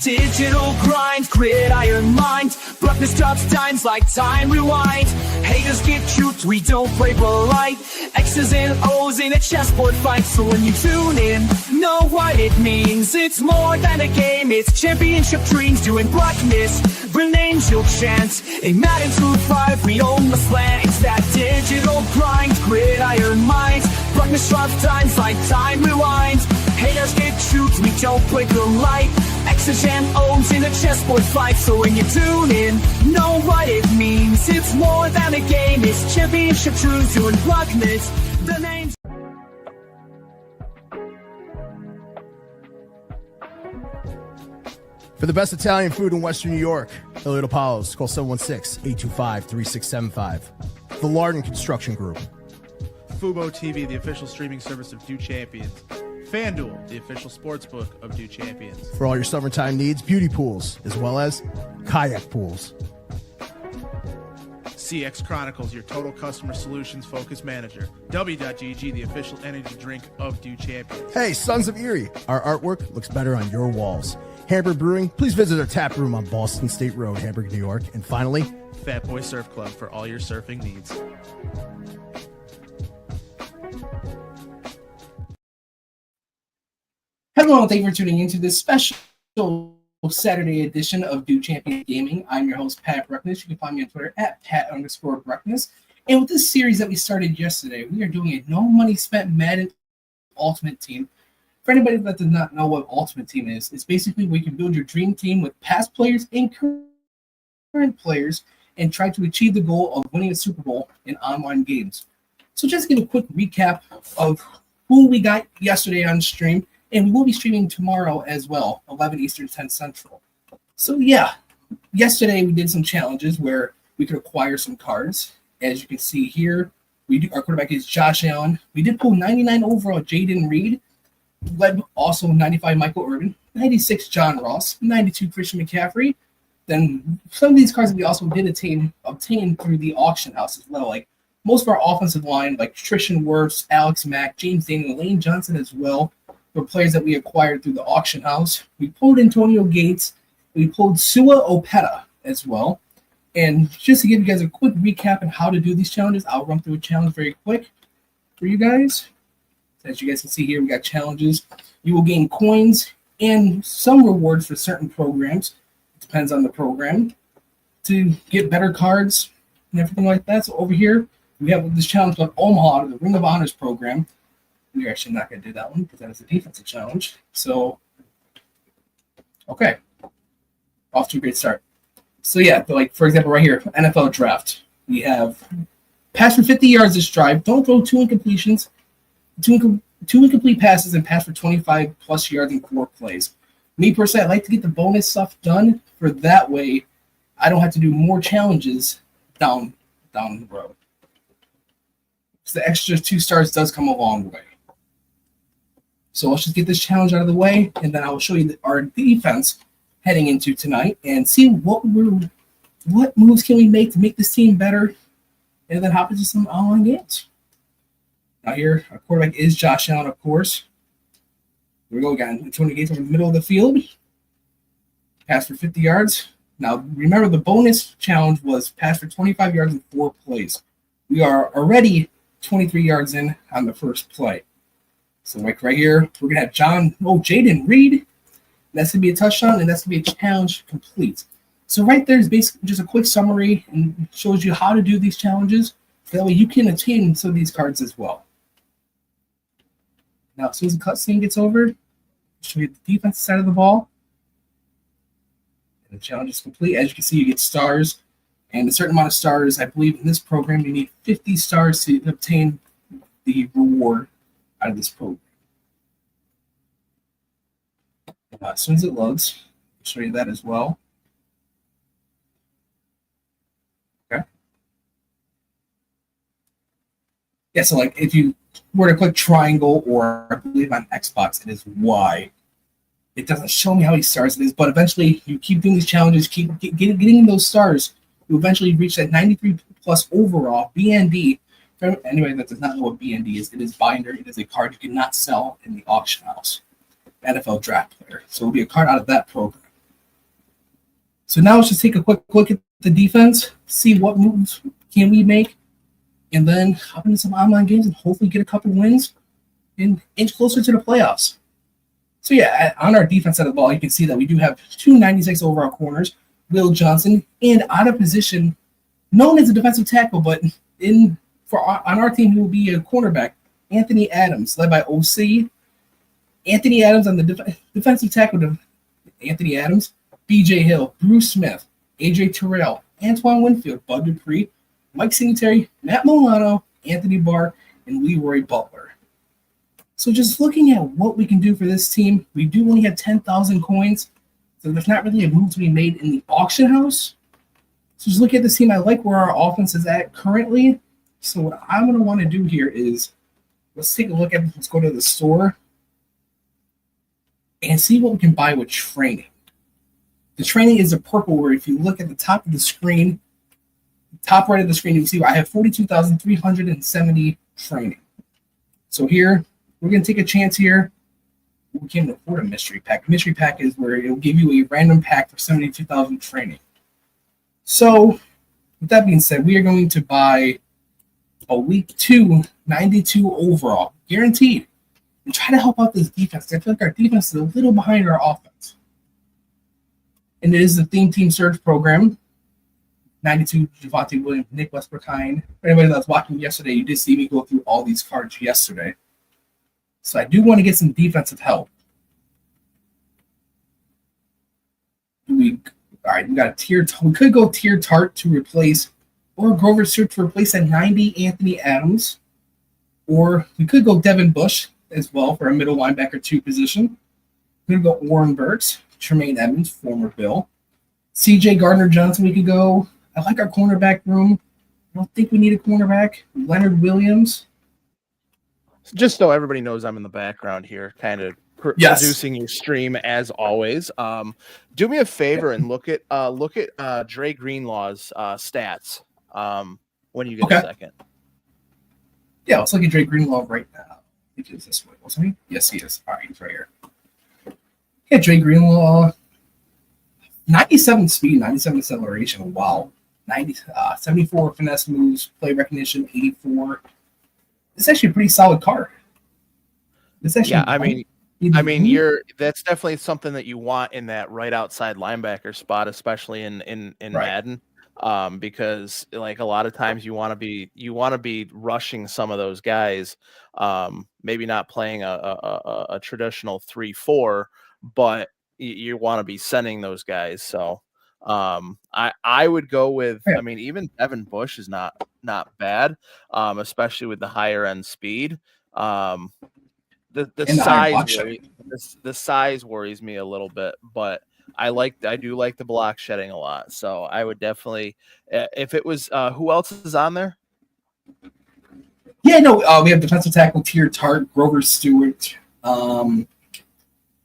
Digital grind, gridiron mind. Bruknis drops dimes like time rewind. Haters get cute, we don't play polite. X's and O's in a chessboard fight. So when you tune in, know what it means. It's more than a game, it's championship dreams. Doing Bruknis, bring names you'll chant. In Madden 2-5, we own the slant. It's that digital grind, gridiron mind. Bruknis drops dimes like time rewind. Haters get cute, we don't play polite. X's and O's in a chessboard fight. So when you tune in, know what it means. It's more than a game, it's championship truths. Doing Bruknis, the names. For the best Italian food in Western New York, Elliot Apollos, call 716-825-3675. The Lardon Construction Group. Fubo TV, the official streaming service of Do Champions. FanDuel, the official sportsbook of Do Champions. For all your summertime needs, beauty pools, as well as kayak pools. CX Chronicles, your total customer solutions focused manager. W.GG, the official energy drink of Do Champions. Hey, Sons of Erie, our artwork looks better on your walls. Hamburg Brewing, please visit our tap room on Boston State Road, Hamburg, New York. And finally, Fat Boy Surf Club for all your surfing needs. Hello, thank you for tuning into this special Saturday edition of Do Champion Gaming. I'm your host, Pat Bruknis. You can find me on Twitter at Pat_Bruknis. And with this series that we started yesterday, we are doing a no money spent Madden Ultimate Team. For anybody that does not know what Ultimate Team is, it's basically where you can build your dream team with past players and current players and try to achieve the goal of winning a Super Bowl in online games. So just give a quick recap of who we got yesterday on stream. And we will be streaming tomorrow as well, 11 Eastern, 10 Central. So yeah, yesterday we did some challenges where we could acquire some cards. As you can see here, our quarterback is Josh Allen. We did pull 99 overall Jaden Reed, led also 95 Michael Irvin, 96 John Ross, 92 Christian McCaffrey. Then some of these cards we also did obtain through the auction house as well. Like most of our offensive line, like Trishan Wirfs, Alex Mack, James Daniel, Lane Johnson as well. For players that we acquired through the auction house. We pulled Antonio Gates. We pulled Sua Opeta as well. And just to give you guys a quick recap on how to do these challenges, I'll run through a challenge very quick for you guys. As you guys can see here, we got challenges. You will gain coins and some rewards for certain programs. It depends on the program. To get better cards and everything like that. So over here, we have this challenge called Omaha, the Ring of Honors program. We're actually not going to do that one because that is a defensive challenge. So, okay. Off to a great start. So, yeah, like for example, right here, NFL draft. We have pass for 50 yards this drive. Don't throw two incomplete passes and pass for 25 plus yards in 4 plays. Me personally, I like to get the bonus stuff done for that way I don't have to do more challenges down the road. So the extra 2 stars does come a long way. So let's just get this challenge out of the way, and then I will show you our defense heading into tonight and see what moves can we make to make this team better, and then hop into some online games. Now here, our quarterback is Josh Allen, of course. Here we go again. Antonio Gates over the middle of the field. Pass for 50 yards. Now remember, the bonus challenge was pass for 25 yards in 4 plays. We are already 23 yards in on the first play. So like right here, we're going to have Jaden Reed. That's going to be a touchdown, and that's going to be a challenge complete. So right there is basically just a quick summary and shows you how to do these challenges. That way you can attain some of these cards as well. Now, as soon as the cutscene gets over, I'll show you the defensive side of the ball. And the challenge is complete. As you can see, you get stars. And a certain amount of stars, I believe in this program, you need 50 stars to obtain the reward out of this program. As soon as it loads, show you that as well. Okay. Yeah, so like if you were to click triangle, or I believe on Xbox it is Y, it doesn't show me how many stars it is, but eventually you keep doing these challenges, keep getting those stars, you eventually reach that 93 plus overall BND. For anybody that does not know what BND is, it is binder. It is a card you cannot sell in the auction house. NFL draft player. So it'll be a card out of that program. So now let's just take a quick look at the defense, see what moves can we make, and then hop into some online games and hopefully get a couple wins and inch closer to the playoffs. So yeah, on our defense side of the ball, you can see that we do have 296 overall corners, Will Johnson, and out of position, known as a defensive tackle, but on our team he will be a cornerback, Anthony Adams, led by OC. Anthony Adams on the defensive tackle, Anthony Adams, B.J. Hill, Bruce Smith, A.J. Terrell, Antoine Winfield, Bud Dupree, Mike Singletary, Matt Milano, Anthony Barr, and Leroy Butler. So just looking at what we can do for this team, we do only have 10,000 coins, so there's not really a move to be made in the auction house. So just looking at this team, I like where our offense is at currently. So what I'm going to want to do here is, let's take a look at, let's go to the store and see what we can buy with training. The training is a purple, where if you look at the top of the screen, top right of the screen, you can see I have 42,370 training. So here, we're going to take a chance here. We can't afford a mystery pack. A mystery pack is where it will give you a random pack for 72,000 training. So with that being said, we are going to buy a week 2, 92 overall, guaranteed, and try to help out this defense. I feel like our defense is a little behind our offense. And it is the Theme Team Surge program. 92, Javonte Williams, Nick Westbrook-Hine. For anybody that was watching yesterday, you did see me go through all these cards yesterday. So I do want to get some defensive help. All right, we got a tier. We could go tier Tart to replace, or Grover Stewart to replace that 90 Anthony Adams, or we could go Devin Bush as well for a middle linebacker 2 position. We could go Warren Burks, Tremaine Edmonds, former Bill, C.J. Gardner-Johnson. We could go. I like our cornerback room. I don't think we need a cornerback. Leonard Williams. Just so everybody knows, I'm in the background here, kind of producing your stream as always. Do me a favor and look at Dre Greenlaw's stats when you get a second. Yeah, let's look at Dre Greenlaw right now. I think it's this way, wasn't he? Yes, he is. All right, he's right here. Yeah, Dre Greenlaw, 97 speed, 97 acceleration. Wow. 74 finesse moves, play recognition, 84. It's actually a pretty solid card. It's actually that's definitely something that you want in that right outside linebacker spot, especially in Madden. Because like a lot of times you want to be rushing some of those guys, maybe not playing a traditional 3-4, but you want to be sending those guys. So I would go with, I mean, even Devin Bush is not bad, especially with the higher end speed. The size worries me a little bit, but I do like the block shedding a lot. So I would definitely, if it was, who else is on there? Yeah, no, we have defensive tackle tier Tart, Grover Stewart,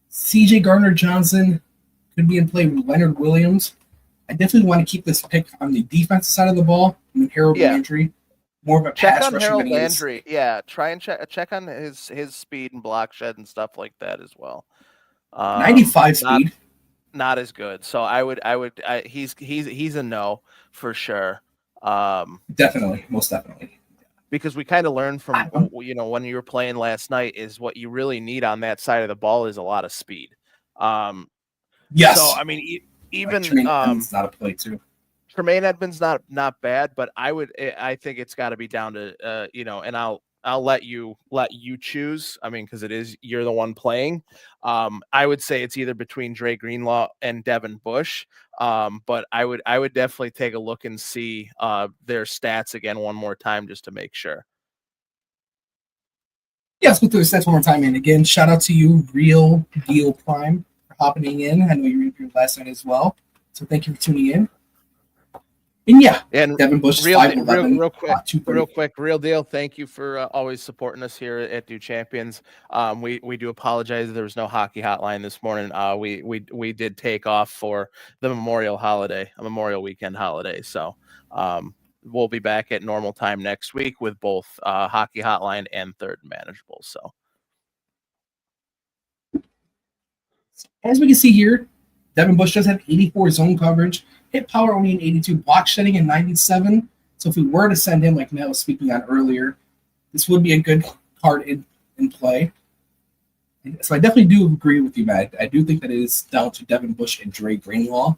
C.J. Gardner-Johnson could be in play with Leonard Williams. I definitely want to keep this pick on the defensive side of the ball. I mean, Harold Landry, more of a pass rusher. Harold Landry, try and check on his speed and block shed and stuff like that as well. 95 speed, not as good. So he's a no for sure. Definitely, most definitely. Because we kind of learned from when you were playing last night is what you really need on that side of the ball is a lot of speed. Yes. So I mean, even Tremaine Edmonds not a play too. Tremaine Edmonds not bad, but I think it's got to be down to and I'll let you choose. I mean, because you're the one playing. I would say it's either between Dre Greenlaw and Devin Bush. But I would definitely take a look and see their stats again one more time just to make sure. Yeah, let's go through the stats one more time. And again, shout out to you, Real Deal Prime, for hopping in. I know you're linebacker last night as well. So thank you for tuning in. And yeah, And Devin Bush is real 5'11", real quick, real deal. Thank you for always supporting us here at Do Champions. We do apologize. There was no hockey hotline this morning. We did take off for the Memorial Weekend holiday. So we'll be back at normal time next week with both hockey hotline and third manageable. So as we can see here, Devin Bush does have 84 zone coverage, hit power only in 82, block shedding in 97. So if we were to send him, like Matt was speaking on earlier, this would be a good card in play. So I definitely do agree with you, Matt. I do think that it is down to Devin Bush and Dre Greenlaw.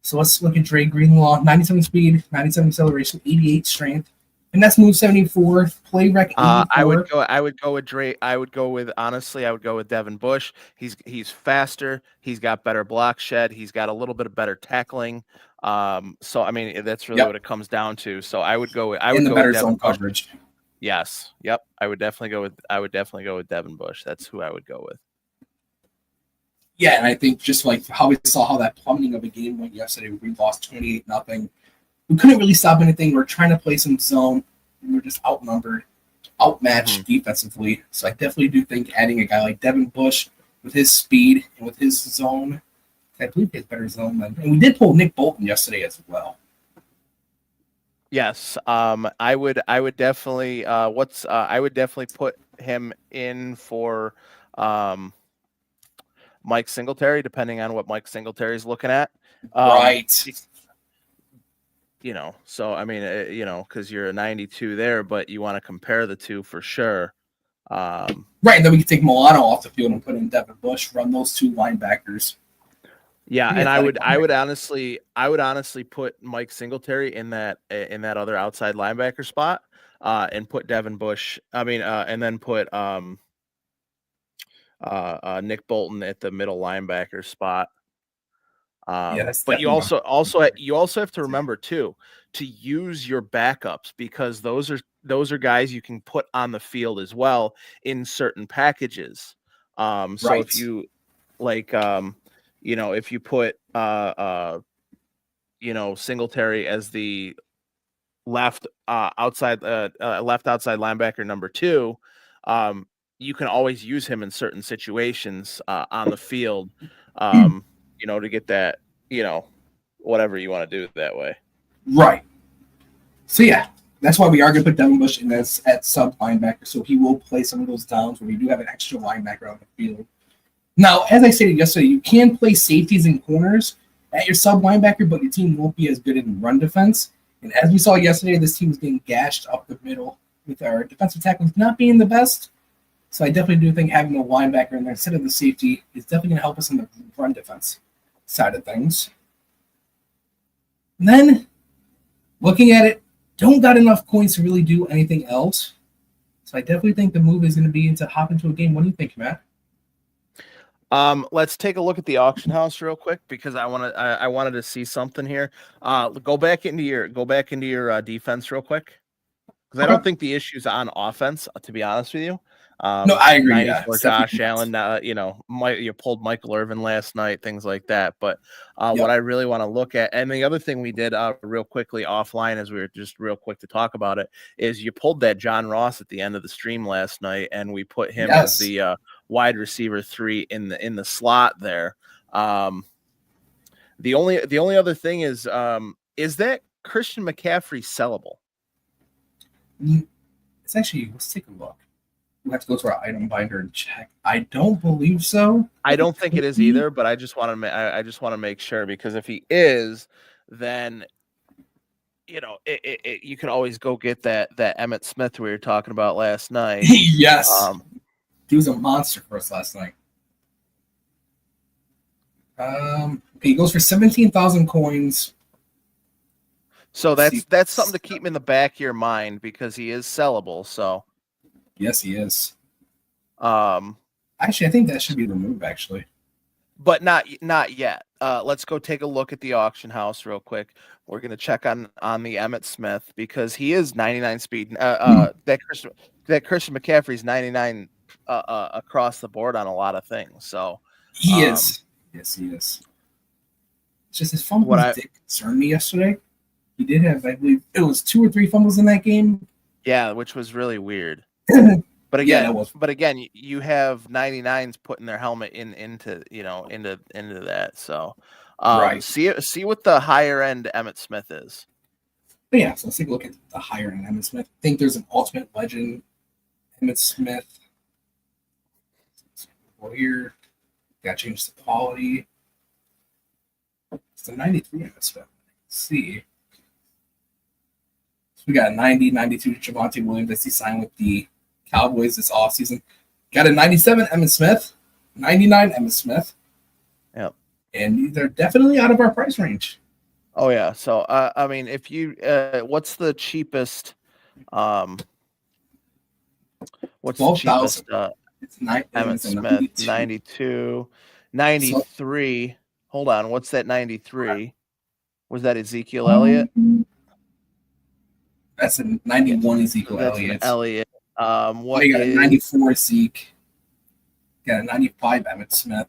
So let's look at Dre Greenlaw: 97 speed, 97 acceleration, 88 strength, and that's move 74, play rec 84. I would go with Dre. I would go with Devin Bush. He's faster. He's got better block shed. He's got a little bit of better tackling. So I mean that's really what it comes down to. So I would go with better Devin zone Bush. coverage. Yes. Yep. I would definitely go with Devin Bush. That's who I would go with. Yeah, and I think just like how we saw how that plummeting of a game went yesterday, we lost 28-0. We couldn't really stop anything. We're trying to play some zone. We were just outnumbered, outmatched defensively. So I definitely do think adding a guy like Devin Bush with his speed and with his zone, I believe he has better zone than. And we did pull Nick Bolton yesterday as well. Yes. I would definitely I would definitely put him in for Mike Singletary, depending on what Mike Singletary is looking at. Right. So I mean, because you're a 92 there, but you want to compare the two for sure. Right. And then we can take Milano off the field and put in Devin Bush, run those two linebackers. Yeah, and I would honestly put Mike Singletary in that other outside linebacker spot, and put Devin Bush. And then put Nick Bolton at the middle linebacker spot. But you also have to remember too to use your backups, because those are guys you can put on the field as well in certain packages. So if you if you put Singletary as the left outside linebacker number 2, you can always use him in certain situations on the field, to get that, whatever you want to do that way. Right. So yeah, that's why we are going to put Devin Bush in as at sub linebacker. So he will play some of those downs where we do have an extra linebacker on the field. Now, as I stated yesterday, you can play safeties and corners at your sub linebacker, but your team won't be as good in run defense. And as we saw yesterday, this team is getting gashed up the middle with our defensive tackles not being the best. So I definitely do think having a linebacker in there instead of the safety is definitely going to help us in the run defense side of things. And then, looking at it, don't got enough coins to really do anything else. So I definitely think the move is going to be to hop into a game. What do you think, Matt? Let's take a look at the auction house real quick, because I wanted to see something here. Go back into your defense real quick, because I don't think the issue's on offense, to be honest with you. No, I agree. 94 Josh Allen, you pulled Michael Irvin last night, things like that. But what I really want to look at, and the other thing we did real quickly offline, as we were just real quick to talk about it, is you pulled that John Ross at the end of the stream last night, and we put him as the wide receiver 3 in the slot there. The only other thing is that Christian McCaffrey sellable? It's actually, let's take a look. We have to go to our item binder and check. I don't believe so. I don't think it is either, but I just want to make sure, because if he is, then you can always go get that Emmitt Smith we were talking about last night. Yes, he was a monster for us last night. He goes for 17,000 coins. So that's something to keep in the back of your mind, because he is sellable. So. Yes, he is. Actually, I think that should be removed, actually. But not yet. Let's go take a look at the auction house real quick. We're going to check on the Emmitt Smith, because he is 99 speed. That Christian McCaffrey's 99 across the board on a lot of things. So he is. Yes, he is. It's just his fumbles did concern me yesterday. He did have, I believe, it was 2 or 3 fumbles in that game. Yeah, which was really weird. But again, you have 99s putting their helmet into that. So, right. See what the higher end Emmitt Smith is. But yeah, so let's take a look at the higher end Emmitt Smith. I think there's an ultimate legend Emmitt Smith. Well, here, got to change the quality. It's a 93 Emmitt Smith. Let's see. So we got a 90, 92 Javonte Williams that he signed with the Cowboys this offseason. Got a 97 Emmitt Smith, 99 Emmitt Smith. Yep. And they're definitely out of our price range. Oh yeah. So I mean, if you what's the cheapest what's 12, the cheapest it's Emmitt Smith 92 93. So, hold on, what's that 93? Was that Ezekiel Elliott? That's a 91 Ezekiel Elliott. What you got a 94 Zeke. Got a 95 Emmitt Smith.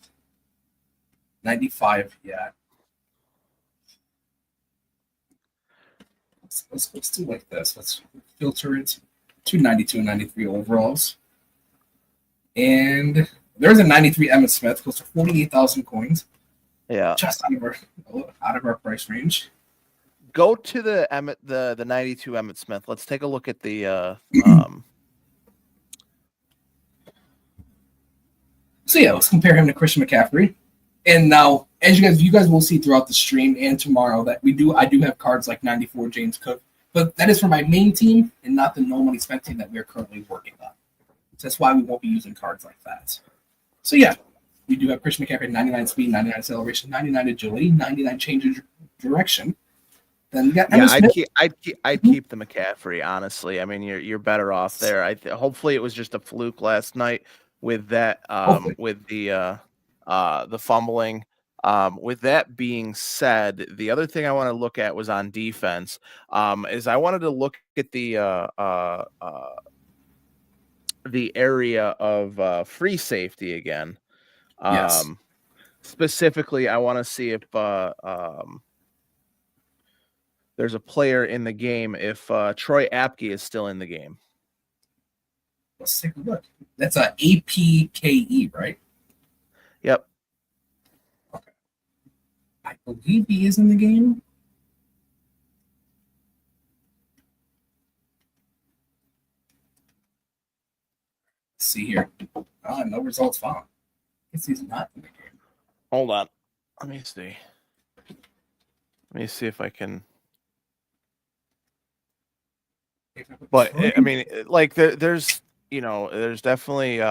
95, yeah. Let's do like this. Let's filter it. 292 and 93 overalls. And there's a 93 Emmitt Smith, close to 48,000 coins. Yeah. Just out of our price range. Go to the 92 Emmitt Smith. Let's take a look at the So yeah, let's compare him to Christian McCaffrey. And now, as you guys will see throughout the stream and tomorrow, that I do have cards like 94 James Cook, but that is for my main team and not the no money spent team that we're currently working on. So that's why we won't be using cards like that. So yeah, we do have Christian McCaffrey, 99 speed, 99 acceleration, 99 agility, 99 change of direction. Then we got I'd keep the McCaffrey, honestly. I mean, you're better off there. Hopefully it was just a fluke last night with that with the fumbling. With that being said, the other thing I want to look at was on defense. Is I wanted to look at the area of free safety again. Yes. Specifically, I want to see if there's a player in the game, if Troy Apke is still in the game. Let's take a look. That's a APKE, right? Yep. Okay. I believe he is in the game. Let's see here. No results found. I guess he's not in the game. Hold on. Let me see. Let me see if I can. But I mean, like there's definitely.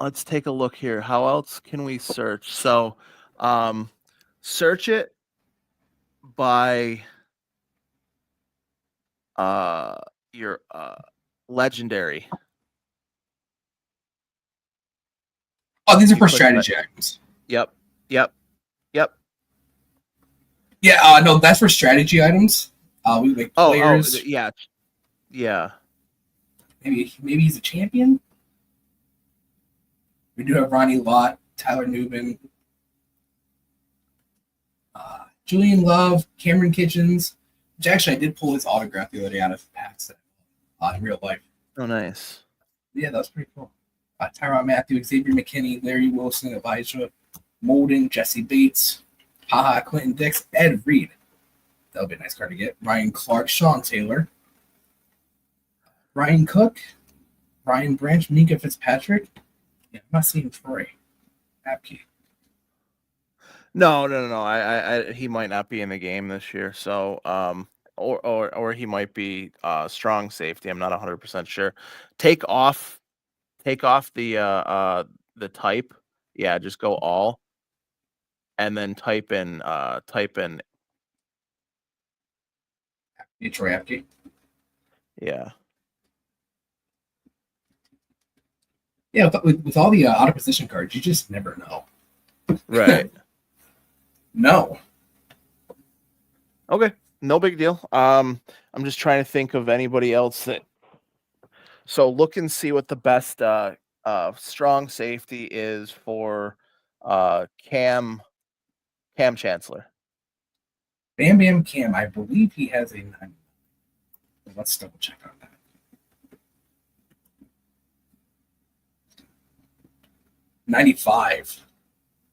Let's take a look here. How else can we search? So, search it by your legendary. Oh, these are for strategy items. Yep. Yeah, no, that's for strategy items. We like players. Yeah. Maybe he's a champion. We do have Ronnie Lott, Tyler Newman, Julian Love, Cameron Kitchens. Which actually, I did pull his autograph the other day out of Pat's in real life. Oh, nice. Yeah, that was pretty cool. Tyron Matthew, Xavier McKinney, Larry Wilson, Elijah Molden, Jesse Bates, Clinton Dix, Ed Reed. That would be a nice card to get. Ryan Clark, Sean Taylor, Ryan Cook, Ryan Branch, Minka Fitzpatrick. Yeah, I'm not seeing Troy Apke. No. I he might not be in the game this year. So, or he might be strong safety. I'm not 100% sure. Take off the type. Yeah, just go all, and then type in Troy Apke. Yeah. Yeah, with all the out of position cards, you just never know. Right. No. Okay. No big deal. I'm just trying to think of anybody else that. So look and see what the best strong safety is for Cam Chancellor. Bam Bam Cam, I believe he has a 9. Let's double check on that. 95,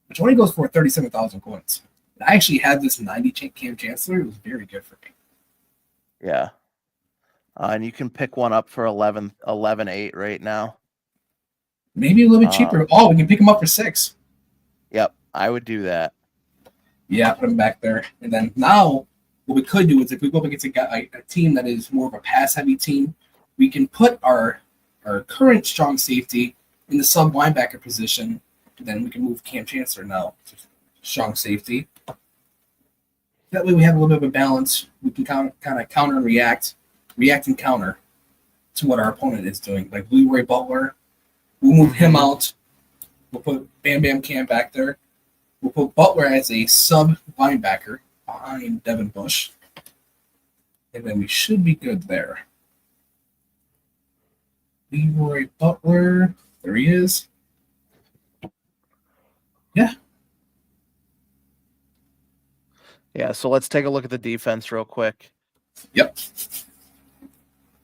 which only goes for 37,000 coins. I actually had this 90 Cam Chancellor. It was very good for me. Yeah. And you can pick one up for 11.8 right now. Maybe a little bit cheaper. Oh, we can pick them up for 6. Yep, I would do that. Yeah, put them back there. And then now what we could do is if we go up against a team that is more of a pass-heavy team, we can put our current strong safety in the sub linebacker position. And then we can move Cam Chancellor now to strong safety. That way we have a little bit of a balance. We can kind of counter and react and counter to what our opponent is doing. Like Leroy Butler, we'll move him out. We'll put Bam Bam Cam back there. We'll put Butler as a sub linebacker behind Devin Bush. And then we should be good there. Leroy Butler. There he is. Yeah. Yeah, so let's take a look at the defense real quick. Yep.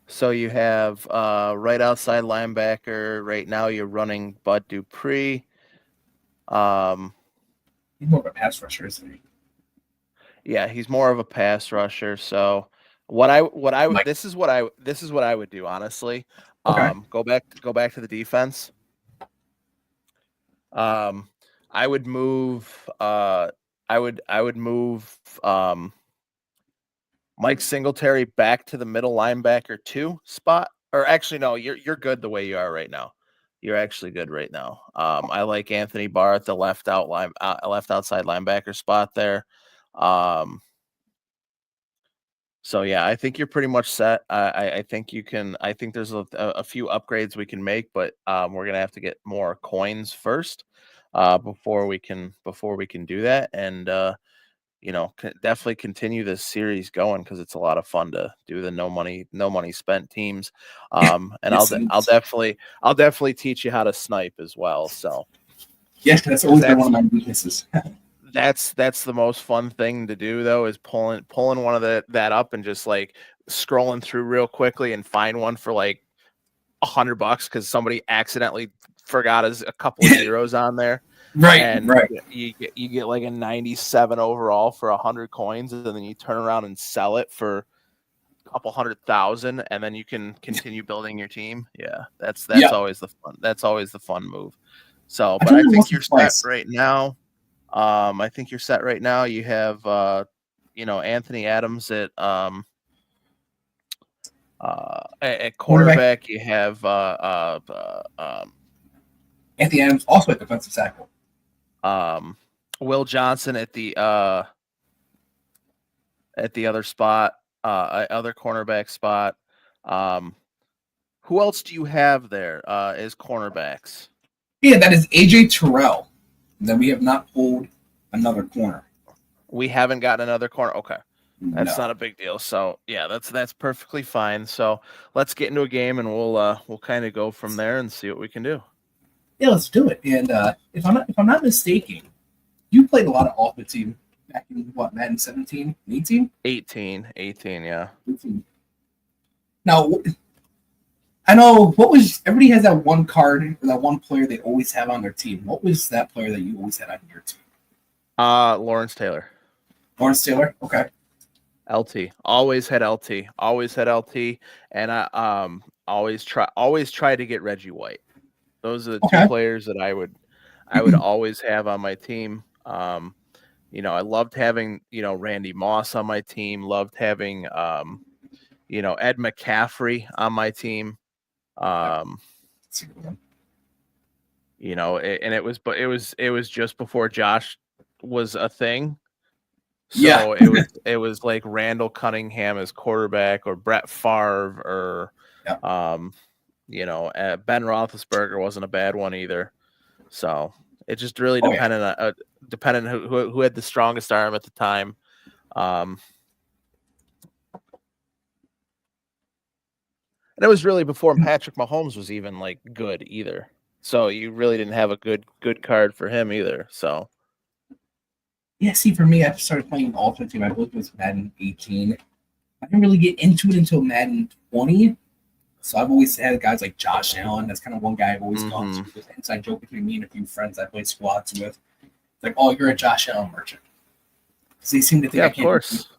So you have right outside linebacker. Right now you're running Bud Dupree. He's more of a pass rusher, isn't he? Yeah, he's more of a pass rusher. So this is what I would do, honestly. Okay. Go back to the defense. I would move Mike Singletary back to the middle linebacker 2 spot. Or actually, no, you're good the way you are right now. You're actually good right now. I like Anthony Barr at the left outside linebacker spot there. So yeah, I think you're pretty much set. I think you can. I think there's a few upgrades we can make, but we're gonna have to get more coins first before we can do that. And definitely continue this series going because it's a lot of fun to do the no money spent teams. And I'll definitely teach you how to snipe as well. So yes, that's always been one of my weaknesses. That's the most fun thing to do though, is pulling one of that up and just like scrolling through real quickly and find one for like $100 because somebody accidentally forgot a couple of zeros on there. Right, and right. You get like a 97 overall for 100 coins, and then you turn around and sell it for a couple 100,000, and then you can continue building your team. Yeah, that's always the fun. That's always the fun move. So, but I think you're set right now. I think you're set right now. You have Anthony Adams at quarterback. You have Anthony Adams also at defensive tackle. Will Johnson at the other spot, other cornerback spot. Who else do you have there as cornerbacks? Yeah, that is AJ Terrell. And then we have not pulled another corner. We haven't gotten another corner. Okay. That's not a big deal. So yeah, that's perfectly fine. So let's get into a game and we'll kind of go from there and see what we can do. Yeah, let's do it. And if I'm not mistaken, you played a lot of Ultimate Team back in Madden 17, 18? 18, yeah. 18. Now, I know everybody has that one card or that one player they always have on their team. What was that player that you always had on your team? Lawrence Taylor. Lawrence Taylor? Okay. LT. Always had LT. And I always try to get Reggie White. Those are the two players that I would always have on my team. I loved having, Randy Moss on my team, loved having Ed McCaffrey on my team. And it was just before Josh was a thing. So it was like Randall Cunningham as quarterback, or Brett Favre, or Ben Roethlisberger wasn't a bad one either. So it just really depended on who had the strongest arm at the time. And it was really before Patrick Mahomes was even like good either. So you really didn't have a good card for him either. So Yeah, see, for me, I started playing Ultimate Team. I believe it was Madden 18. I didn't really get into it until Madden 20. So I've always had guys like Josh Allen. That's kind of one guy I've always gone to. There's an inside joke between me and a few friends I played squads with. It's like, oh, you're a Josh Allen merchant. Because they seem to think I can't. Of course.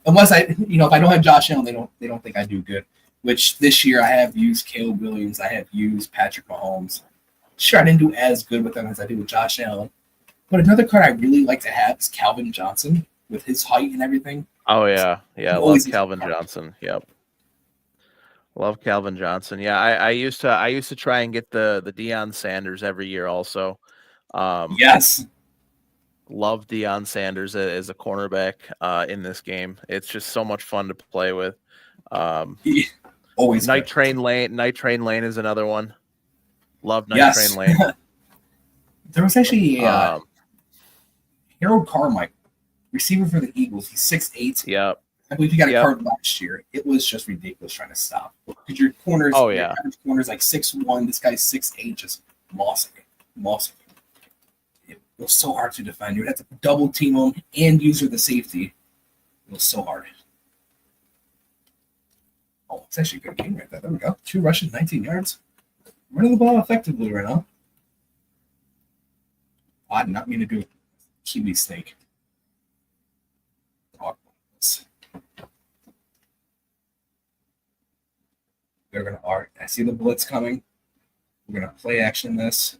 Unless if I don't have Josh Allen, they don't think I do good. Which this year I have used Caleb Williams. I have used Patrick Mahomes. Sure, I didn't do as good with them as I did with Josh Allen. But another card I really like to have is Calvin Johnson with his height and everything. Oh yeah, I love Calvin Johnson. Yep, love Calvin Johnson. Yeah, I used to try and get the Deion Sanders every year also. Yes, love Deion Sanders as a cornerback in this game. It's just so much fun to play with. Always Night Train Lane is another one. Love Night Train Lane. There was actually Harold Carmichael, receiver for the Eagles. He's 6'8". Yep. I believe he got a card last year. It was just ridiculous trying to stop. Because your corners, your average corner's like 6'1". This guy's 6'8", just mossing it. It was so hard to defend. You would have to double team him and use the safety. It was so hard. Oh, it's actually a good game right there. There we go. 2 rushes, 19 yards. Running the ball effectively right now. I did not mean to do Kiwi snake. They're gonna art. I see the blitz coming. We're gonna play action this.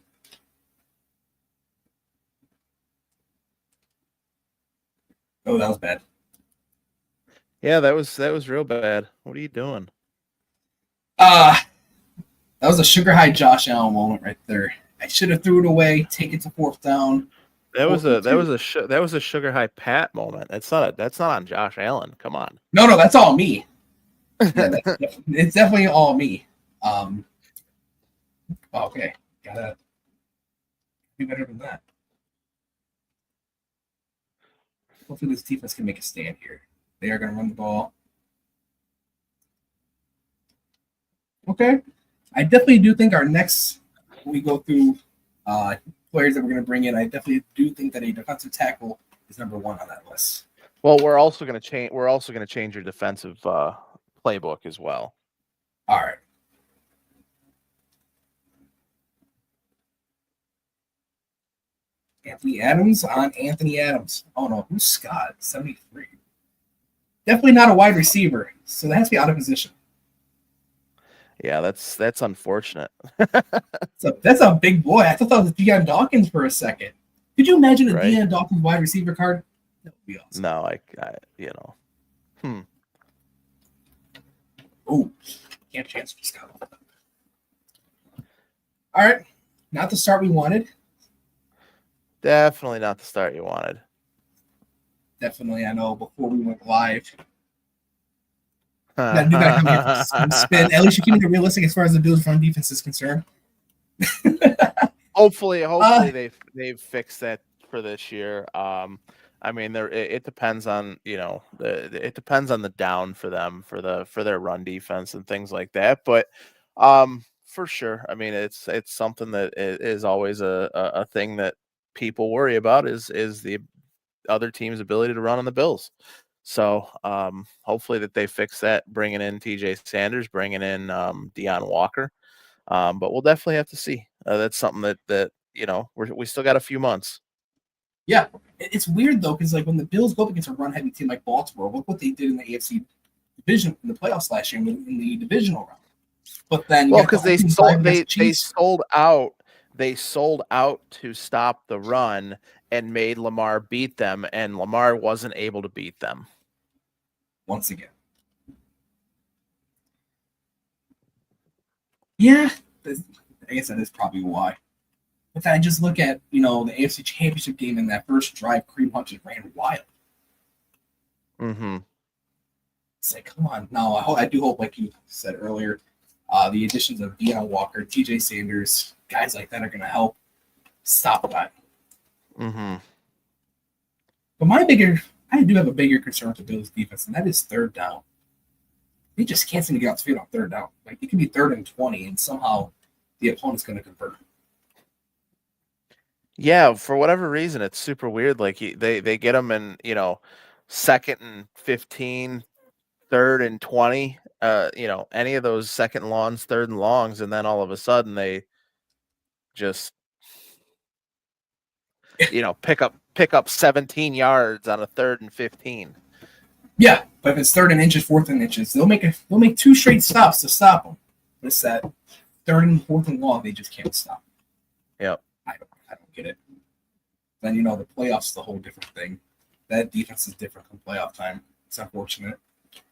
Oh, that was bad. Yeah, that was real bad. What are you doing? That was a sugar high Josh Allen moment right there. I should have threw it away, take it to 4th down. That was a sugar high Pat moment. That's not on Josh Allen. Come on. No, that's all me. Yeah, it's definitely all me. Okay, gotta be better than that. Hopefully, this defense can make a stand here. They are going to run the ball. Okay, I definitely do think our next, when we go through players that we're going to bring in, I definitely do think that a defensive tackle is number 1 on that list. Well, we're also going to change. We're also going to change your defensive playbook as well. All right. Anthony Adams on Anthony Adams. Oh no, who's Scott? 73. Definitely not a wide receiver, so that has to be out of position. Yeah, that's unfortunate. That's a big boy. I thought that was Deion Dawkins for a second. Could you imagine a Deion Dawkins wide receiver card? That would be awesome. No, Oh, can't chance for Scott. All right, not the start we wanted. Definitely not the start you wanted. Definitely, I know. Before we went live, that come here for some spin. At least you're keeping it realistic as far as the Bills' run defense is concerned. Hopefully, they've fixed that for this year. I mean, it depends on it depends on the down for them for their run defense and things like that. But for sure, I mean, it's something that is always a thing that people worry about is the other team's ability to run on the Bills. So hopefully that they fix that, bringing in TJ Sanders, bringing in Deon Walker. But we'll definitely have to see. That's something that we still got a few months. Yeah, it's weird though, because like when the Bills go up against a run-heavy team like Baltimore, look what they did in the AFC division in the playoffs last year in the divisional round. But then, because they sold out to stop the run and made Lamar beat them, and Lamar wasn't able to beat them once again. Yeah, I guess that is probably why. But then I just look at, the AFC Championship game in that first drive, Kareem Hunt just ran wild. Mm-hmm. It's like, come on. No, I do hope, like you said earlier, the additions of Deon Walker, TJ Sanders, guys like that are going to help stop that. Mm-hmm. But I do have a bigger concern with the Bills' defense, and that is 3rd down. They just can't seem to get off the field on 3rd down. Like, it can be 3rd and 20, and somehow the opponent's going to convert. Yeah, for whatever reason, it's super weird. Like they get them in, second and 15, third and 20, any of those second longs, third and longs, and then all of a sudden they just, pick up 17 yards on a third and 15. Yeah, but if it's third and inches, fourth and inches, they'll make 2 straight stops to stop them. But it's that third and fourth and long they just can't stop. Yep. I don't get it. Then the playoffs is a whole different thing. That defense is different from playoff time. It's unfortunate.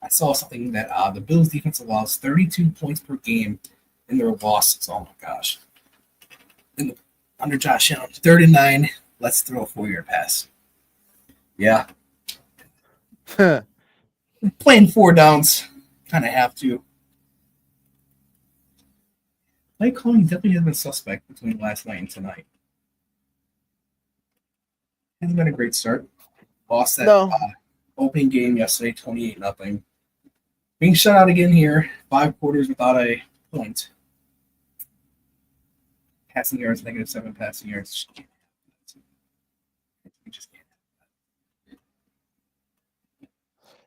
I saw something that the Bills defense allows 32 points per game in their losses. Oh my gosh. Under Josh Allen, 3rd and 9. Let's throw a 4-yard pass. Yeah. Playing 4 downs. Kind of have to. Play calling definitely has been suspect between last night and tonight. Hasn't been a great start. Lost that opening game yesterday, 28-0. Being shut out again here, 5 quarters without a point. Passing yards, -7 passing yards. You just can't.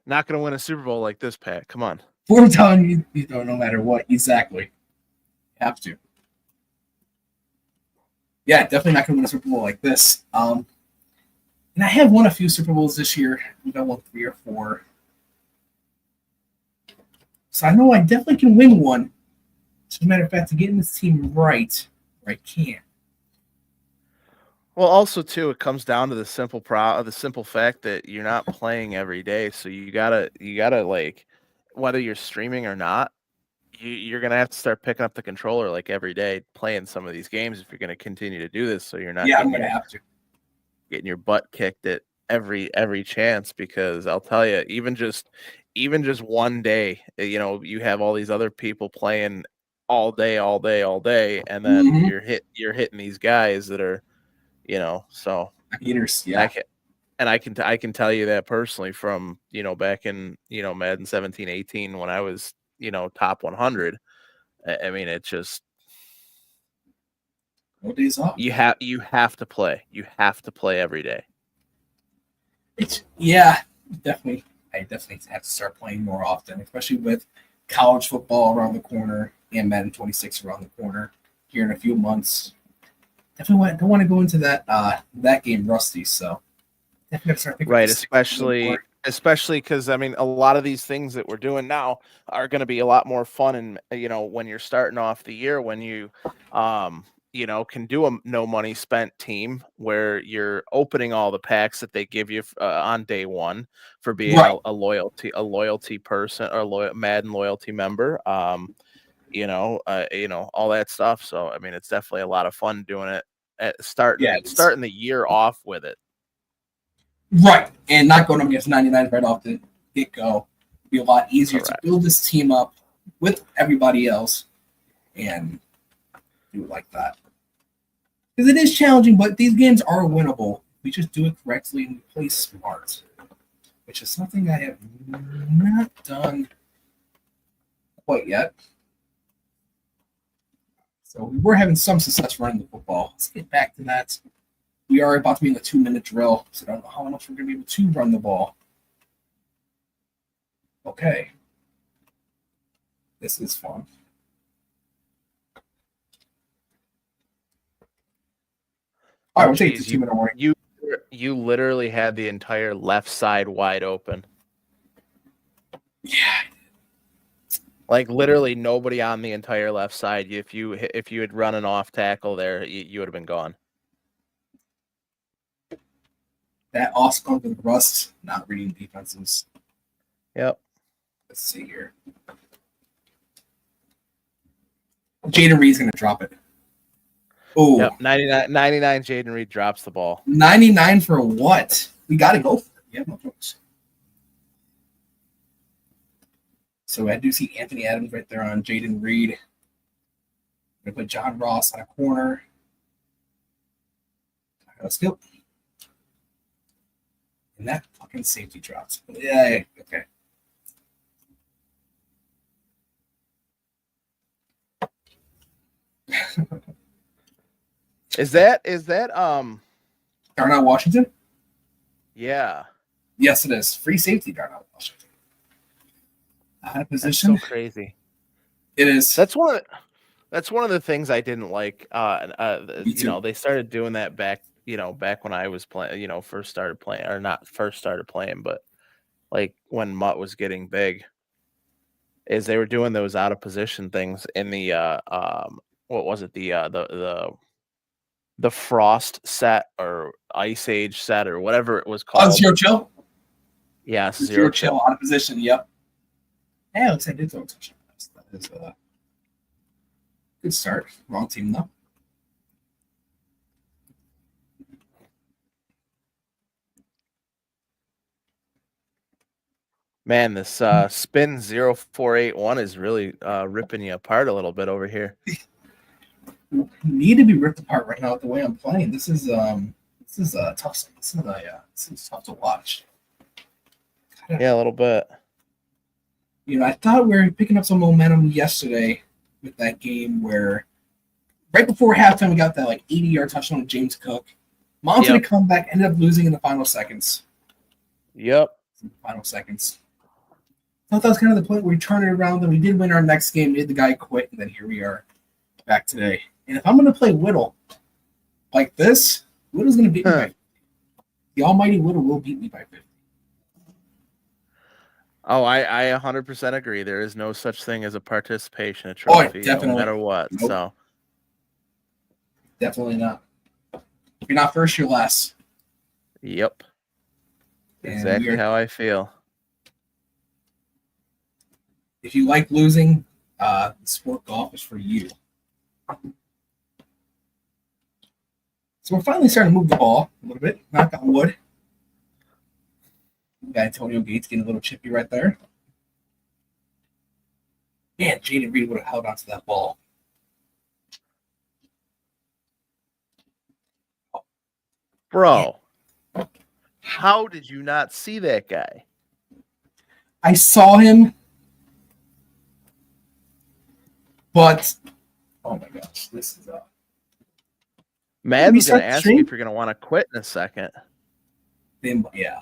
Not going to win a Super Bowl like this, Pat. Come on. We're telling you don't, no matter what. Exactly. Have to. Yeah, definitely not going to win a Super Bowl like this. And I have won a few Super Bowls this year. I won 3 or 4. So I know I definitely can win one. As a matter of fact, to getting this team right, I can. Well, also too, it comes down to the simple fact that you're not playing every day, so you gotta like, whether you're streaming or not, you're gonna have to start picking up the controller like every day, playing some of these games if you're gonna continue to do this. So you're not. Yeah, I'm gonna have to. Getting your butt kicked at every chance, because I'll tell you, even just one day, you have all these other people playing all day, and then you're hitting these guys that are, so eaters, yeah. I can tell you that personally from, back in, Madden 17, 18, when I was, top 100. I mean, it's just, no days off. you have to play. You have to play every day. Definitely. I definitely have to start playing more often, especially with college football around the corner and Madden 26 around the corner here in a few months. Definitely don't want to go into that game rusty. So definitely have to start picking right, especially because I mean, a lot of these things that we're doing now are going to be a lot more fun, and when you're starting off the year, when you can do a no money spent team where you're opening all the packs that they give you on day one for being a loyalty person or Madden loyalty member, all that stuff. So I mean, it's definitely a lot of fun doing it at starting the year off with it. Right, and not going up against 99 right off the get-go. Be a lot easier to build this team up with everybody else and do it like that. Because it is challenging, but these games are winnable. We just do it correctly and we play smart, which is something I have not done quite yet. So we were having some success running the football. Let's get back to that. We are about to be in the 2-minute drill, so I don't know how much we're going to be able to run the ball. Okay. This is fun. All right, we'll take the 2-minute warning. You literally had the entire left side wide open. Yeah. Like literally nobody on the entire left side. If you had run an off tackle there, you would have been gone. That also comes with rust, not reading defenses. Yep. Let's see here. Jaden Reed's going to drop it. Oh, yep. 99 Jaden Reed drops the ball. 99 for what? We got to go for it. We have no choice. So I do see Anthony Adams right there on Jaden Reed. I'm going to put John Ross on a corner. Let's go. And that fucking safety drops. Yeah, okay. Is that Darnell Washington? yeah. Yes, it is. Free safety, Darnell Washington. Out of That's position. so crazy. It is. That's one of the things I didn't like. Me too. They started doing that back when I was playing, first started playing, or not first started playing, but like when MUT was getting big, is they were doing those out of position things in the what was it, the Frost set or Ice Age set or whatever it was called. Zero chill. Yeah, Zero chill out of position. Yep. Yeah, it looks like I did throw a touchdown. That is a good start. Wrong team though. Man, this spin 0481 is really ripping you apart a little bit over here. Need to be ripped apart right now with the way I'm playing. This is tough. This is tough to watch. Yeah, a little bit. I thought we were picking up some momentum yesterday with that game where right before halftime we got that 80-yard touchdown with James Cook. Mounted a comeback, ended up losing in the final seconds. Yep. Final seconds. I thought that was kind of the point where we turned it around, and we did win our next game, made the guy quit, and then here we are back today. And if I'm going to play Whittle like this, Whittle's going to beat me by 50. The almighty Whittle will beat me by 50. Oh, I 100% agree. There is no such thing as a participation trophy, no matter what. Nope. So definitely not. If you're not first, you're last. Yep. Exactly how I feel. If you like losing, sport golf is for you. So we're finally starting to move the ball a little bit. Knock on wood. Got Antonio Gates getting a little chippy right there. Man, Jaden Reed would have held onto that ball. Bro, how did you not see that guy? I saw him, but oh my gosh, this is Madden's going to ask you if you're going to want to quit in a second. Yeah.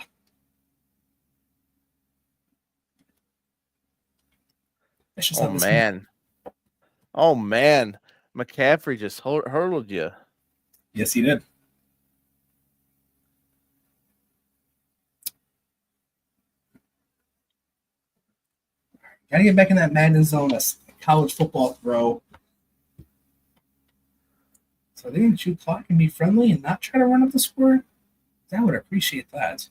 Oh man, McCaffrey just hurdled you. Yes, he did. Gotta get back in that Madden zone. That's college football throw. So they can shoot clock and be friendly and not try to run up the score. I would appreciate that.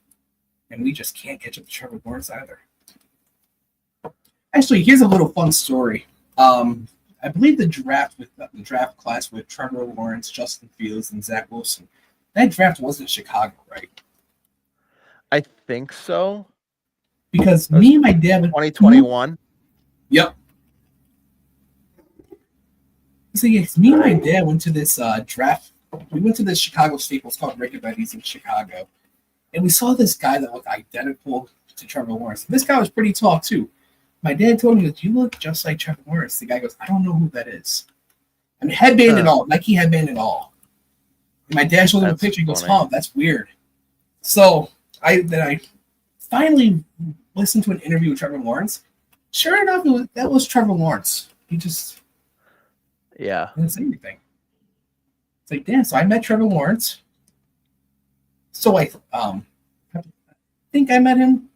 And we just can't catch up to Trevor Lawrence either. Actually, here's a little fun story. I believe the draft class with Trevor Lawrence, Justin Fields, and Zach Wilson. That draft was in Chicago, right? I think so. Because me and my dad went 2021. Yep. So yes, me and my dad went to this draft. We went to this Chicago Staples called Rick and Betty's in Chicago, and we saw this guy that looked identical to Trevor Lawrence. This guy was pretty tall too. My dad told me, "You look just like Trevor Lawrence." The guy goes, "I don't know who that is." I mean, headband and all, Nike headband and all. And my dad showed him a picture. He goes, "Oh, that's weird." So I finally listened to an interview with Trevor Lawrence. Sure enough, that was Trevor Lawrence. He just didn't say anything. It's like, damn. So I met Trevor Lawrence. So I think I met him.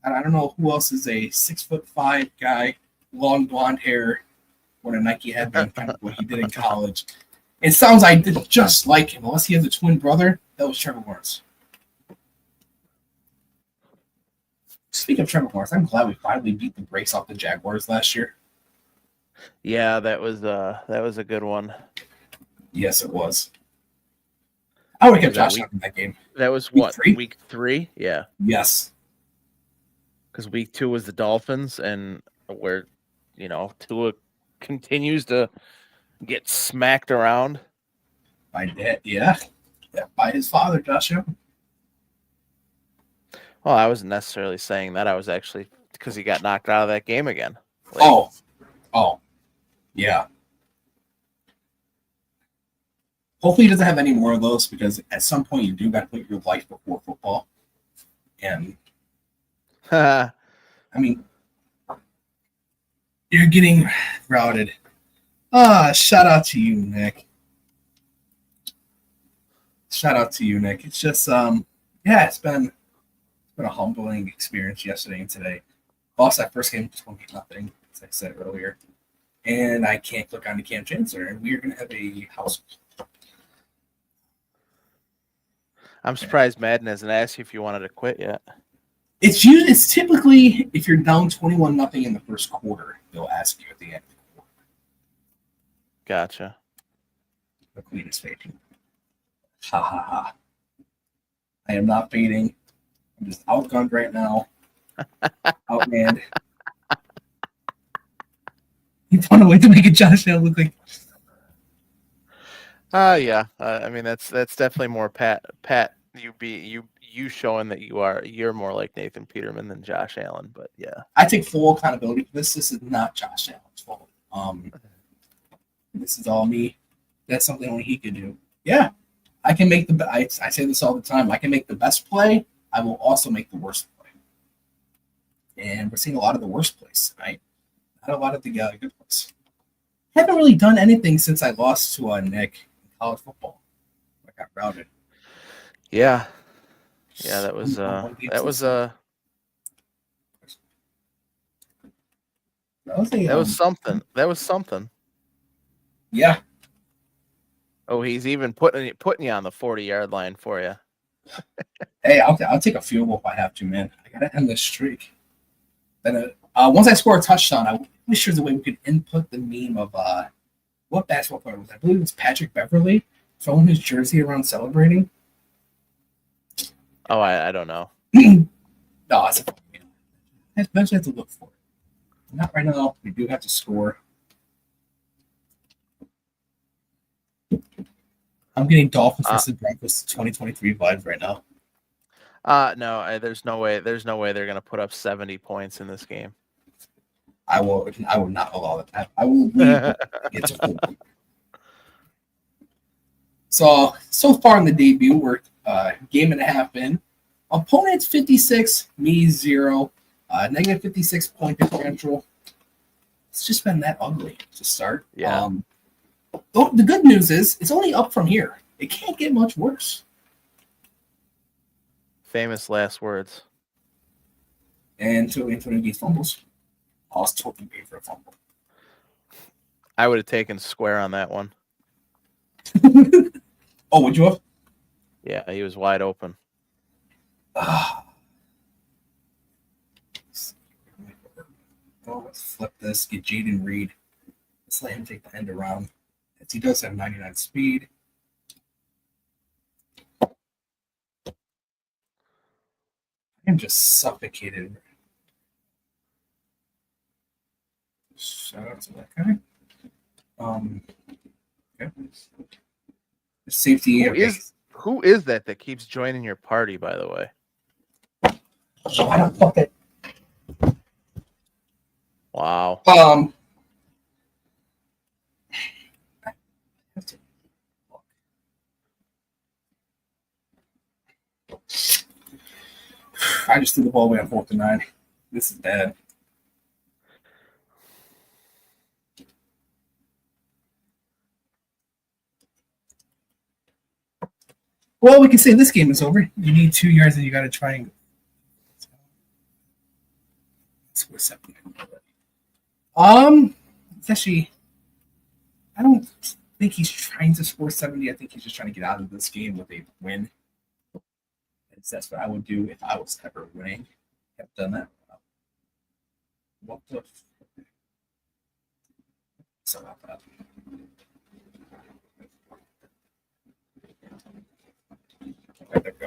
I don't know who else is a 6'5" guy, long blonde hair, with a Nike headband, kind of what he did in college. It sounds like just like him, unless he has a twin brother. That was Trevor Lawrence. Speaking of Trevor Lawrence, I'm glad we finally beat the brakes off the Jaguars last year. Yeah, that was a good one. Yes, it was. I would have kept Josh in that game. That was week 3? Yeah. Yes. Because week 2 was the Dolphins, and where Tua continues to get smacked around by dad, by his father, Josh Allen. Well, I wasn't necessarily saying that. I was actually because he got knocked out of that game again. Oh, yeah. Hopefully he doesn't have any more of those, because at some point you do got to put your life before football. And I mean, you're getting routed. Shout out to you, Nick. Shout out to you, Nick. It's just it's been a humbling experience yesterday and today. Lost that first game 20-0, as I said earlier. And I can't click on the Cam Chancellor, and we are going to have a house. I'm surprised Madden hasn't asked you if you wanted to quit yet. It's typically if you're down 21-0 in the first quarter, they'll ask you at the end of the quarter. Gotcha. The queen is fading. Ha ha ha. I am not fading. I'm just outgunned right now. Outmanned. You found a way to make it Josh Allen look like. Yeah. I mean, that's definitely more Pat. You showing that you're more like Nathan Peterman than Josh Allen. But yeah, I take full accountability for this. This is not Josh Allen's fault. This is all me. That's something only he could do. Yeah, I can make I say this all the time. I can make the best play. I will also make the worst play. And we're seeing a lot of the worst plays tonight. Not a lot of the good plays. Haven't really done anything since I lost to Nick in college football. I got routed. Yeah, that was something. That was something. Yeah. Oh, he's even putting you on the 40-yard line for you. Hey, I'll take a field goal if I have to, man. I gotta end this streak. Then once I score a touchdown, I wish there's a way we could input the meme of what basketball player was. I believe it was Patrick Beverly throwing his jersey around celebrating. Oh, I don't know. No, it's a fun game. I eventually have to look for it. Not right now. We do have to score. I'm getting Dolphins versus Broncos 2023 vibes right now. No, there's no way they're going to put up 70 points in this game. I will not allow that. I will leave. It's a full. So far in the debut, we're game and a half in. Opponents 56, me 0, negative 56 point differential. It's just been that ugly to start. Yeah. The good news is it's only up from here. It can't get much worse. Famous last words. And so Antonio Gates fumbles. I was totally waiting for a fumble. I would have taken square on that one. Oh, would you have? Yeah, he was wide open. Let's flip this. Get Jaden Reed. Let's let him take the end around. He does have 99 speed. I'm just suffocated. Shout out to that guy. Okay. Safety. Who is that keeps joining your party, by the way? I don't fuck it. Wow. I just threw the ball away on 4th and 9. This is bad. Well, we can say this game is over. You need 2 yards and you got a triangle. Score 7. It's actually, I don't think he's trying to score 70. I think he's just trying to get out of this game with a win. That's what I would do if I was ever winning. I've done that. What the? Sorry about that. Okay, there we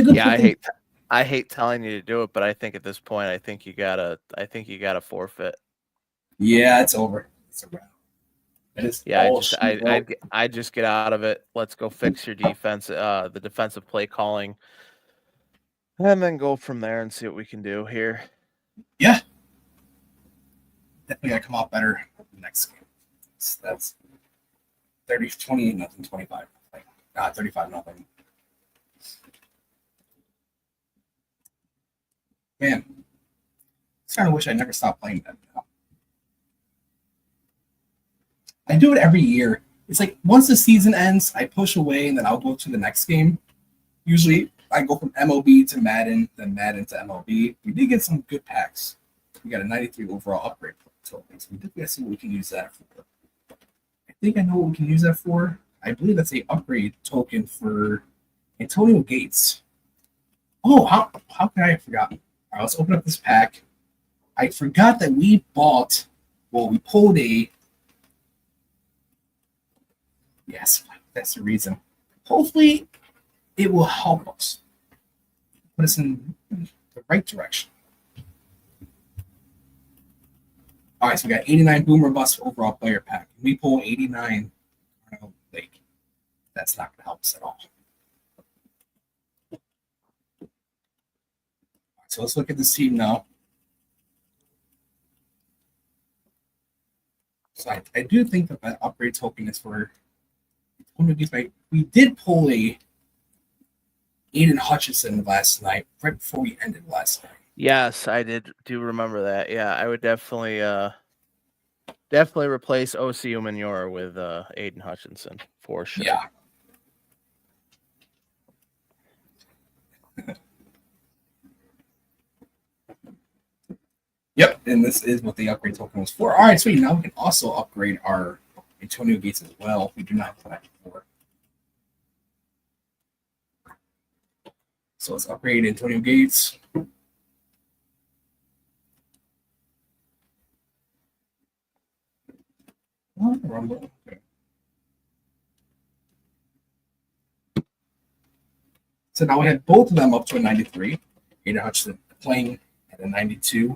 go. Yeah, I hate telling you to do it, but I think at this point, I think you gotta forfeit. Yeah, it's over. It's a wrap. It is. Yeah, I just get out of it. Let's go fix your defense. The defensive play calling. And then go from there and see what we can do here. Yeah. Definitely got to come out better next game. That's 28 nothing, 25 nothing. 35 nothing. Man, I kind of wish I never stopped playing that now. I do it every year. It's like once the season ends, I push away and then I'll go to the next game. Usually I go from MLB to Madden, then Madden to MLB. We did get some good packs. We got a 93 overall upgrade token. So we did see what we can use that for. I think I know what we can use that for. I believe that's a upgrade token for Antonio Gates. Oh, how could I have forgotten? All right, let's open up this pack. I forgot that we pulled a. Yes, that's the reason. Hopefully, it will help us. Put us in the right direction. All right, so we got 89 Boomer Bust overall player pack. We pull 89 Lake. That's not going to help us at all. So let's look at this team now. So I do think that that upgrade token is for. We did pull a Aiden Hutchinson last night, right before we ended last night. Yes, I do remember that. Yeah, I would definitely replace O.C. Umenyor with Aiden Hutchinson for sure. Yeah. Yep, and this is what the upgrade token was for. All right, sweet. Now we can also upgrade our Antonio Gates as well. We do not have that before. So let's upgrade Antonio Gates. Okay. So now we have both of them up to a 93. Aiden Hutchinson playing at a 92.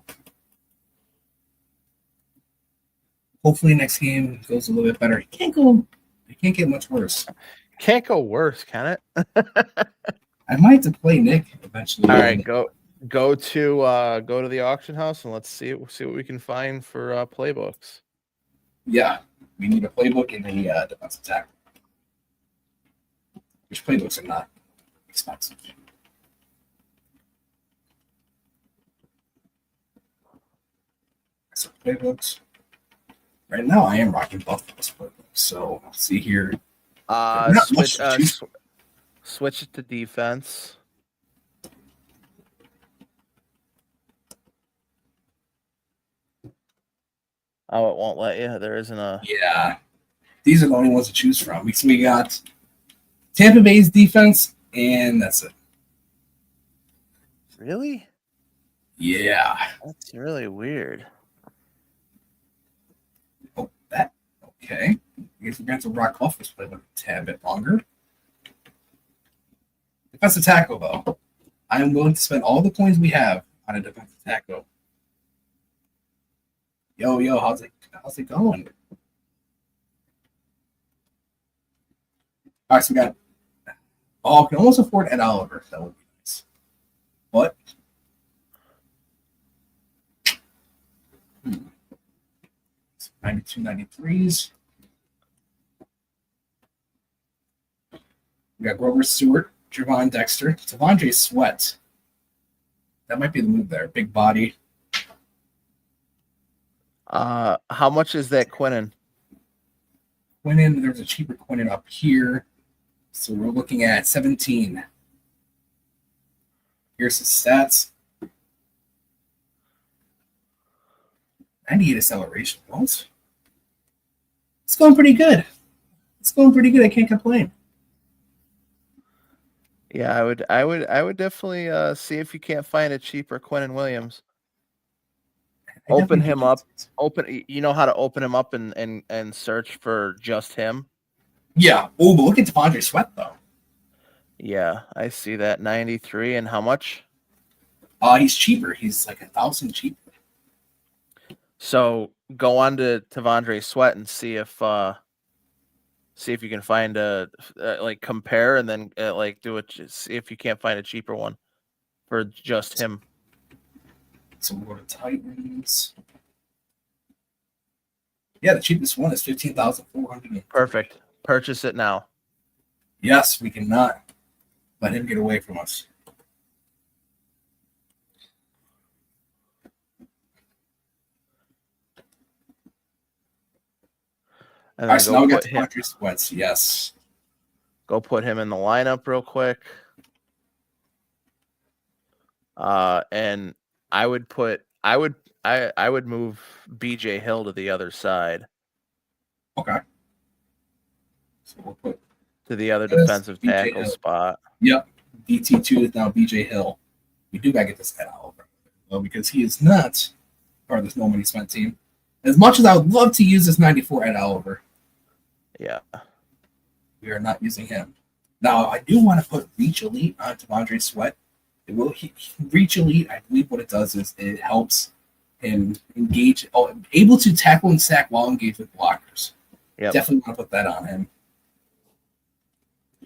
Hopefully next game goes a little bit better. It can't get much worse. Can't go worse, can it? I might have to play Nick eventually. All right, go to the auction house and let's see what we can find for playbooks. Yeah, we need a playbook and a defensive tackle. Which playbooks are not expensive. So playbooks. Right now, I am rocking Buffalo's playbook. So let's see here. Switch it to defense. Oh, it won't let you. There isn't a. Yeah, these are the only ones to choose from. We got Tampa Bay's defense, and that's it. Really? Yeah. That's really weird. Oh, that okay. I guess we're going to have to rock Buffalo's playbook a tad bit longer. Defensive tackle, though. I am willing to spend all the coins we have on a defensive tackle. Yo, how's it going? All right, so we got. Oh, I can almost afford Ed Oliver. That would be nice. But 92, 93s. We got Grover Stewart, Javon Dexter, Tavondre Sweat. That might be the move there. Big body. How much is that Quinnen? Quinnen, there's a cheaper Quinnen up here. So we're looking at 17. Here's his stats. 98 acceleration. What? It's going pretty good. I can't complain. Yeah, I would definitely see if you can't find a cheaper Quinnen Williams. Open him up. You know how to open him up and search for just him. Yeah. Oh, but look at Tavondre Sweat though. Yeah, I see that 93. And how much? He's cheaper. He's like 1,000 cheaper. So go on to Tavondre Sweat and see if you can find a like compare and then like do it. See if you can't find a cheaper one. for just him. So we'll go to Titans. Yeah, the cheapest one is 15,400. Perfect. Purchase it now. Yes, we cannot let him get away from us. And All then right, so now we got him. Demetrius Sweats. Yes. Go put him in the lineup real quick. And I would move BJ Hill to the other side. Okay. So we'll put to the other defensive BJ tackle Hill. spot. Yep. DT2 is now BJ Hill. We do gotta get this Ed Oliver, though, because he is not part of this No Money Spent team. As much as I would love to use this 94 Ed Oliver, Yeah. we are not using him. Now, I do want to put Reach Elite on Devondre Sweat. Reach Elite, I believe what it does is it helps him engage, able to tackle and sack while engaged with blockers. Yep. Definitely want to put that on him.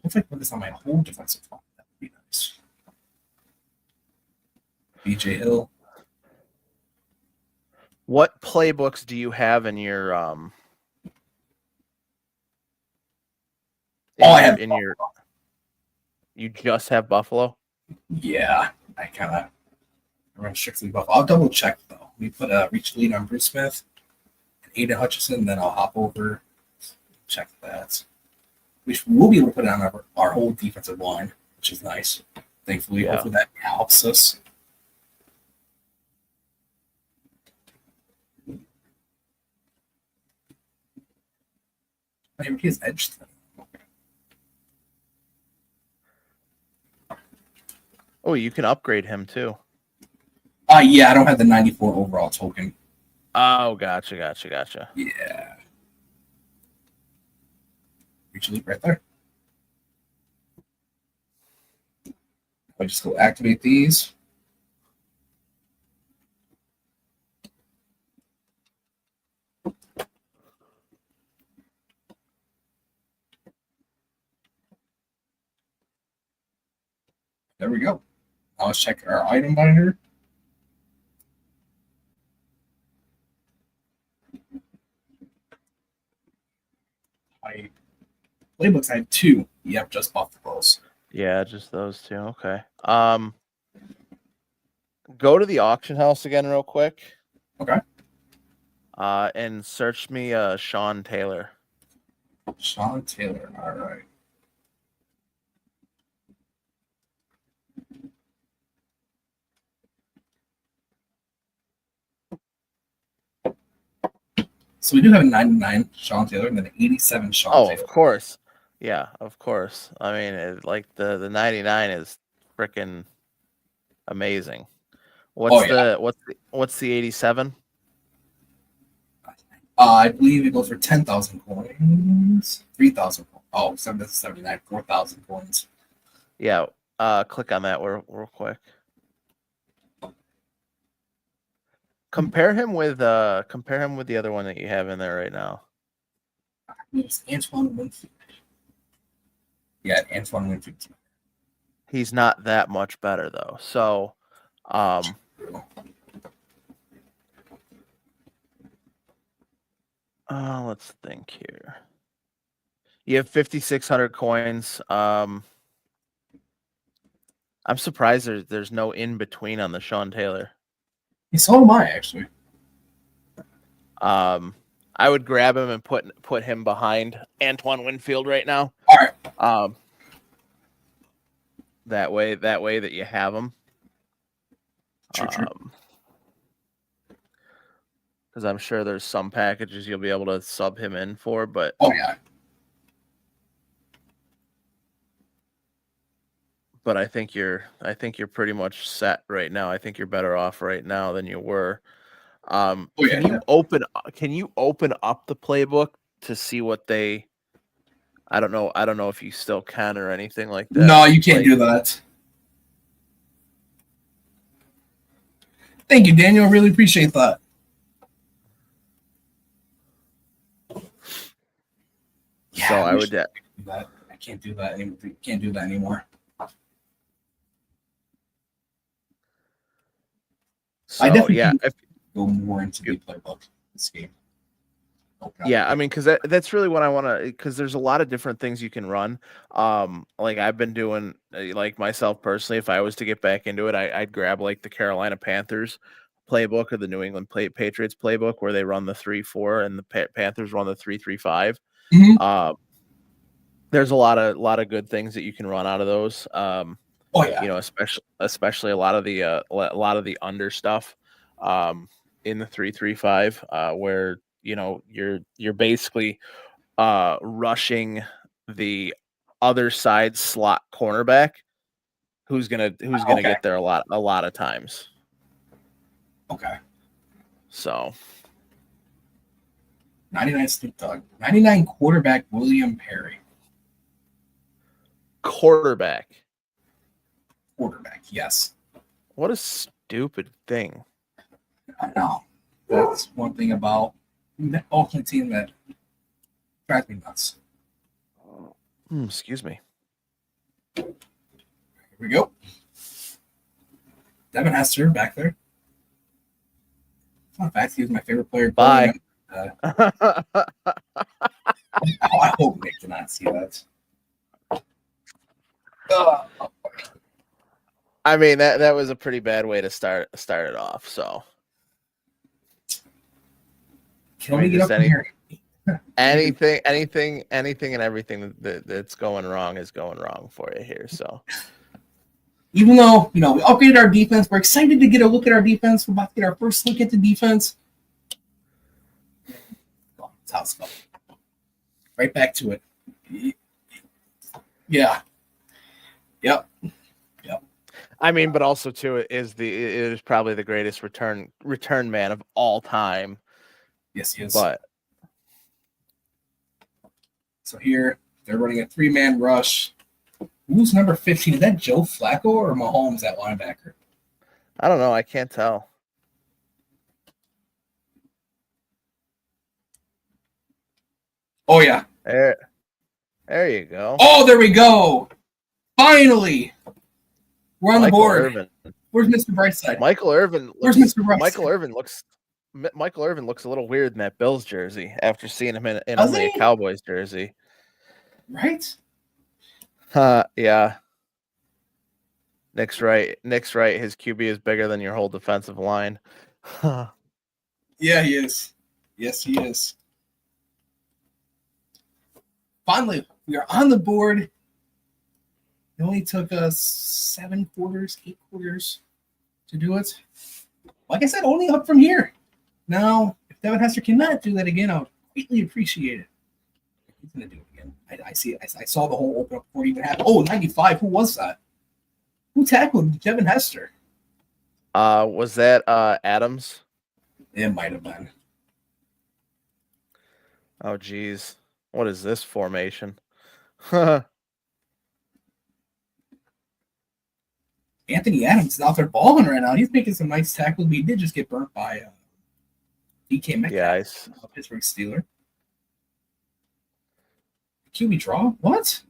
If I put this on my whole defensive line, that would be nice. BJ Hill. What playbooks do you have in your you just have Buffalo? Yeah, I kind of run strictly Buffalo. I'll double check though. We put a reach lead on Bruce Smith and Aiden Hutchinson, then I'll hop over, check that. We'll be able to put it on our whole defensive line, which is nice. Thankfully, Yeah. hopefully that helps us. Maybe his edge thing. Oh, you can upgrade him too. Yeah, I don't have the 94 overall token. Oh, gotcha. Yeah. Reach lead right there. I'll just go activate these. There we go. Now let's check our item binder. My playbooks, I have 2. Yep, just Buffaloes. Yeah, just those two. Okay. Go to the auction house again real quick. Okay. And search me Sean Taylor. Sean Taylor. All right. So we do have a 99 Sean Taylor and then an 87 Sean Taylor. Of course. Yeah, of course. I mean, the 99 is freaking amazing. What's the 87? I believe it goes for 10,000 coins, 3,000. Oh, 779, 4,000 coins. Yeah. Click on that real quick. Compare him with the other one that you have in there right now. It's Antoine Winfield. Yeah, Antoine Winfield. He's not that much better though. So, let's think here. You have 5,600 coins. I'm surprised there's no in between on the Sean Taylor. So am I actually. I would grab him and put him behind Antoine Winfield right now. All right. That way that you have him. True. Because I'm sure there's some packages you'll be able to sub him in for, but oh yeah. But I think you're pretty much set right now. I think you're better off right now than you were. Can you open up the playbook to see what they? I don't know if you still can or anything like that. No, you can't do that. Thank you, Daniel. Really appreciate that. Yeah, so I would. Do that. I can't do that anymore. Can't do that anymore. So I definitely yeah, go more into the playbook this game. Yeah, I mean, because that's really what I want to. Because there's a lot of different things you can run. Like I've been doing, like myself personally, if I was to get back into it, I'd grab like the Carolina Panthers playbook or the New England Patriots playbook, where they run the 3-4 and the Panthers run the 3-3-5. There's a lot of good things that you can run out of those. Oh yeah, You know, especially a lot of the under stuff in the 3-3-5, where you know you're basically rushing the other side slot cornerback who's gonna get there a lot of times. Okay. So 99 Snoop Dogg. 99 quarterback William Perry. Quarterback, yes. what a stupid thing. I know. That's one thing about the Oakland team that drives me nuts. Excuse me. Here we go. Devin Hester back there. Fun fact, he was my favorite player. Bye. I hope Nick did not see that. I mean that was a pretty bad way to start it off. So Can we get up in here? anything and everything that's going wrong is going wrong for you here. So Even though, we upgraded our defense, we're excited to get a look at our defense. We're about to get our first look at the defense. That's how it's going. Right back to it. Yeah. Yep. I mean, but also too, it is probably the greatest return man of all time. Yes, he is. But so here they're running a 3-man rush. Who's number 15? Is that Joe Flacco or Mahomes at linebacker? I don't know. I can't tell. Oh yeah. There you go. Oh, there we go. Finally. We're on the board. Irvin. Where's Mr. Brightside? Michael Irvin. Where's Mr. Brightside? Michael Irvin looks a little weird in that Bills jersey after seeing him in only a Cowboys jersey. Right? Yeah. Nick's right. His QB is bigger than your whole defensive line. Yeah, he is. Yes, he is. Finally, we are on the board. It only took us 8 quarters to do it. Like I said, only up from here. Now, if Devin Hester cannot do that again, I would greatly appreciate it. He's going to do it again. I see it. I saw the whole open up before it even happened. Oh, 95. Who was that? Who tackled Devin Hester? Was that Adams? It might have been. Oh, geez. What is this formation? Anthony Adams is out there balling right now. He's making some nice tackles. He did just get burnt by DK Metcalf, Pittsburgh Steeler. QB draw? What?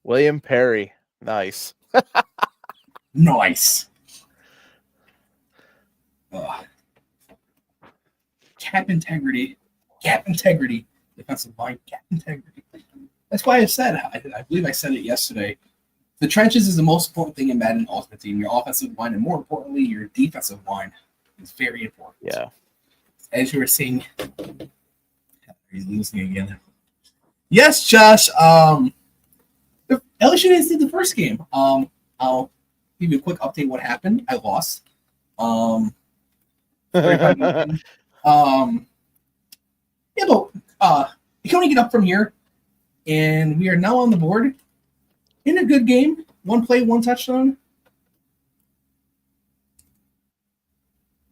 William Perry. Nice. Nice. Cap integrity. Defensive line, cap integrity. That's why I said, I believe I said it yesterday. The trenches is the most important thing in Madden Ultimate Team. Your offensive line, and more importantly, your defensive line is very important. Yeah. As you were saying, he's losing again. Yes, Josh. LSU didn't see the first game. I'll give you a quick update what happened. I lost. Yeah, but you can only get up from here. And we are now on the board in a good game. 1 play, 1 touchdown.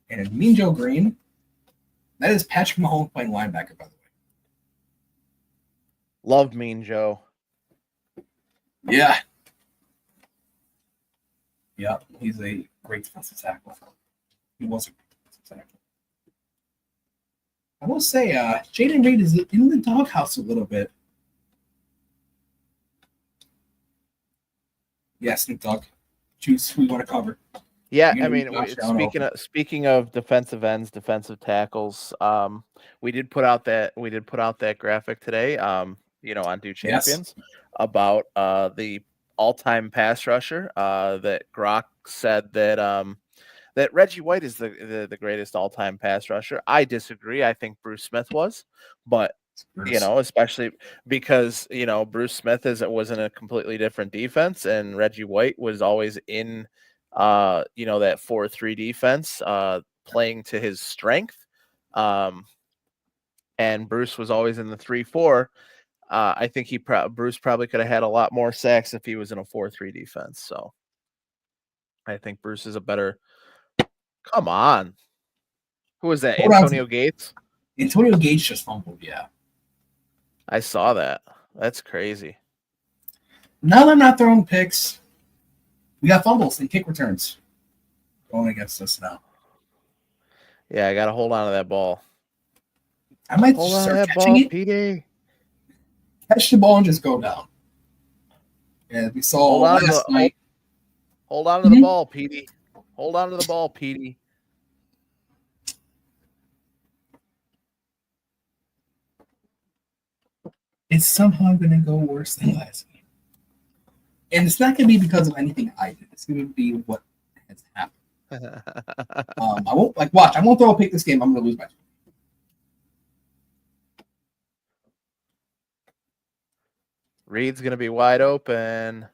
And Mean Joe Green. That is Patrick Mahomes playing linebacker, by the way. Love Mean Joe. Yeah. Yeah, he's a great defensive tackle. He was a great defensive tackle. I will say, Jaden Reed is in the doghouse a little bit. Yeah, Snoop Dogg. choose who you want to cover. Yeah, I mean, speaking of defensive ends, defensive tackles, we did put out that graphic today, on Do Champions about the all-time pass rusher. That Grok said that Reggie White is the greatest all-time pass rusher. I disagree. I think Bruce Smith was, but especially because Bruce Smith was in a completely different defense, and Reggie White was always in that 4-3 defense, playing to his strength. And Bruce was always in the 3-4. I think Bruce probably could have had a lot more sacks if he was in a 4-3 defense. So I think Bruce is a better. Come on, who was that? Antonio Gates. Antonio Gates just fumbled. Yeah, I saw that. That's crazy. Now they're not throwing picks. We got fumbles and kick returns going against us now. Yeah, I got to hold on to that ball. I might start catching it. PD. Catch the ball and just go down. Yeah, we saw last night. Hold on to the ball, PD. Hold on to the ball, PD. It's somehow going to go worse than last game. And it's not going to be because of anything I did. It's going to be what has happened. I won't watch. I won't throw a pick this game. I'm going to lose by 2. Reed's going to be wide open.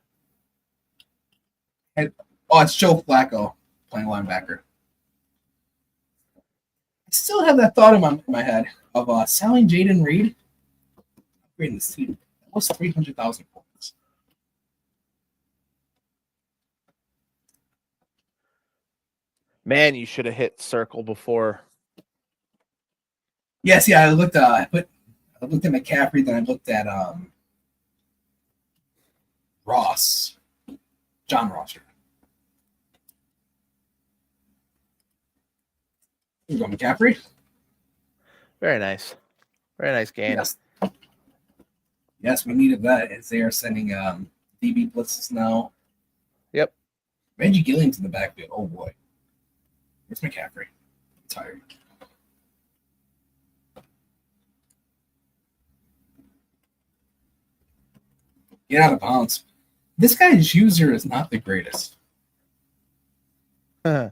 It's Joe Flacco playing linebacker. I still have that thought in my head of selling Jaden Reed. Upgrading this team. Almost 300,000 points. Man, you should have hit circle before. Yes, yeah. I looked at McCaffrey, then I looked at John Ross. Here you go, McCaffrey. Very nice game. Yes, we needed that as they are sending DB blitzes now. Yep. Reggie Gilliam's in the backfield. Oh boy. Where's McCaffrey? I'm tired. Get out of bounds. This guy's user is not the greatest. Yeah,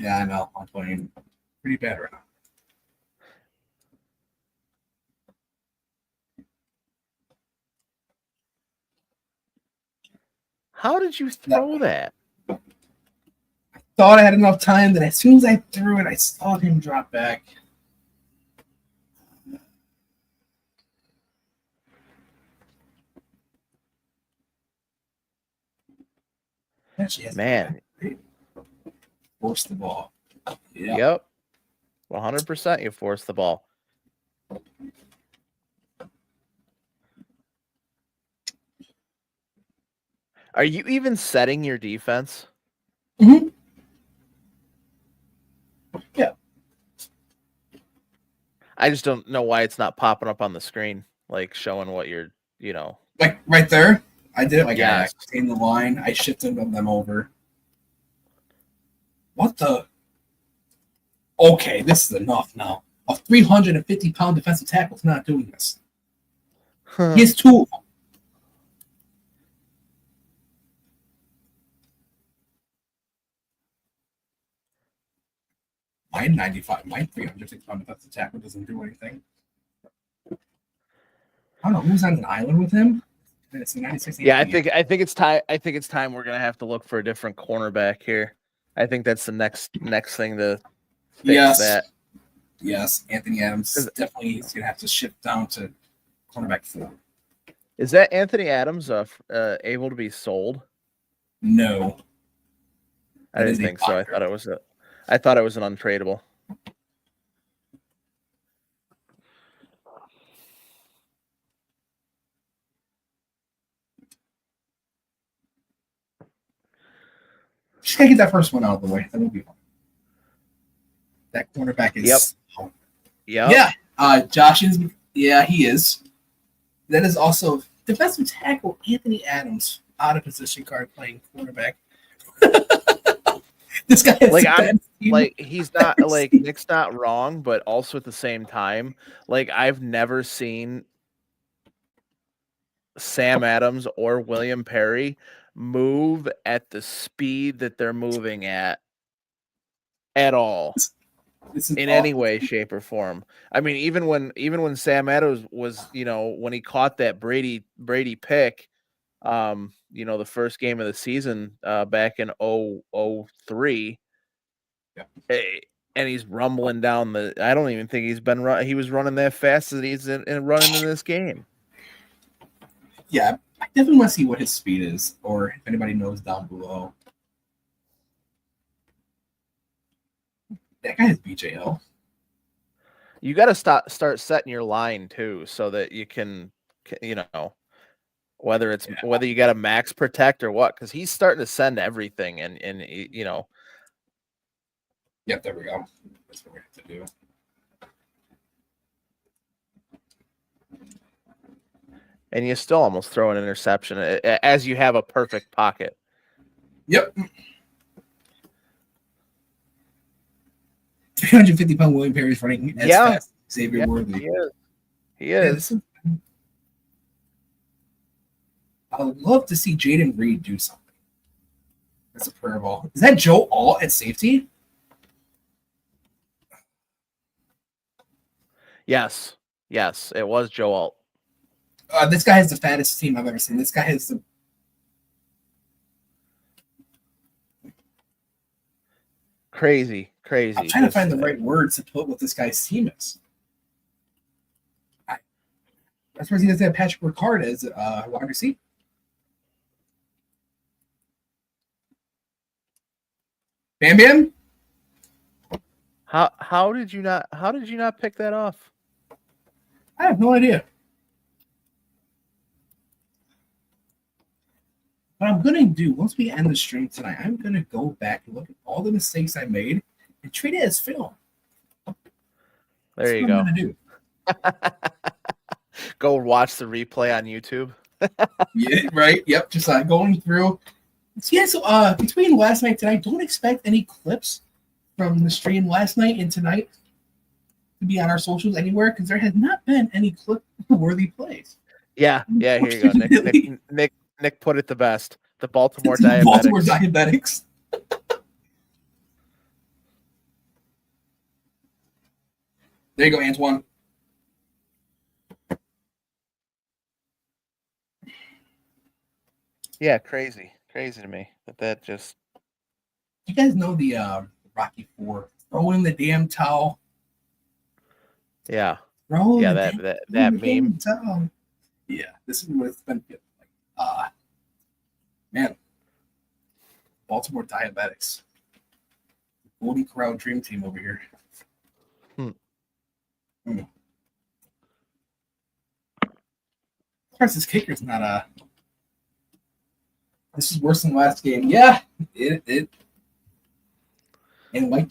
I know. I'm playing pretty bad right now. How did you throw that? I thought I had enough time that as soon as I threw it, I saw him drop back. Man. Force the ball. Yep. 100% you force the ball. Are you even setting your defense? Mm-hmm. Yeah. I just don't know why it's not popping up on the screen, like showing what you're, Like right there. I did it I in the line. I shifted them over. What the? Okay, this is enough now. A 350-pound defensive tackle is not doing this. He has 2 of them. My 350-pound defensive tackle doesn't do anything. I don't know who's on an island with him. It's 96. Yeah, I think it's time. I think it's time we're gonna have to look for a different cornerback here. I think that's the next thing to fix that. Yes, Anthony Adams definitely is gonna have to shift down to cornerback 4. Is that Anthony Adams able to be sold? No, I didn't think so. I thought it was an untradeable. Just gotta get that first one out of the way. That will be fun. That cornerback is. Yep. Yeah. Josh is. Yeah, he is. That is also defensive tackle Anthony Adams out of position card playing cornerback. This guy has Like the I'm best team like he's not I've ever like seen. Nick's not wrong, but also at the same time, like I've never seen Sam Adams or William Perry move at the speed that they're moving at all This is in any awful. way, shape, or form. I mean, even when Sam Adams was, when he caught that Brady pick, the first game of the season back in 003, Yeah. and he's rumbling down the. I don't even think he was running that fast as he's running in this game. Yeah, I definitely want to see what his speed is, or if anybody knows down below. That guy is BJ Hill. You got to start setting your line too, so that you can, whether you got a max protect or what, because he's starting to send everything, and Yep, there we go. That's what we have to do. and you still almost throw an interception as you have a perfect pocket. Yep. 350-pound William Perry's running as fast as Xavier Worthy. He is. I would love to see Jaden Reed do something. That's a prayer ball. Is that Joe Alt at safety? Yes, it was Joe Alt. This guy has the fattest team I've ever seen. This guy has the Crazy. I'm trying to find the right words to put what this guy's team is. That's where he doesn't have Patrick Ricard as wide receiver. Bam Bam? How did you not pick that off? I have no idea. What I'm going to do, once we end the stream tonight, I'm going to go back and look at all the mistakes I made and treat it as film. There you go. I'm going to do. Go watch the replay on YouTube. Yeah, right. Yep. Just going through. Yeah, so between last night and tonight, don't expect any clips from the stream last night and tonight to be on our socials anywhere, because there has not been any clip-worthy plays. Yeah, here you go. Nick put it the best. The Baltimore Diabetics. Baltimore Diabetics. There you go, Antoine. Yeah, crazy to me that just. You guys know the Rocky IV? Throw in the damn towel. Yeah. That meme. Towel. Yeah, this is what it's been like. Man, Baltimore Diabetics, Golden Corral Dream Team over here. Of course, this kicker's not This is worse than last game. Yeah, it. And like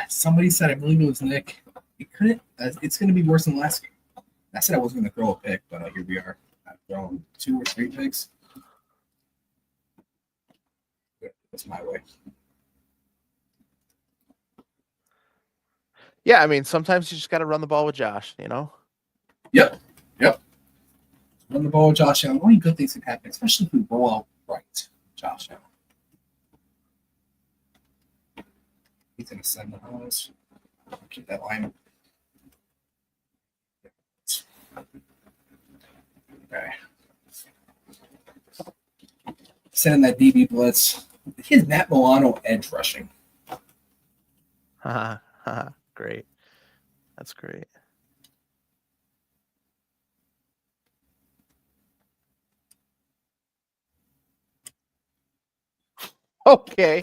somebody said, I believe it was Nick. It couldn't. It's going to be worse than last game. I said I wasn't going to throw a pick, but here we are. I've thrown 2 or 3 picks. That's my way. Yeah, I mean, sometimes you just got to run the ball with Josh, Yep. Run the ball with Josh Allen. Only good things can happen, especially if we roll out right, Josh Allen. He's going to send the house. Keep that line. Okay. Send that DB blitz. He has Matt Milano edge rushing. Great. That's great. Okay.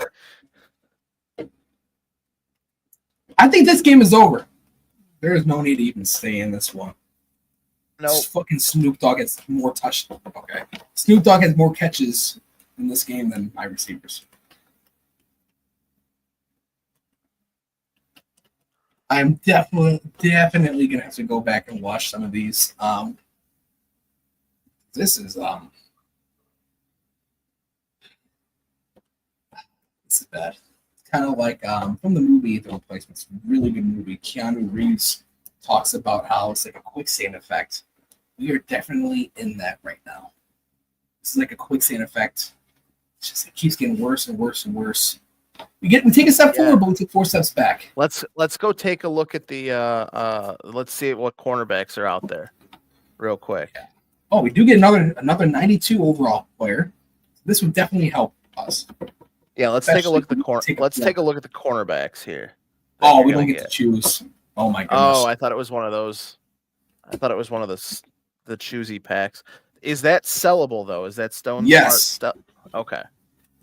I think this game is over. There is no need to even stay in this one. No. Fucking Snoop Dogg has more touchdowns. Okay. Snoop Dogg has more catches in this game than my receivers. I'm definitely gonna have to go back and watch some of these. This is This is bad. It's kind of like from the movie The Replacements. Really good movie. Keanu Reeves talks about how it's like a quicksand effect. We are definitely in that right now. This is like a quicksand effect. It's just it keeps getting worse and worse and worse. We take a step forward, but we take 4 steps back. Let's go take a look at the let's see what cornerbacks are out there real quick. Yeah. Oh, we do get another 92 overall player. This would definitely help us. Yeah, let's take a look at the take a look at the cornerbacks here. Oh, we don't get to choose. Oh my goodness. Oh, I thought it was one of those. I thought it was one of the choosy packs. Is that sellable though? Is that Stone Yes. Smart stuff? Okay.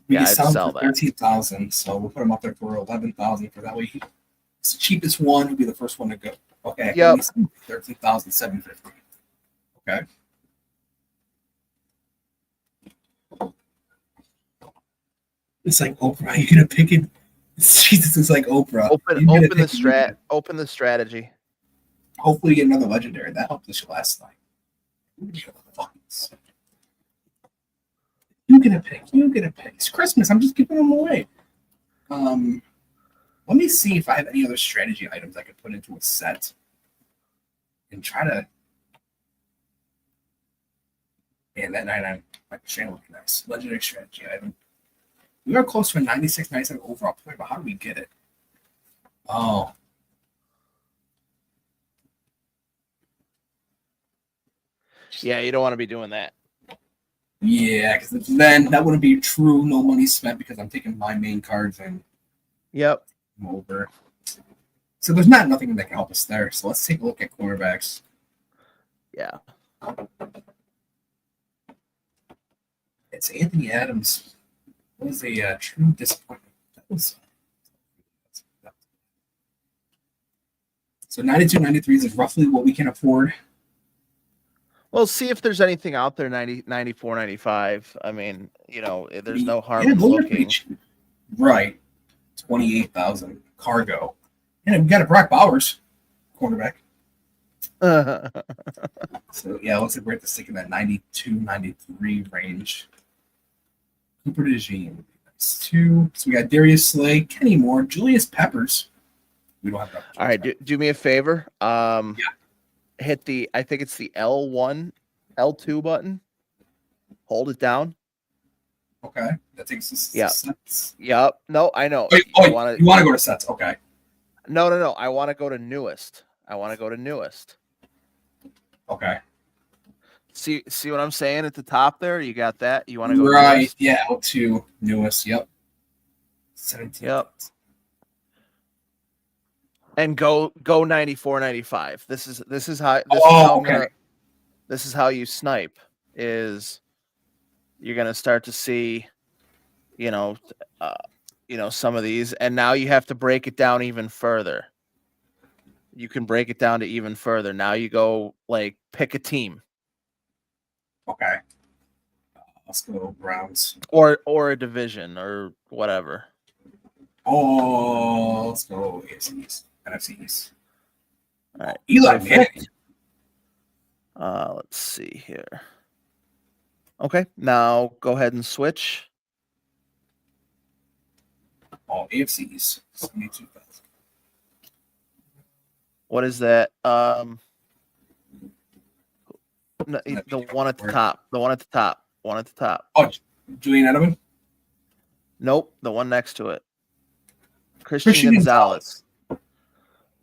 We Yeah, can I'd sell sell them for that. 13,000, so we'll put them up there for 11,000 for that way. It's the cheapest one. He'll be the first one to go. Okay. Yep. 13,750. Okay. It's like Oprah. You're gonna pick it. Jesus, it's like Oprah. Open the strategy. Hopefully, get another legendary. That helped us last night. You get a pick. You get a pick. It's Christmas. I'm just giving them away. Let me see if I have any other strategy items I could put into a set and try to. Man, that 99 might be nice. Legendary strategy item. We are close to a 96, 97 overall player, but how do we get it? Oh. Yeah, you don't want to be doing that. Yeah, because then that wouldn't be true no money spent because I'm taking my main cards and Yep. I'm over. So there's nothing that can help us there. So let's take a look at quarterbacks. Yeah. It's Anthony Adams. That was a true disappointment. So 92, 93 is roughly what we can afford. Well, see if there's anything out there 90, 94, 95. I mean, there's no harm in those are looking. pretty cheap. Right. 28,000 cargo. And we got a Brock Bowers cornerback. So yeah, it looks like we're at the stick in that 92, 93 range. Cooper DeJean would be nice too. So we got Darius Slay, Kenny Moore, Julius Peppers. We don't have that. All right, do me a favor. Hit I think it's the L1, L2 button. Hold it down. Okay. That takes us Yeah. to sets. Yep. No, I know. You want to go to sets. Okay. No. I want to go to newest. Okay. See what I'm saying at the top there? You got that? You want to go Right. newest? Yeah. L2 newest. Yep. 17. Yep. And go 94, 95. This is how this is how you snipe is you're gonna start to see, some of these, and now you have to break it down even further. You can break it down to even further. Now you go pick a team. Okay. Let's go Browns. Or a division or whatever. Oh, let's go AFCs. NFCs. All right. Eli Manning. Let's see here. Okay, now go ahead and switch. All AFCs. 72,000. What is that? The one at the top. The one at the top. One at the top. Oh, Julian Edelman? Nope, the one next to it. Christian Gonzalez.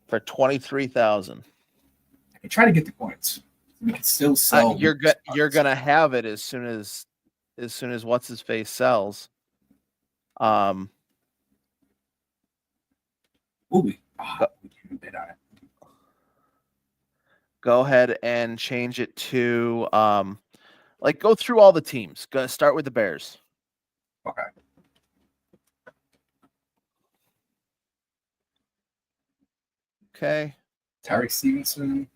For 23,000. I can try to get the points. We can still sell. You're gonna have it as soon as what's his face sells. We can bid on it. Go ahead and change it to go through all the teams. Go start with the Bears. Okay. Okay. Tyreek Stevenson.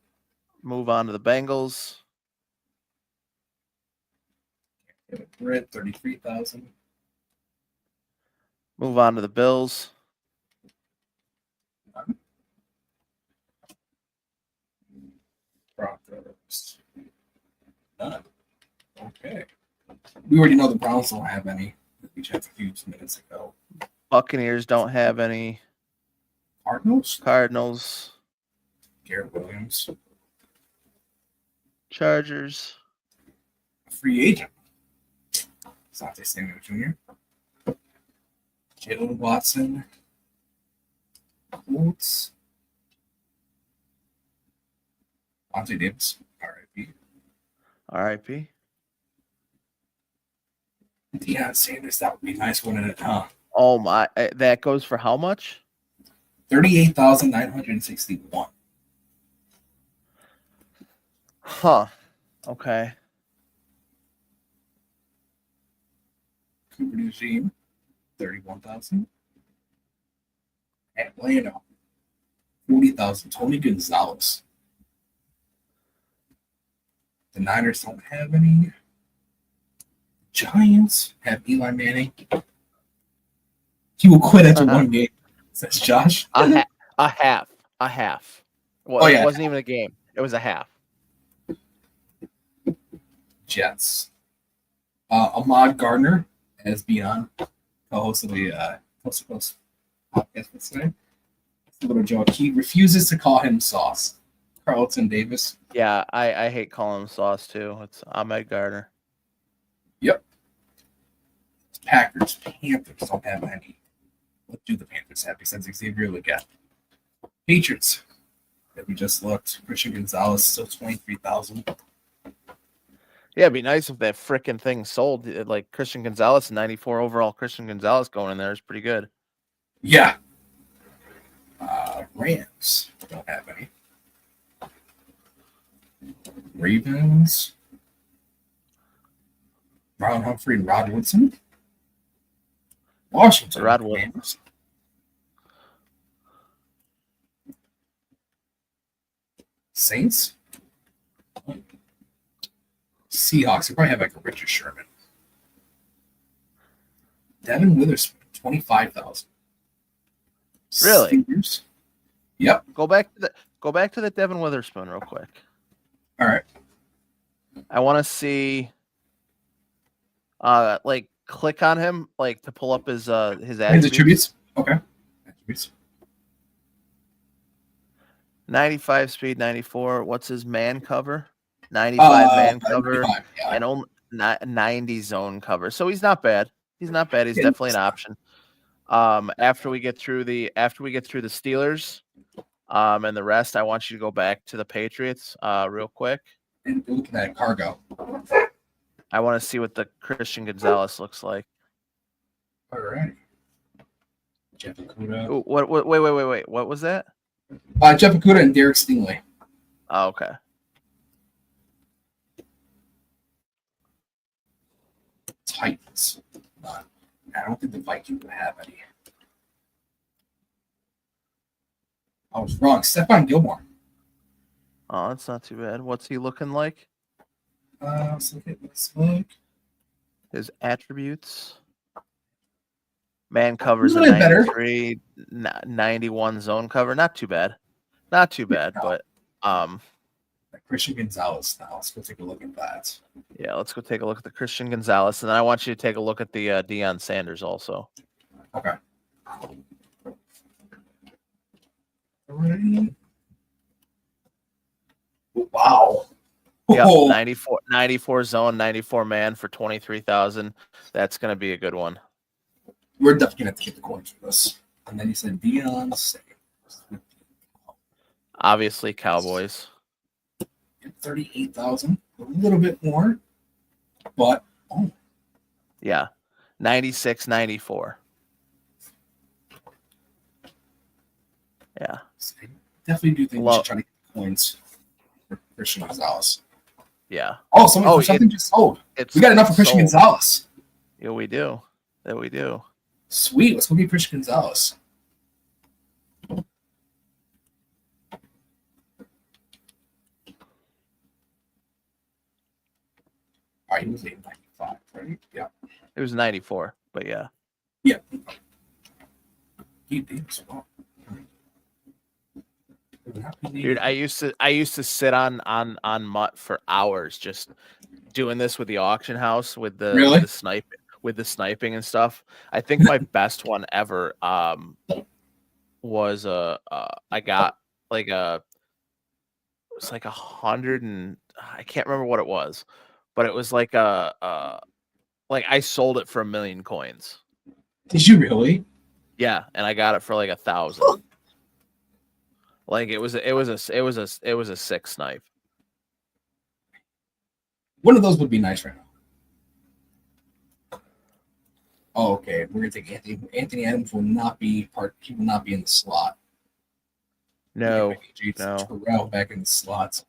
Move on to the Bengals. Britt, 33,000. Move on to the Bills. Broncos. None. Okay. We already know the Browns don't have any. We checked a few minutes ago. Buccaneers don't have any. Cardinals. Garrett Williams. Chargers. Free agent. Asante Samuel Jr. Jalen Watson. Colts. Monte Davis. R.I.P. R.I.P. Deion Sanders. That would be a nice one in it, huh? Oh my! That goes for how much? $38,961. Huh. Okay. Cooper Eugene, 31,000. Atlanta, 40,000. Tony Gonzalez. The Niners don't have any. Giants have Eli Manning. He will quit after one game. Says Josh. A half. Well, yeah. It wasn't even a game. It was a half. Jets. Ahmad Gardner as Beyond, co-host of the Coast to Coast podcast today. Little joke. He refuses to call him Sauce. Carlton Davis. Yeah, I hate calling him Sauce too. It's Ahmed Gardner. Yep. Packers. Panthers don't have any. What do the Panthers have besides Xavier Leggett? Patriots. That we just looked. Christian Gonzalez still 23,000. Yeah, it'd be nice if that frickin' thing sold. Like Christian Gonzalez, 94 overall. Christian Gonzalez going in there is pretty good. Yeah. Rams don't have any. Ravens. Ron Humphrey and Rod Woodson. Washington. Rod Woodson. Saints. Seahawks. You probably have like a Richard Sherman. Devin Witherspoon, 25,000. Really? Steelers. Yep. Go back to the Devin Witherspoon real quick. All right. I want to see. Like click on him, like to pull up his attributes. Okay. Attributes. 95 speed, 94. What's his man cover? 95 man cover, yeah. and only 90 zone cover. So he's not bad. He's definitely an option. After we get through the Steelers, and the rest, I want you to go back to the Patriots, real quick. And look at that cargo. I want to see what the Christian Gonzalez looks like. All right. Jeff Okuda. Ooh, wait. What was that? Jeff Okuda and Derek Stingley. Oh, okay. Titans. I don't think the Vikings would have any. I was wrong. Stephon Gilmore. Oh, that's not too bad. What's he looking like? Let's look. His attributes. Man covers a 93, 91 zone cover. Not too bad. But Christian Gonzalez now. Let's go take a look at that. Yeah, let's go take a look at the Christian Gonzalez, and then I want you to take a look at the Deion Sanders also. Okay. Alrighty. Wow. Yeah, Oh. 94 zone, 94 man for 23,000. That's going to be a good one. We're definitely going to have to get the coins for this. And then you said Deion Sanders. Obviously, Cowboys. 38,000, a little bit more, but yeah, 96, 94. Yeah, definitely do think we should try to get coins for Christian Gonzalez. Yeah. Oh, something just sold. We got enough for Christian Gonzalez. Yeah, we do. Sweet. Let's go get Christian Gonzalez. He was 895, right? Yeah. It was 94, but yeah. Yeah. He did as well. Dude, I used to sit on MUT for hours just doing this with the auction house with the the sniping and stuff. I think my best one ever was I got like it was like 100 and I can't remember what it was, but it was like like I sold it for 1 million coins. Did you really? Yeah, and I got it for like 1,000. Like it was a sick snipe. One of those would be nice right now. Oh, okay. We're gonna take Anthony. Anthony Adams will not be part. He will not be in the slot. No. Terrell back in the slots.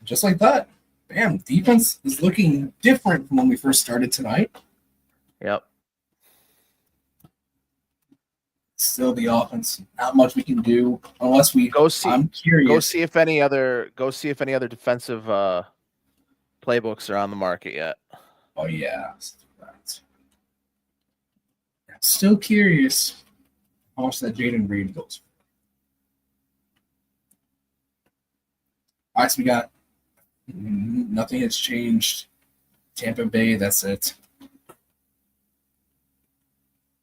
Just like that. Bam. Defense is looking different from when we first started tonight. Yep. Still the offense. Not much we can do unless we go see. I'm curious. Go see if any other defensive playbooks are on the market yet. Oh yeah. Still curious how much that Jaden Reed goes for. All right, so we got nothing has changed. Tampa Bay, that's it.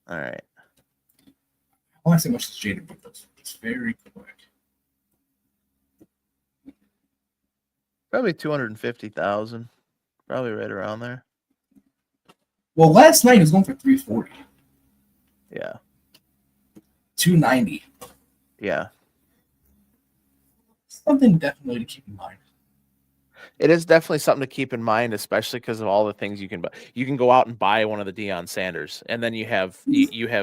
All right. I want to see how much does Jaden Reed goes for. It's very quick. Probably 250,000. Probably right around there. Well, last night he was going for 340. Yeah. 290. Yeah. Something definitely to keep in mind. It is definitely something to keep in mind, especially because of all the things you can buy. You can go out and buy one of the Deion Sanders, and then you have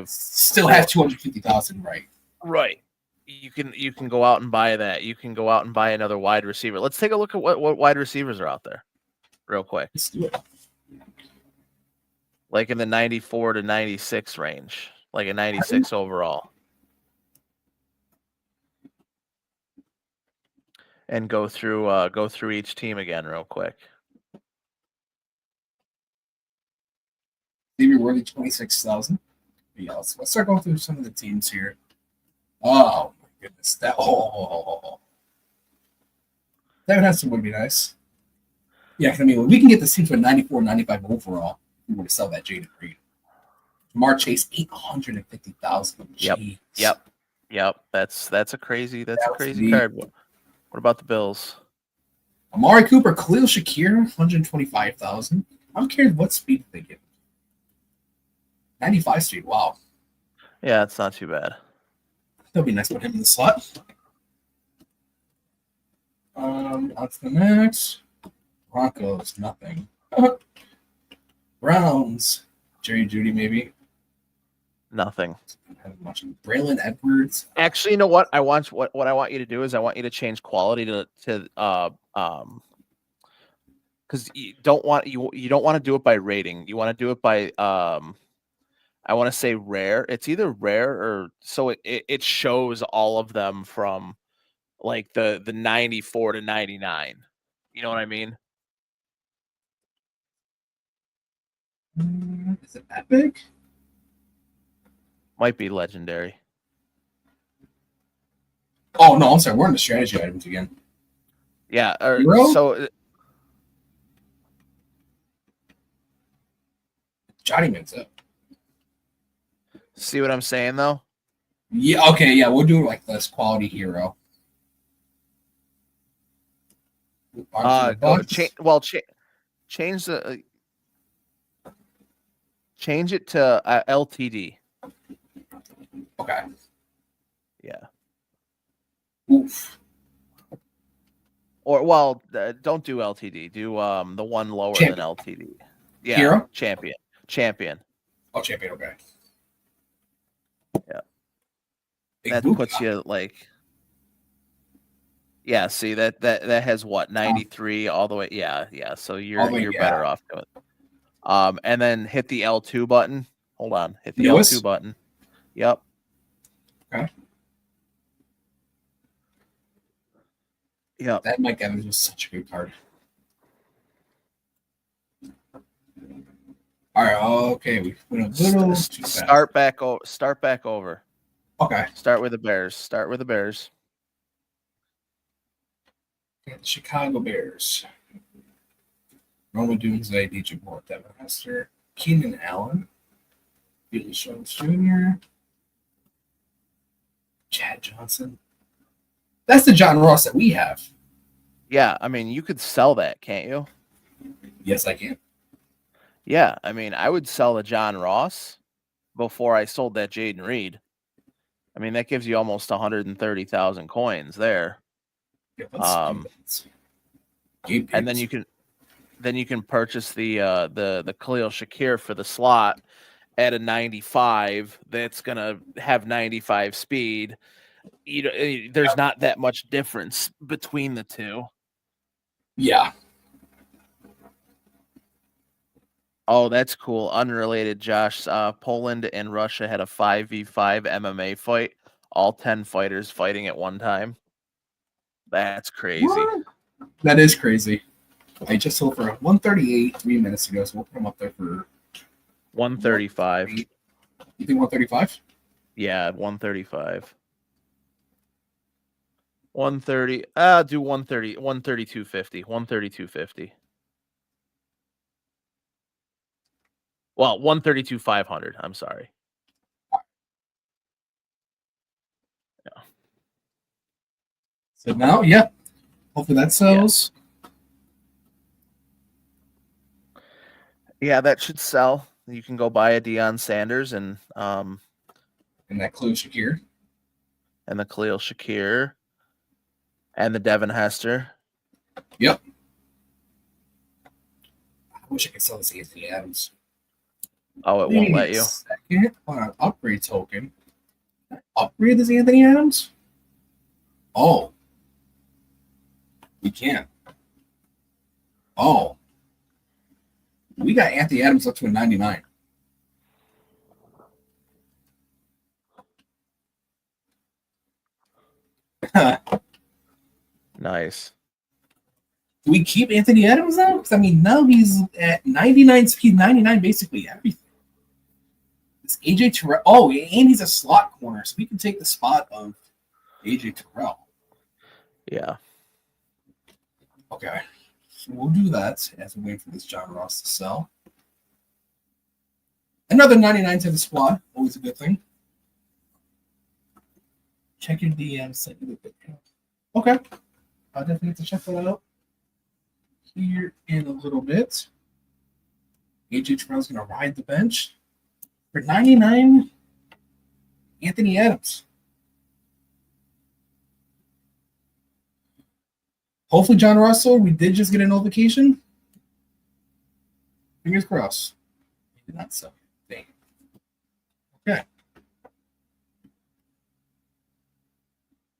still have 250,000, right? Right. You can go out and buy that. You can go out and buy another wide receiver. Let's take a look at what wide receivers are out there, real quick. Let's do it. Like in the 94 to 96 range, like a 96 overall. And go through each team again real quick. Stevie Worthy 26,000. Yeah, let's start going through some of the teams here. Oh my goodness, that Hudson would be nice. Yeah, I mean, we can get this team to a 94, 95 overall. We were to sell that Jaden Reed. Jamar Chase 850,000. Yep. That's a crazy card. What about the Bills? Amari Cooper, Khalil Shakir, 125,000. I'm curious what speed they give. 95 speed. Wow. Yeah, it's not too bad. That'll be nice to put him in the slot. On to the next. Broncos, nothing. Browns, Jerry Jeudy, maybe. Nothing. Braylon Edwards. Actually, you know what? What I want you to do is I want you to change quality to because you don't want to do it by rating. You want to do it by I want to say rare. It's either rare or so it shows all of them from like the 94 to 99. You know what I mean? Is it epic? Might be legendary. Oh no, I'm sorry. We're in the strategy items again. Yeah. So Johnny Man's up. See what I'm saying though? Yeah. Okay. Yeah, we'll do it like this quality hero. Change it to LTD. Okay. Yeah. Oof. Or don't do LTD. Do the one lower than LTD. Yeah. Hero? Champion. Oh, champion. Okay. Yeah. That puts you like. Yeah. See that has what 93 all the way. Yeah. So you're better off doing it. And then hit the L2 button. Hold on. Hit the L2 button. Yep. Okay. Yep. That Mike Evans was such a good card. All right. Okay. We went a little too fast. Start back over. Okay. Start with the Bears. Got the Chicago Bears. Roma Doomsday, DJ Moore, Devin Hester, Keenan Allen, Felix Jones Jr., Chad Johnson. That's the John Ross that we have. Yeah, I mean, you could sell that, can't you? Yes, I can. Yeah, I mean, I would sell the John Ross before I sold that Jaden Reed. I mean, that gives you almost 130,000 coins there. Yeah, let's do that. And then you can purchase the Khalil Shakir for the slot at a 95. That's gonna have 95 speed. You know, there's not that much difference between the two. Yeah. Oh, that's cool. Unrelated, Josh. Poland and Russia had a 5v5 MMA fight. All 10 fighters fighting at one time. That's crazy. What? That is crazy. I just sold for 138 3 minutes ago, so we'll put them up there for 135. You think 135? Yeah, 135. 130. Do 130. 132.50. 132.50. Well, 132,500. I'm sorry. Yeah. So now, yeah. Hopefully that sells. Yeah, that should sell. You can go buy a Deion Sanders and that Khalil Shakir. And the Khalil Shakir. And the Devin Hester. Yep. I wish I could sell this Anthony Adams. Oh, it won't let you. Second on an upgrade token. Can I upgrade this Anthony Adams? Oh. We can. Oh. We got Anthony Adams up to a 99. Nice. Do we keep Anthony Adams now? Because, I mean, now he's at 99 speed, 99 basically everything. This AJ Terrell. Oh, and he's a slot corner, so we can take the spot of AJ Terrell. Yeah. Okay. So we'll do that as we wait for this John Ross to sell. Another 99 to the squad. Always a good thing. Check your DMs. Okay. I'll definitely have to check that out here in a little bit. AJ Terrell's going to ride the bench. For 99, Anthony Adams. Hopefully, John Russell, we did just get a notification. Fingers crossed. He did not sell anything. Okay.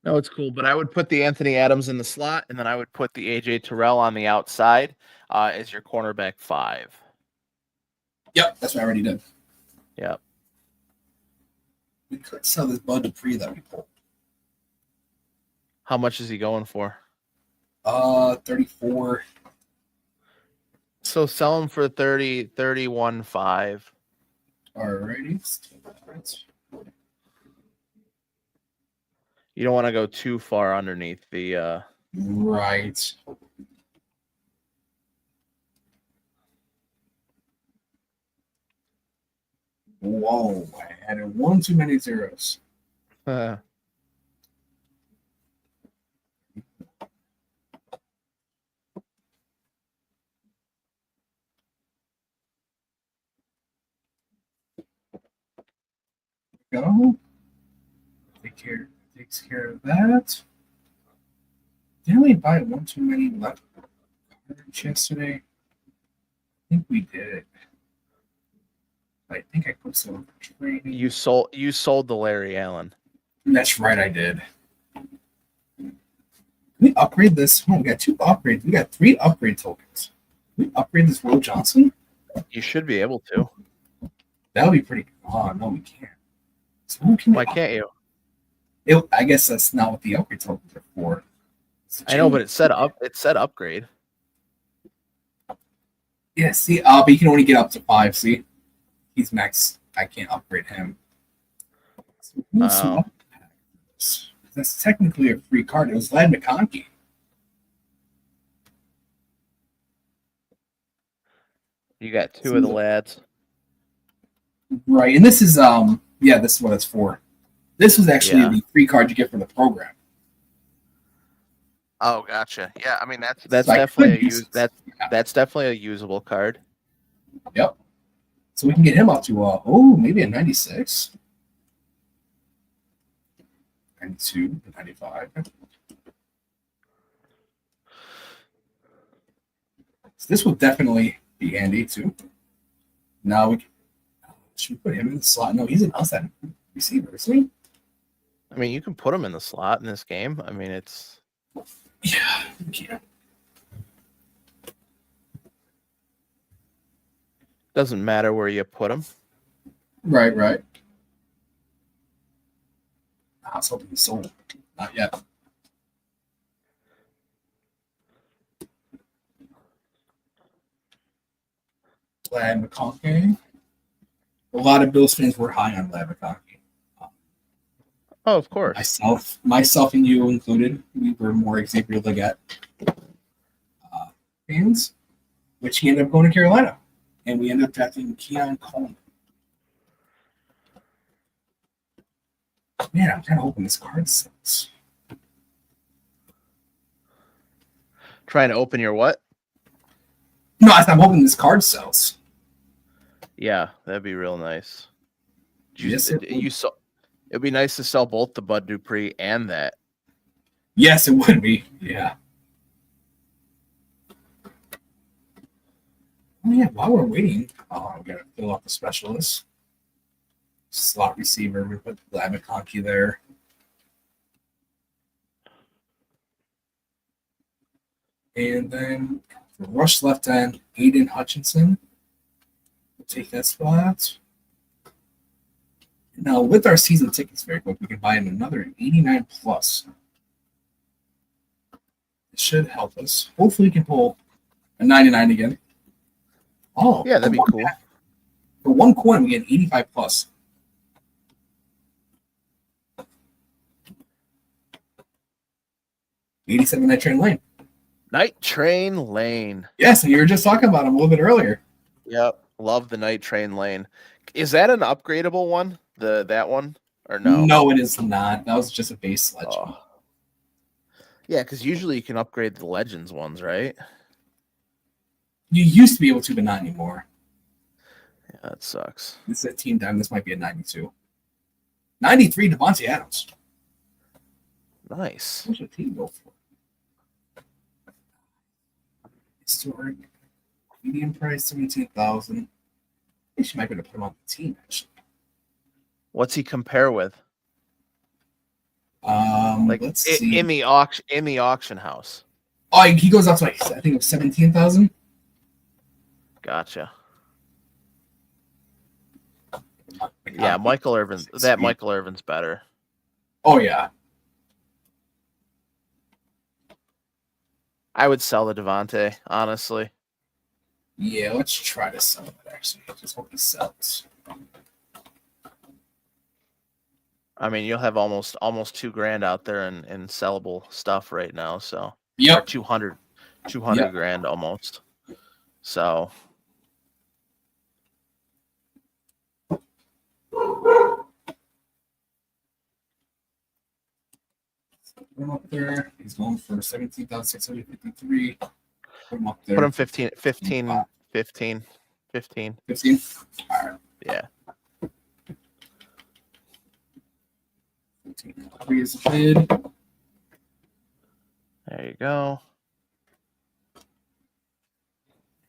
No, it's cool, but I would put the Anthony Adams in the slot, and then I would put the AJ Terrell on the outside as your cornerback 5. Yep, that's what I already did. Yep. We could sell this Bud Dupree that we pulled. How much is he going for? 34. So sell him for 31.5. Alrighty. You don't want to go too far underneath the Right. Whoa, I added one too many zeros. Go. Takes care of that. Didn't we buy one too many left cards yesterday? I think we did. I think I put some trading. You sold the Larry Allen. That's right, I did. Can we upgrade this? Oh, we got 2 upgrades. We got 3 upgrade tokens. Can we upgrade this Will Johnson? You should be able to. That would be pretty good. Oh, no, we can't. So who can Why can't you? I guess that's not what the upgrade tokens are for. I know, but it said upgrade. Yeah, see, but you can only get up to 5, see? He's max. I can't upgrade him. So that's technically a free card. It was Vlad McConkey. You got two of the lads. Right, and this is this is what it's for. This was actually the free card you get from the program. Oh, gotcha. Yeah, I mean that's So definitely that's definitely a usable card. Yep. So we can get him up to maybe a 96, 92, 95. So this will definitely be handy too. Now should we put him in the slot? No, he's an outside receiver, isn't he? I mean, you can put him in the slot in this game. I mean, it's we can. Doesn't matter where you put him. Right. I was hoping he sold. Not yet. Glad McConkey. A lot of Bills fans were high on Glad McConkey. Oh, of course. Myself and you included. We were more Xavier Leggett fans, which he ended up going to Carolina. And we ended up drafting Keon Coleman. Man, I'm kind of hoping this card sells. Trying to open your what? No, I'm hoping this card sells. Yeah, that'd be real nice. Yes, It'd be nice to sell both the Bud Dupree and that. Yes, it would be. Yeah. Oh, yeah, while we're waiting, I'm going to fill out the specialist. Slot receiver, we put Glad McConkey there. And then for rush left end, Aiden Hutchinson. We'll take that spot. Now, with our season tickets, very quick, we can buy him another 89 plus. It should help us. Hopefully, we can pull a 99 again. Oh, yeah, that'd be cool. For one coin, we get 85 plus. $87 Night Train Lane. Night Train Lane. Yes, and you were just talking about him a little bit earlier. Yep, love the Night Train Lane. Is that an upgradable one? That one or no? No, it is not. That was just a base legend. Oh. Yeah, because usually you can upgrade the Legends ones, right? You used to be able to, but not anymore. Yeah, that sucks. This is a team down. This might be a 92. 93, Devontae Adams. Nice. What should team go for? Historic. Medium price, 17,000. I think she might be able to put him on the team, actually. What's he compare with? Let's see. In the auction house. Oh, he goes up to I think it was 17,000. Gotcha. Yeah, Michael Irvin. Michael Irvin's better. Oh yeah. I would sell the Devontae, honestly. Yeah, let's try to sell it. Actually, just hope it sells. I mean, you'll have almost $2,000 out there in sellable stuff right now. So yep, 200 grand almost. So up there. He's going for 17,653. Put him up there. Put him 15. All right. Yeah. 15 is a bid. There you go. I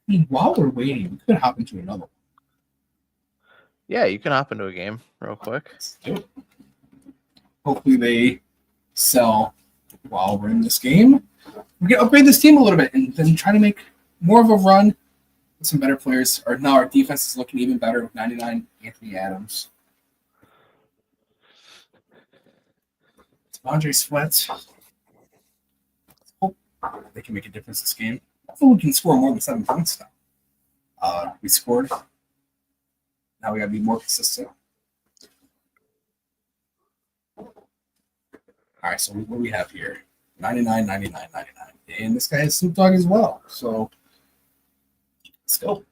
mean, while we're waiting, we could hop into another one. Yeah, you can hop into a game real quick. Let's do it. Hopefully they sell while we're in this game. We can upgrade this team a little bit and then try to make more of a run with some better players. Or now our defense is looking even better with 99 Anthony Adams. Andre Sweat. Hope they can make a difference this game. Hopefully we can score more than 7 points now. We scored. Now we got to be more consistent. All right, so what do we have here? 99, 99, 99. And this guy has Snoop Dogg as well. So let's go.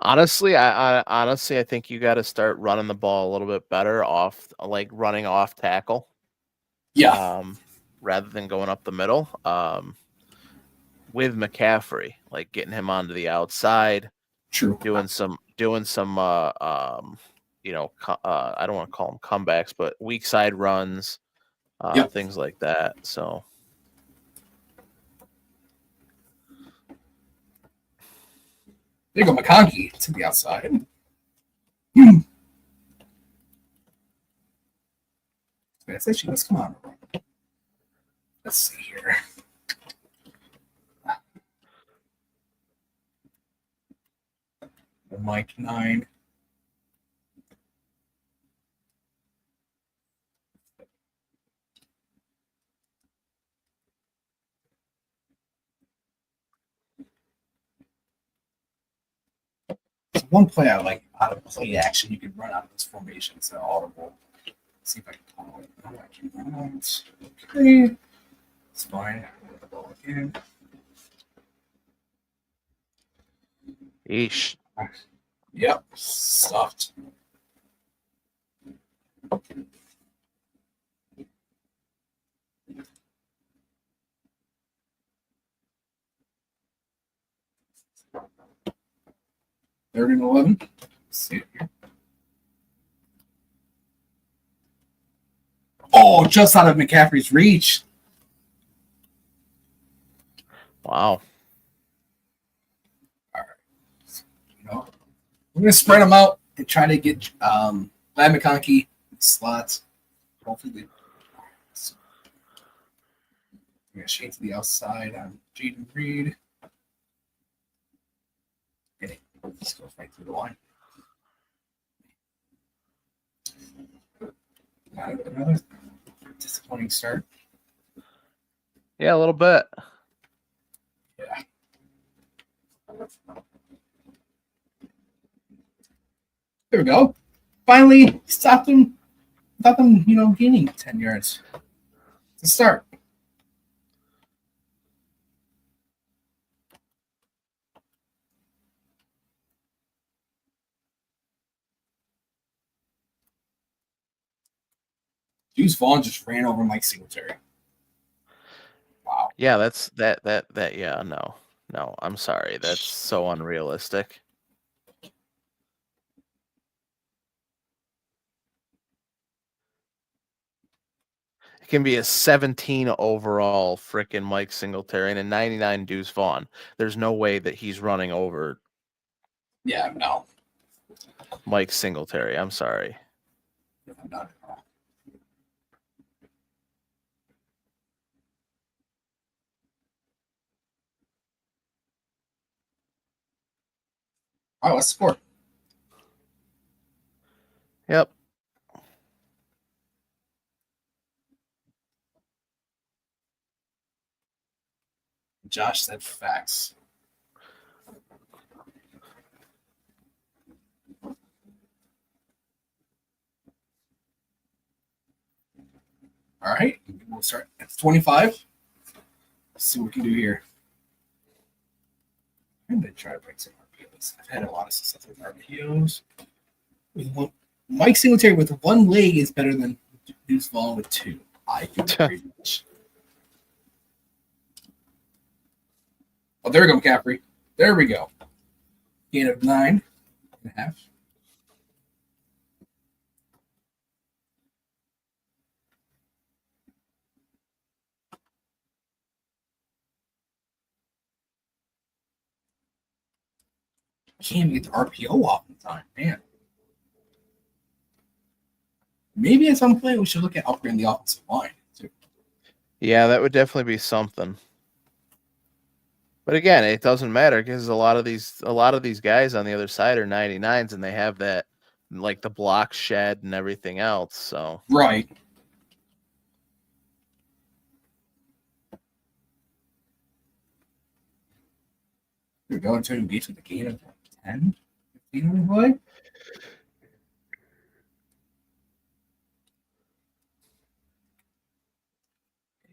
Honestly, I think you got to start running the ball a little bit better off, like running off tackle. Yeah, Rather than going up the middle. With McCaffrey, like getting him onto the outside, true. doing some I don't want to call them comebacks, but weak side runs, Yep. things like that. So There you go, McConkey to the outside. That's actually, let's come on. Let's see here. Mike 9. There's one play I like out of play action you could run out of this formation. It's an audible. Let's see if I can call it. No, I cannot. Okay. It's fine. Again. Yeesh. Yep. Stuffed. Third and 11. Let's see it here. Oh, just out of McCaffrey's reach. Wow. All right. You know, we're gonna spread them out and try to get Lad McConkey slots. Hopefully, we're gonna shade to the outside on Jaden Reed. Okay, let's go right through the line. Another disappointing start. Yeah, a little bit. Yeah. There we go. Finally, stopped them without them, gaining 10 yards. To start. Deuce Vaughn just ran over Mike Singletary. Wow. Yeah, that's that. Yeah, no, I'm sorry. That's so unrealistic. It can be a 17 overall freaking Mike Singletary and a 99 Deuce Vaughn. There's no way that he's running over Yeah, no. Mike Singletary. I'm sorry. Not at all. All right, let's score. Yep. Josh said facts. All right, we'll start at 25. Let's see what we can do here. I'm going to try to break some RPOs. I've had a lot of success with RPOs. Mike Singletary with one leg is better than Deuce Vaughn with two. I think very much. Oh, there we go, McCaffrey. There we go. Gain of 9.5. Can't get the RPO off in time, man. Maybe at some point we should look at upgrading the offensive line too. Yeah, that would definitely be something. But again, it doesn't matter because a lot of these guys on the other side are 99s and they have that like the block shed and everything else. So Right. We're going to engage with the gain of 10, 15 on the play.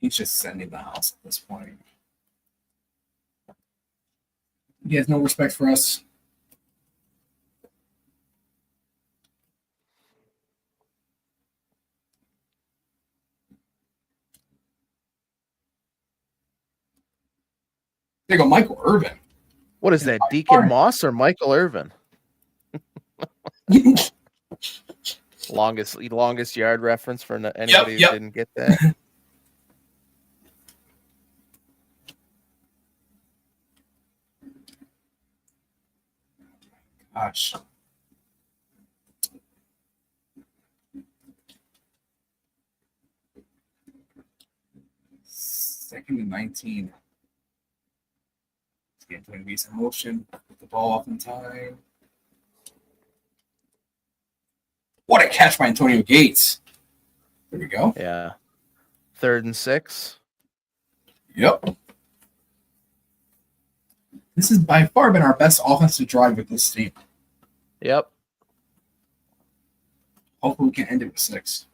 He's just sending the house at this point. He has no respect for us. There you go, Michael Irvin. What is that, Deacon Moss or Michael Irvin? Longest yard reference for anybody who didn't get that. Gosh. Second and 19. Let's get into a decent motion. Put the ball off in time. What a catch by Antonio Gates. There we go. Yeah. 3rd and 6. Yep. This has by far been our best offensive drive with this team. Yep. Hopefully we can end it with 6.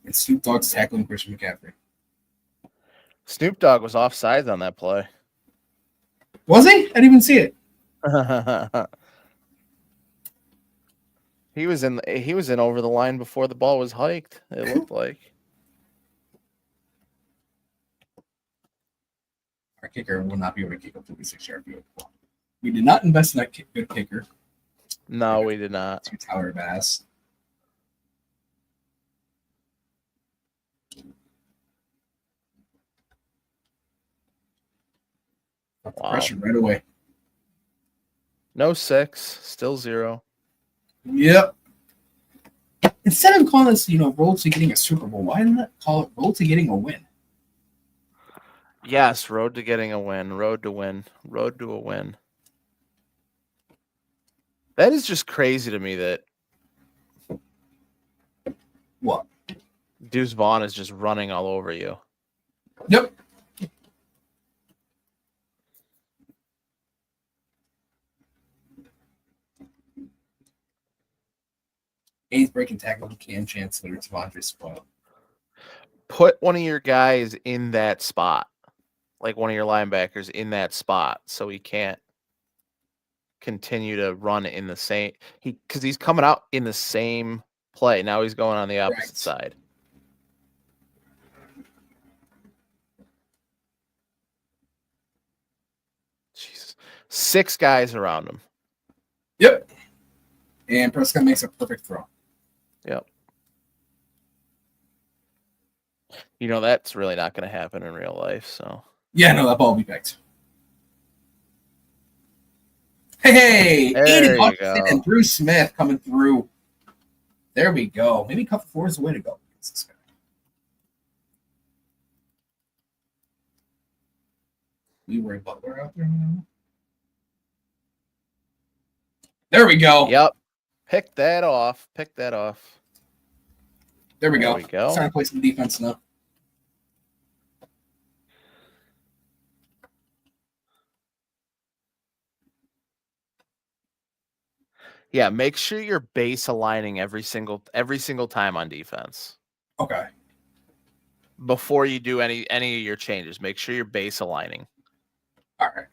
And Snoop Dogg's tackling Christian McCaffrey. Snoop Dogg was offsides on that play. Was he? I didn't even see it. He was in over the line before the ball was hiked, it looked like. Our kicker will not be able to kick a 56-yard field goal. We did not invest in that good kicker. No, we did not. To Tyler Bass. Wow. Pressure right away. No 6, still 0. Yep. Instead of calling this, road to getting a Super Bowl, why not call it road to getting a win? Yes, road to getting a win. Road to win. Road to a win. That is just crazy to me that What? Deuce Vaughn is just running all over you. Yep. He's breaking tackle to Cam Chancellor. It's Devondre Spoil. Put one of your guys in that spot, like one of your linebackers in that spot, so he can't continue to run in the same. Because he's coming out in the same play. Now he's going on the opposite side. Jesus, 6 guys around him. Yep. And Prescott makes a perfect throw. Yep. That's really not going to happen in real life. So yeah, no, that ball will be picked. Hey, Aiden Hutchinson and Bruce Smith coming through. There we go. Maybe cover 4 is the way to go. We were Butler out there now. There we go. Yep. Pick that off. There we go. There we go. Starting to play some defense now. Yeah, make sure you're base aligning every single time on defense. Okay. Before you do any of your changes, make sure you're base aligning. All right.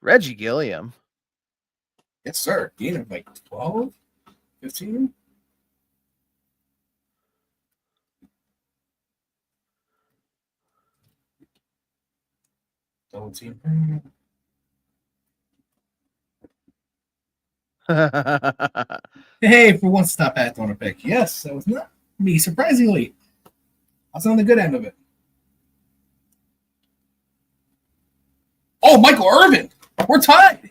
Reggie Gilliam. Yes, sir. Gain of like 12, 15. Double team. Hey, for once, stop at throwing a pick. Yes, that was not me, surprisingly. I was on the good end of it. Oh, Michael Irvin. We're tied.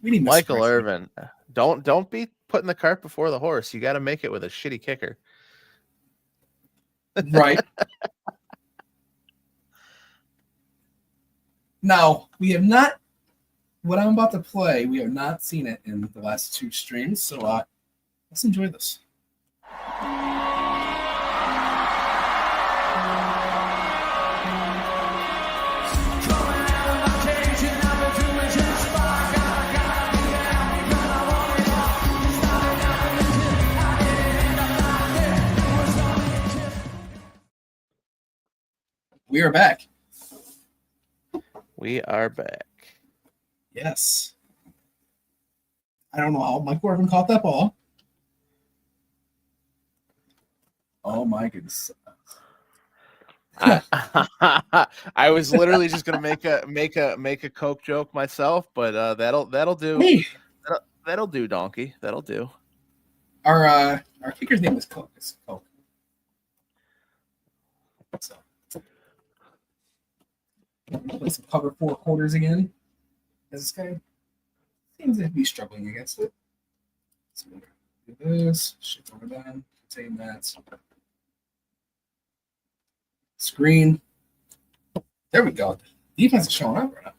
We need Michael Irvin. Don't be putting the cart before the horse. You got to make it with a shitty kicker. Right. Now, we have not, what I'm about to play, we have not seen it in the last 2 streams, so let's enjoy this. We are back. We are back. Yes. I don't know how Mike Irvin caught that ball. Oh my goodness. I was literally just gonna make a Coke joke myself, but that'll do. Hey, That'll do, donkey. That'll do. our kicker's name is Coke. It's Coke. So play some cover 4 quarters again. As this guy seems to be struggling against it. So we're gonna do this, shift over down, contain that. Screen. There we go. Defense is showing up right now.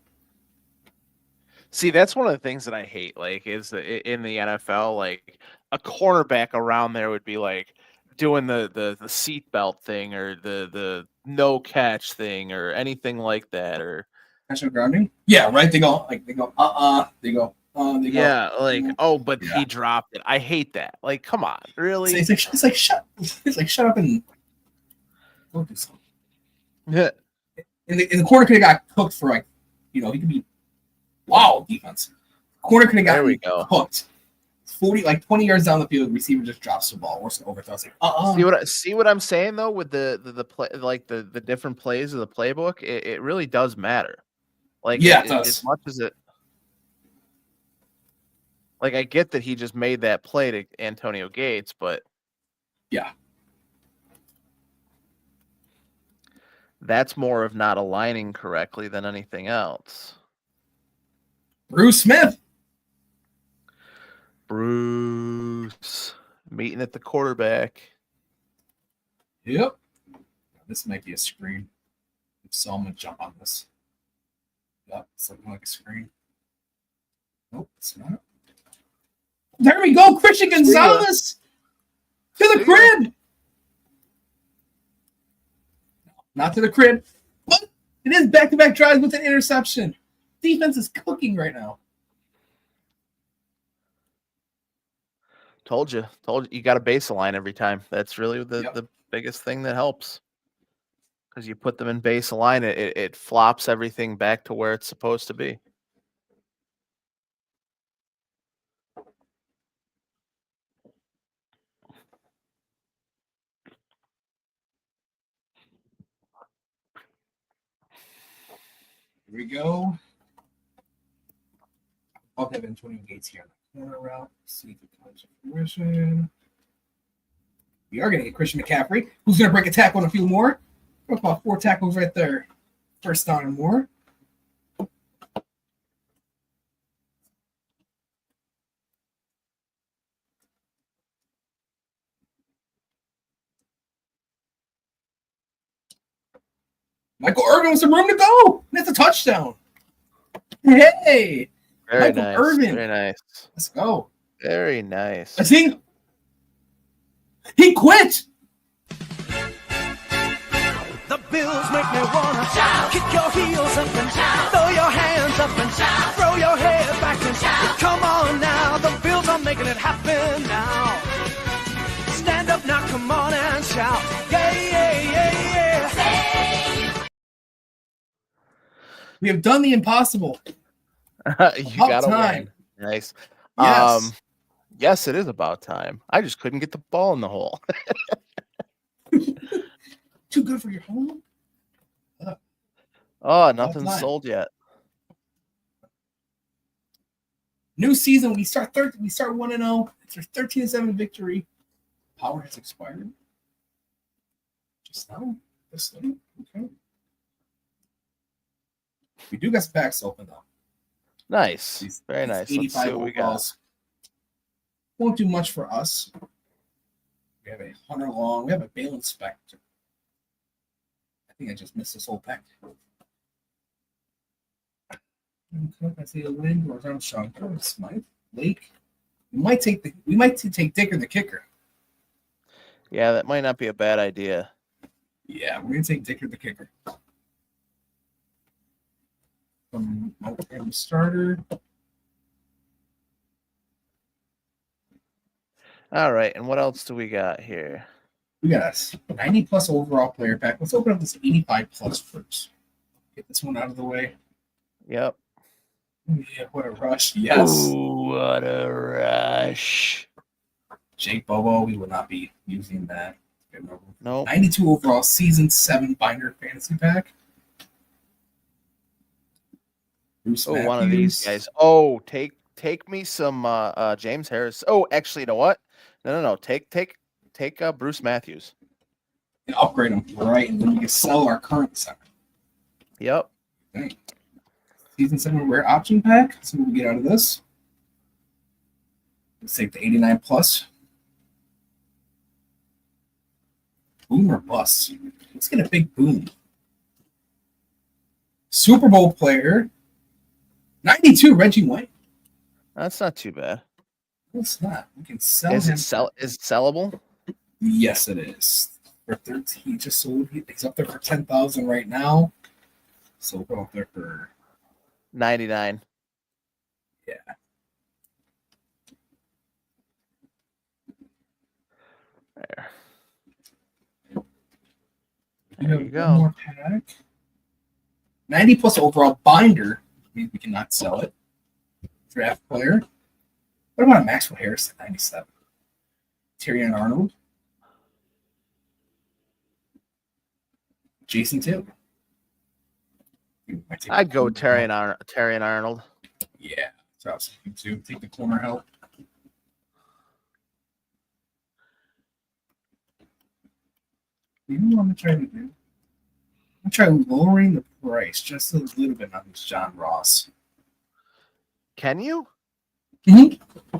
See, that's one of the things that I hate. Like, is in the NFL, like a cornerback around there would be like doing the seatbelt thing or the no catch thing or anything like that. Or National grounding. Yeah, right. They go They go. They go. yeah, like but he dropped it. I hate that. Like, come on, really? It's like shut. It's like shut up and go do something. Yeah. And the corner could have got cooked for he could be defense. Corner could have got cooked. 20 yards down the field, receiver just drops the ball. Worse than overthrow. It's like See what I'm saying though with the play, like the different plays of the playbook. It really does matter. Like it does. As much as it. Like, I get that he just made that play to Antonio Gates, but yeah. That's more of not aligning correctly than anything else. Bruce Smith. Bruce meeting at the quarterback. Yep. This might be a screen. So I'm going to jump on this. Yep, it's looking like a screen. Nope, it's not. There we go. Christian Gonzalez to the crib. Not to the crib, but it is back-to-back drives with an interception. Defense is cooking right now. Told you. You got to base align every time. That's really the biggest thing that helps. Because you put them in base align, it flops everything back to where it's supposed to be. Here we go. I'll have Antonio Gates here on the corner route. See if it comes to fruition. We are going to get Christian McCaffrey, who's going to break a tackle on a few more. About 4 tackles right there. First down and more. Michael Irvin with some room to go. That's a touchdown. Hey. Very Michael nice. Irvin. Very nice. Let's go. Very nice. I see. He quit. The Bills make me wanna shout. Kick your heels up and shout. Throw your hands up and shout. Throw your head back and shout. Come on now, the Bills are making it happen now. Stand up now, come on and shout. Yeah, yeah, yeah, yeah. We have done the impossible. You got to win. Nice. Yes. Yes, it is about time. I just couldn't get the ball in the hole. Too good for your home? Oh, nothing's sold yet. New season. We start 1-0. It's our 13-7 victory. Power has expired. Just now. This late. Okay. We do got some packs open though. Nice. Very nice. Let's see what we got. Won't do much for us. We have a Hunter Long. We have a Balin Spectre. I think I just missed this whole pack. I see a Lindor, Armstrong, Smythe, Lake. We might take Dicker the kicker. Yeah, that might not be a bad idea. Yeah, we're gonna take Dicker the kicker. From starter. All right, and what else do we got here? We got a 90 plus overall player pack. Let's open up this 85 plus first. Get this one out of the way. Yep. Yeah, what a rush. Yes. Ooh, what a rush. Jake Bobo, we will not be using that. No. 92 overall season 7 binder fantasy pack. Bruce Oh, one of these Matthews. guys. Oh, take me some James Harris. Oh, actually, you know what? No. Take Bruce Matthews. And upgrade them, right? And then we can sell our current center. Yep. Okay. Season 7 rare option pack. So what we get out of this. Let's take the 89 plus. Boom or bust? Let's get a big boom. Super Bowl player. 92 Reggie White. That's not too bad. No, it's not. We can sell Is him. it sellable? Yes, it is. For 13, he just sold. He's up there for 10,000 right now. So we'll go up there for 99. Yeah. There. There you go. One more pack. 90 plus overall binder. Means we cannot sell it. Draft player. What about a Maxwell Harris at 97? Tyrion Arnold. Jason Taylor. I'd go Terry and Arnold. Yeah, so I was thinking too. Take the corner help. You know what I'm trying to do? I'm trying lowering the price just a little bit on this John Ross. Can you? Mm-hmm.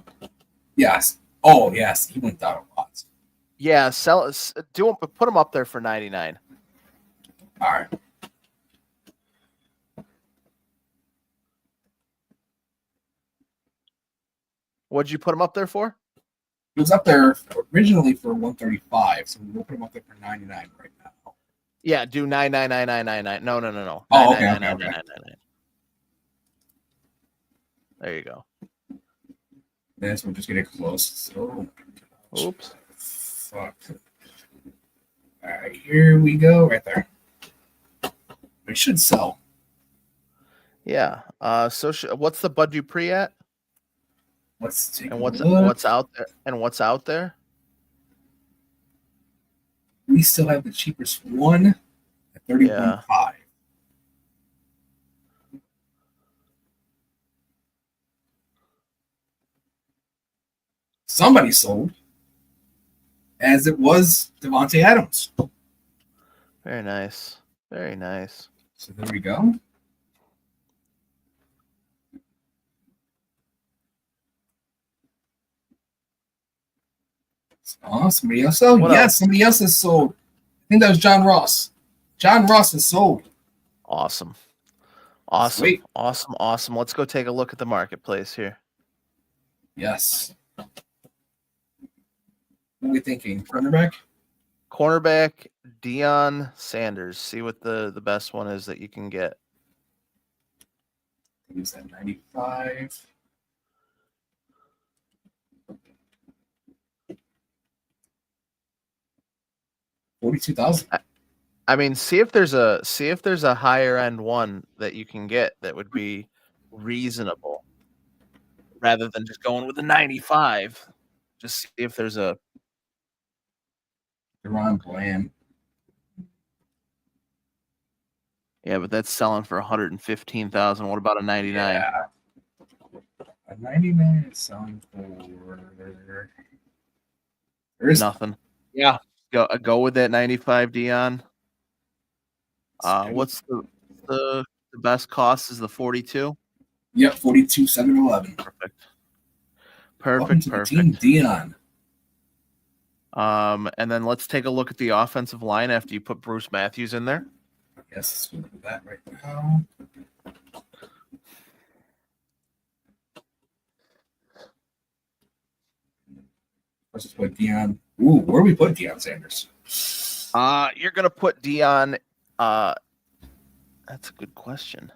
Yes. Oh, yes. He went down a lot. Yeah, put him up there for 99. All right. What'd you put him up there for? He was up there originally for 135, so we'll put him up there for 99 right now. Yeah, do 99999. No. Oh, okay. 99999. There you go. This we're just getting close. So, Oops. Fuck. All right, here we go. Right there. We should sell. Yeah. So what's the Bud Dupree at? Let's take And a what's look. out there? And what's out there? We still have the cheapest one at 31.5. Somebody sold, as it was Devontae Adams. Very nice. Very nice. So there we go. Oh, somebody else sold. What Yes, else? somebody else has sold. I think that was John Ross. John Ross has sold. Awesome. Sweet. Awesome. Let's go take a look at the marketplace here. Yes. What are we thinking? Cornerback? Cornerback Deion Sanders. See what the best one is that you can get. Use that 95. $42,000. I mean, see if there's a higher end one that you can get that would be reasonable, rather than just going with a 95. Just see if there's a Deron Bland. Yeah, but that's selling for 115,000. What about a 99? Yeah. A 99 is selling for there's Nothing. Yeah, go with that 95, Dion. What's the best cost is the 42? Yep, 42,711. Perfect. Team Dion. And then let's take a look at the offensive line after you put Bruce Matthews in there. Yes, we'll do that right now. Let's just put Deion. Ooh, where do we put Deion Sanders? You're gonna put Dion. That's a good question.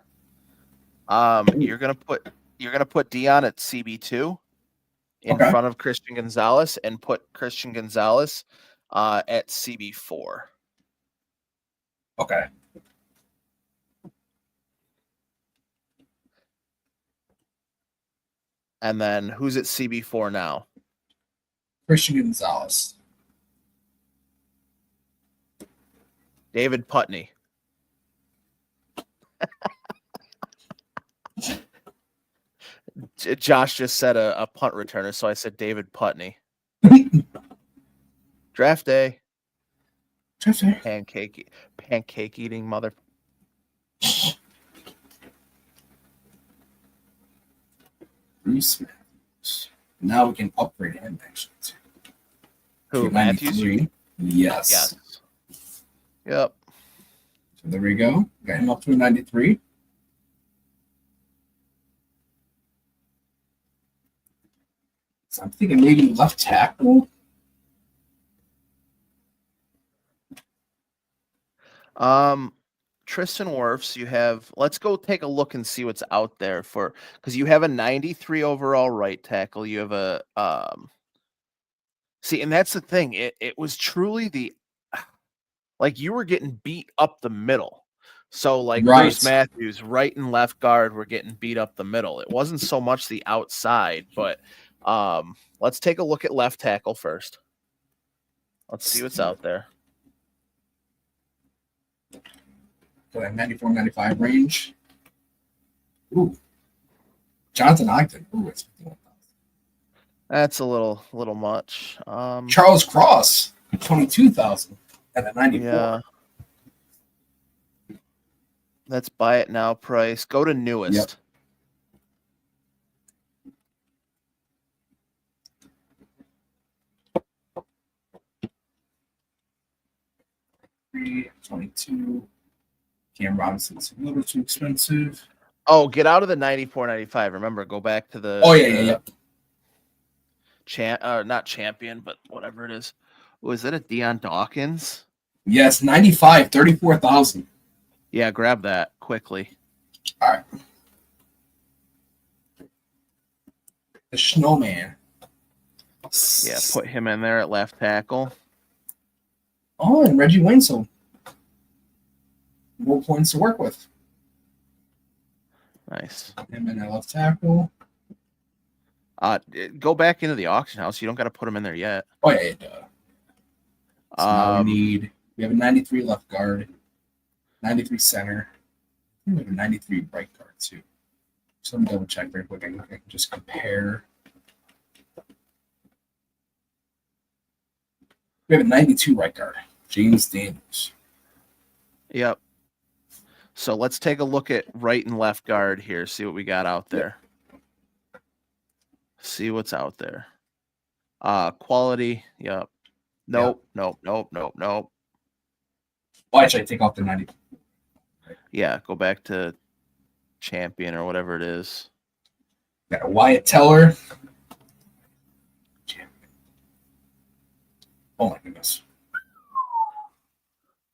You're gonna put Dion at CB2 in front of Christian Gonzalez, and put Christian Gonzalez at CB4. Okay. And then who's at CB4 now? Christian Gonzalez. David Putney. Josh just said a punt returner, so I said David Putney. Draft day. Pancake eating mother. Bruce Matthews. Now we can upgrade him actually. Who, Matthews? Yes. Yep. So there we go. Got him up to a 93. So I'm thinking maybe left tackle. Tristan Wirfs, you have, let's go take a look and see what's out there for, because you have a 93 overall right tackle. You have a, see, and that's the thing. It was truly like you were getting beat up the middle. So like Bruce Matthews, right and left guard were getting beat up the middle. It wasn't so much the outside, but let's take a look at left tackle first. Let's see what's out there. So that 94, 95 range. Ooh. Jonathan Ogden. Ooh, it's 51,000. That's a little much. Charles Cross, 22,000 at a 94. Yeah. That's buy it now price. Go to newest. Yep. 22. Cam Robinson's a little too expensive. Oh, get out of the 94, 95. Remember, go back to the. Oh, yeah. Not champion, but whatever it is. Was it a Deion Dawkins? Yes, 95, 34,000. Yeah, grab that quickly. All right. The Snowman. Yeah, put him in there at left tackle. Oh, and Reggie Wayne, so more points to work with. Nice. Him in at left tackle. Go back into the auction house. You don't got to put him in there yet. Oh, yeah, duh. So now we have a 93 left guard, 93 center. I think we have a 93 right guard, too. So let me double check very quick. I can just compare. We have a 92 right guard, James Daniels. Yep. So let's take a look at right and left guard here. See what we got out there. See what's out there. Quality. Yep. Nope. Why should I take off the 90? Yeah, go back to champion or whatever it is. Got a Wyatt Teller. Oh my goodness.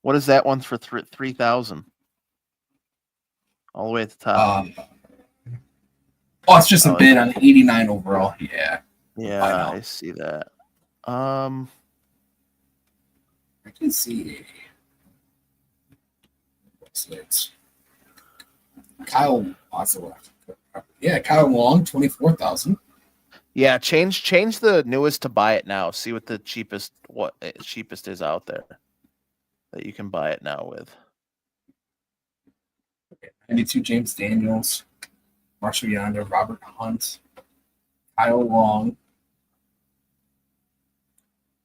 What is that one for 3,000? All the way at the top. It's just a bid on 89 overall. Yeah. Yeah, I see that. I can see. It's Kyle also left. Yeah, Kyle Long, 24,000. Yeah, change the newest to buy it now. See what the cheapest is out there that you can buy it now with. 92 James Daniels, Marshall Yonder, Robert Hunt, Kyle Long.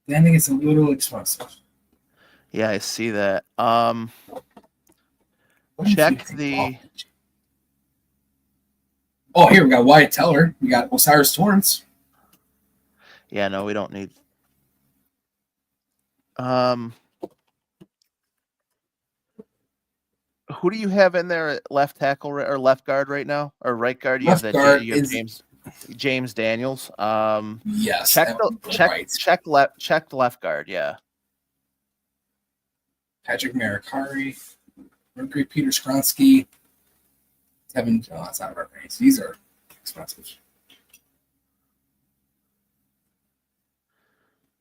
I think it's a little expensive. Yeah, I see that. Check the. Oh, here we got Wyatt Teller. We got Osiris Torrance. Yeah, no, we don't need. Who do you have in there at left tackle or left guard right now, or right guard? You left have guard you have James Daniels. Yes. Check left guard. Yeah. Patrick Marikari, Mercury Peter Skronsky, Kevin. Oh, that's not our race. These are expensive.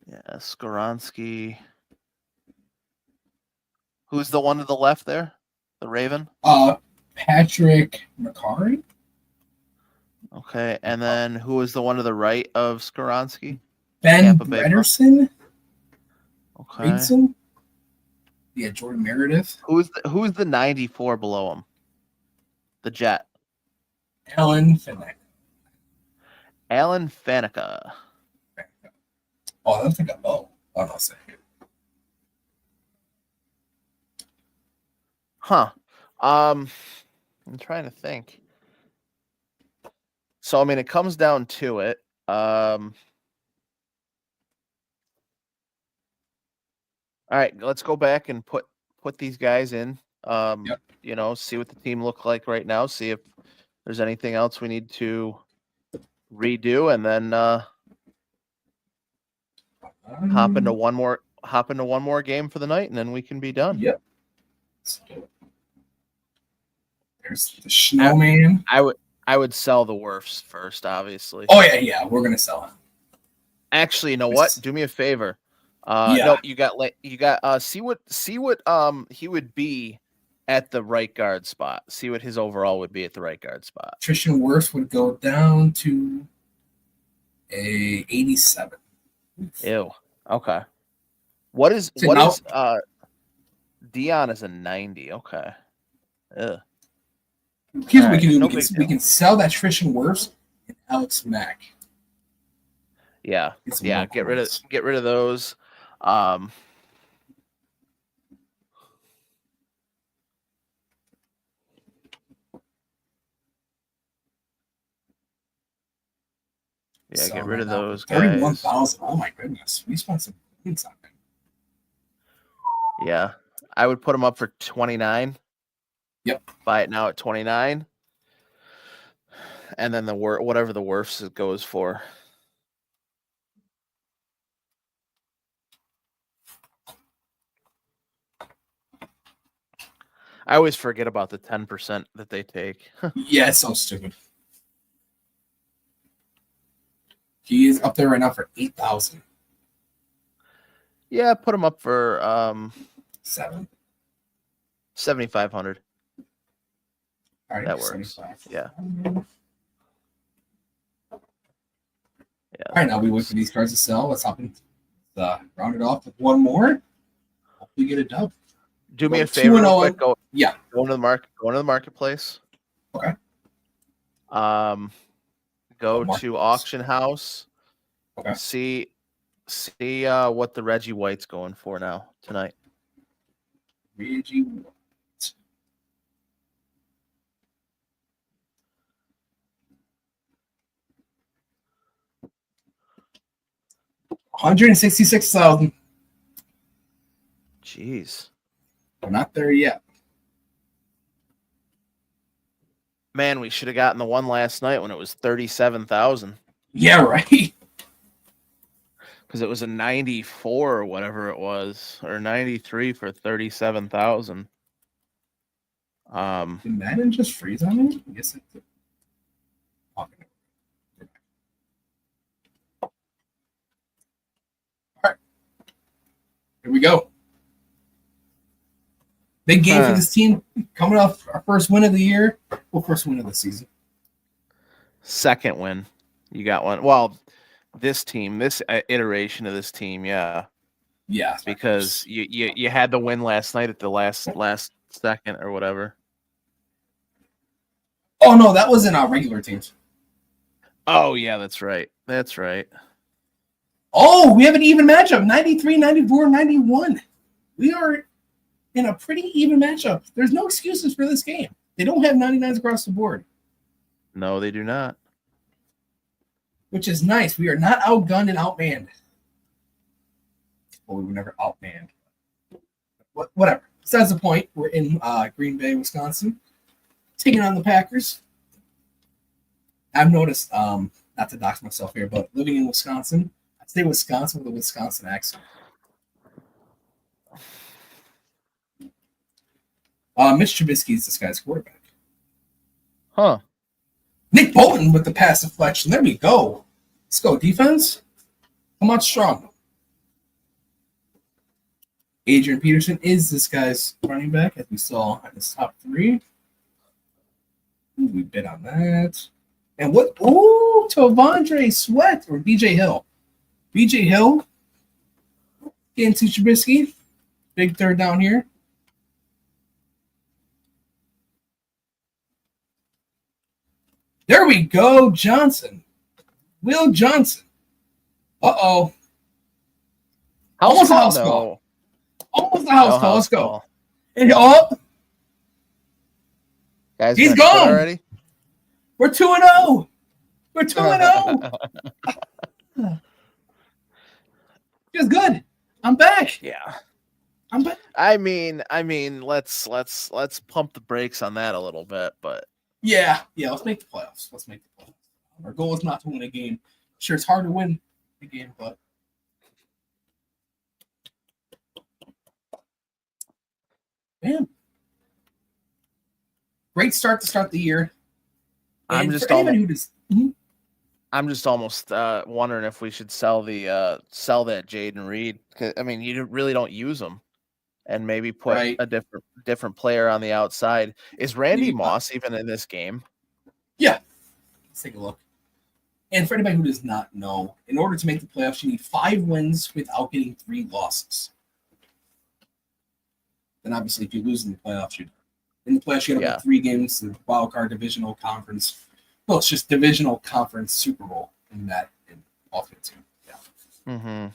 Yeah, Skoronsky. Who's the one to the left there? The Raven? Patrick Macari. Okay, and then who is the one to the right of Skoronsky? Ben Brederson. Okay. Yeah, Jordan Meredith. Who's the 94 below him? The Jet. Alan Finley. Alan Faneca. Oh, that's like a oh. Oh no, say. Huh. I'm trying to think. So I mean, it comes down to it. All right, let's go back and put these guys in. Yep. You know, see what the team look like right now. See if there's anything else we need to redo, and then hop into one more game for the night, and then we can be done. Yep. There's the snowman. I would sell the Werfs first, obviously. Oh yeah, we're gonna sell him. Actually, you know what? Do me a favor. Yeah. No, you got see what he would be at the right guard spot. See what his overall would be at the right guard spot. Tristan Wirfs would go down to a 87. Ew. Okay. What is Dion is a 90. Okay. Ugh. Here's All what we can right, do. We can sell that Tristan Wirfs and Alex Mack. Yeah. Yeah. Get rid of those. Yeah, get rid of those guys. 31,000. Oh my goodness, we spent some points on him. Yeah, I would put them up for 29. Yep. Buy it now at 29, and then whatever the Werfs goes for. I always forget about the 10% that they take. Yeah, it's so stupid. He is up there right now for 8,000. Yeah, put him up for 7,500. All right, That works. 75. Yeah. All right, now we wait for these cards to sell. Let's hop in, round it off with one more. Hopefully, get a dub. Do me a favor, real quick. Go into the market. Go into the marketplace. Okay. Go to auction house. Okay. See what the Reggie White's going for now tonight. Reggie White. 166,000. Jeez. We're not there yet. Man, we should have gotten the one last night when it was 37,000. Yeah, right. Because it was a 94 or whatever it was, or 93 for 37,000. Did Madden just freeze on me? I guess it did. Okay. All right. Here we go. Big game for this team. Coming off our first win of the year. Well, first win of the season. Second win. You got one. Well, this team, this iteration of this team, yeah. Yeah. Because you had the win last night at the last second or whatever. Oh, no, that was in our regular teams. Oh, yeah, that's right. That's right. Oh, we have an even matchup. 93, 94, 91. We are in a pretty even matchup. There's no excuses for this game. They don't have 99s across the board. No, they do not. Which is nice. We are not outgunned and outmanned. Well, we were never outmanned. Whatever. Besides the point, we're in Green Bay, Wisconsin, taking on the Packers. I've noticed, not to dox myself here, but living in Wisconsin, I say Wisconsin with a Wisconsin accent. Mitch Trubisky is this guy's quarterback. Huh. Nick Bolton with the pass deflection. There we go. Let's go, defense. Come on, strong. Adrian Peterson is this guy's running back, as we saw in his top three. Ooh, we bid on that. And what? Ooh, Tovondre Sweat or BJ Hill. BJ Hill into Trubisky. Big third down here. There we go, Johnson. Will Johnson. Uh-oh. Almost a house call. Almost a house call. Let's go. And Guys, he's gone already. We're 2-0. We're 2-0. Feels good. I'm back. Yeah. I'm back. I mean, let's pump the brakes on that a little bit, but Yeah. Let's make the playoffs. Our goal is not to win a game. Sure, it's hard to win a game, but man, great start to start the year. I'm just almost wondering if we should sell that Jaden Reed. I mean, you really don't use him, and maybe put a different player on the outside. Is Randy Moss even in this game? Yeah, let's take a look. And for anybody who does not know, in order to make the playoffs, you need 5 wins without getting 3 losses. Then obviously, if you lose in the playoffs, you have 3 games, the wild card, divisional conference. Well, it's just divisional conference Super Bowl in offense. Yeah. Mm-hmm. And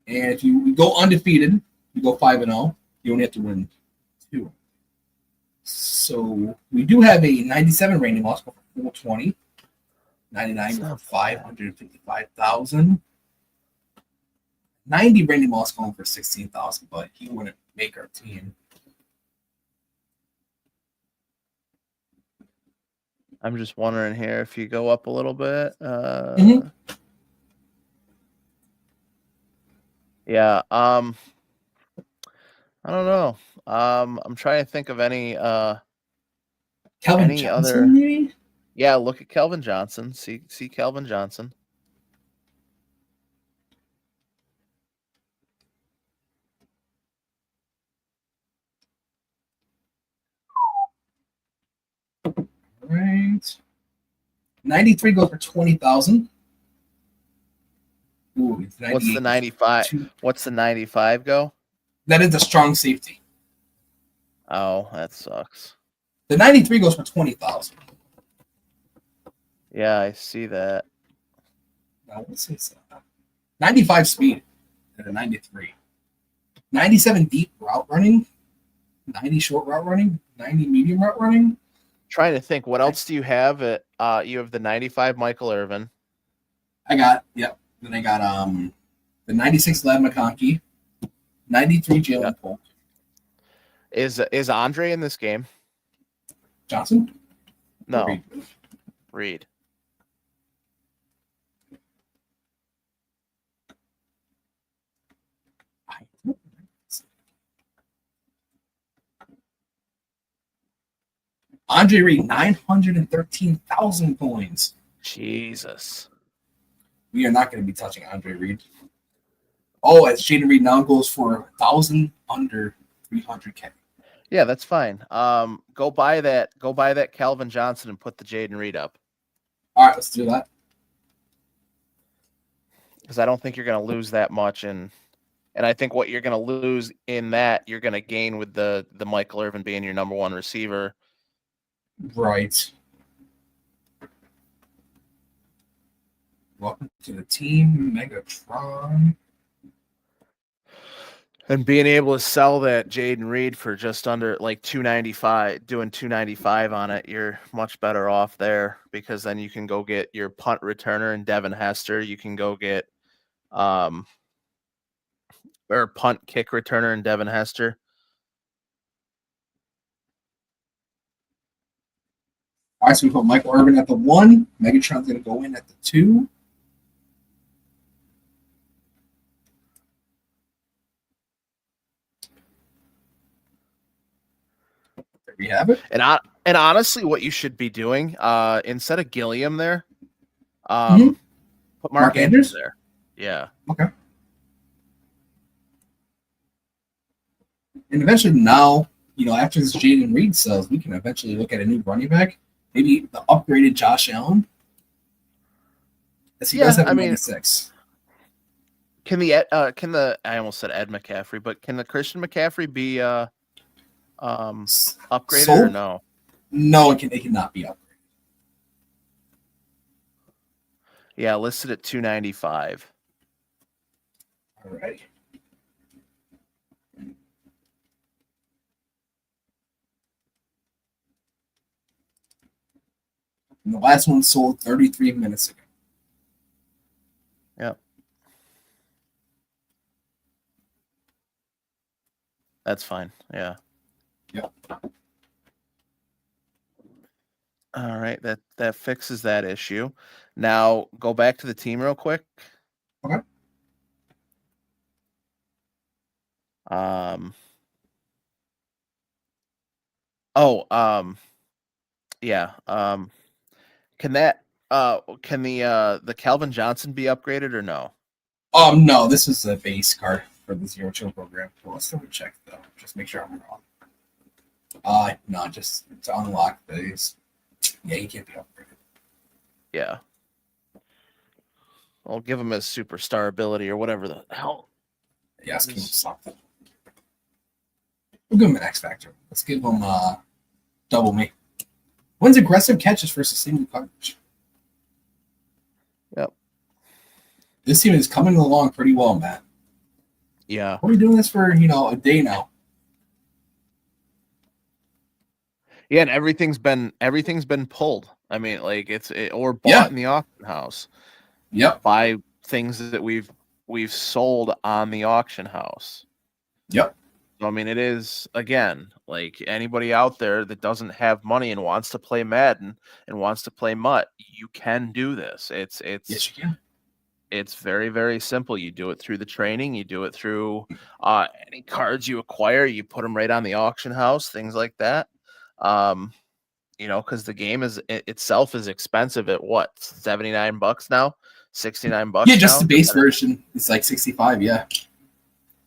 if you go undefeated, you go 5-0. You only have to win 2. So we do have a 97 Randy Moss for 420, 99 for 555,000. 90 Randy Moss going for 16,000, but he wouldn't make our team. I'm just wondering here if you go up a little bit. Yeah. I don't know. I'm trying to think of any Kelvin Johnson, maybe? Yeah, look at Kelvin Johnson. See Kelvin Johnson. Right. 93 goes for 20,000. What's the 95? What's the 95 go? That is a strong safety. Oh, that sucks. The 93 goes for 20,000. Yeah, I see that. Now, let's see. 95 speed at a 93. 97 deep route running. 90 short route running. 90 medium route running. Trying to think, what else do you have? You have the 95 Michael Irvin. Then I got the 96 Ladd McConkey, 93 Jalen Polk. Is Andre in this game? Johnson? No. Reed. Andre Reed, 913,000 coins. Jesus. We are not going to be touching Andre Reed. Oh, as Jaden Reed now goes for 1,000 under 300K. Yeah, that's fine. Go buy that Calvin Johnson and put the Jaden Reed up. All right, let's do that. Because I don't think you're going to lose that much, and I think what you're going to lose in that, you're going to gain with the Michael Irvin being your number 1 receiver. Right. Welcome to the team, Megatron. And being able to sell that Jaden Reed for just under like $295, doing $295 on it, you're much better off there, because then you can go get your punt returner and Devin Hester. You can go get or punt kick returner and Devin Hester. All right, so we put Michael Irvin at the 1. Megatron's going to go in at the 2. There we have it. And honestly, what you should be doing, instead of Gilliam there, put Mark Andrews there. Yeah. Okay. And eventually now, after this Jaden Reed sells, we can eventually look at a new running back. Maybe the upgraded Josh Allen. As he does have a 96. Can the I almost said Ed McCaffrey, but can the Christian McCaffrey be upgraded Sold? or no? No, it cannot be upgraded. Yeah, listed at 295. All right. And the last one sold 33 minutes ago. Yep. That's fine. Yeah. Yep. All right, that fixes that issue. Now go back to the team real quick. Okay. Yeah. Can the Calvin Johnson be upgraded or no? No, this is a base card for the Zero Chill program. Well, let's double check though. Just make sure I'm wrong. No, just to unlock these. Yeah, he can't be upgraded. Yeah. I'll give him his superstar ability or whatever the hell. Yeah, let's give him something. We'll give him an X Factor. Let's give him double me. Wins aggressive catches versus single coverage. Yep. This team is coming along pretty well, Matt. Yeah. We're doing this for, a day now. Yeah, and everything's been pulled. I mean, like or bought in the auction house. Yep. By things that we've sold on the auction house. Yep. So, I mean, it is, again, like anybody out there that doesn't have money and wants to play Madden and wants to play MUT, you can do this. It's yes, you can. It's very, very simple. You do it through the training. You do it through any cards you acquire. You put them right on the auction house, things like that. Because the game itself is expensive at what, $79 now, $69. Yeah, just now? the base version. It's like 65. Yeah,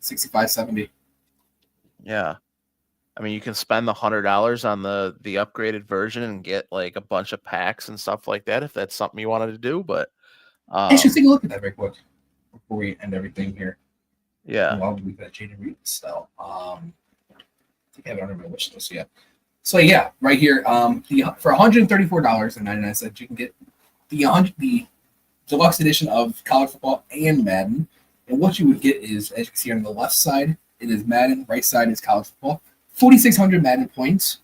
65, 70. Yeah. I mean, you can spend the $100 on the upgraded version and get like a bunch of packs and stuff like that if that's something you wanted to do. But actually, take a look at that very quick before we end everything here. Yeah. Well, we've got Jaden Reed still. I think I have it under my wish list yet. So yeah, right here, for $134.99, you can get the deluxe edition of college football and Madden. And what you would get is, as you can see on the left side, it is Madden. Right side is college football. 4,600 Madden points.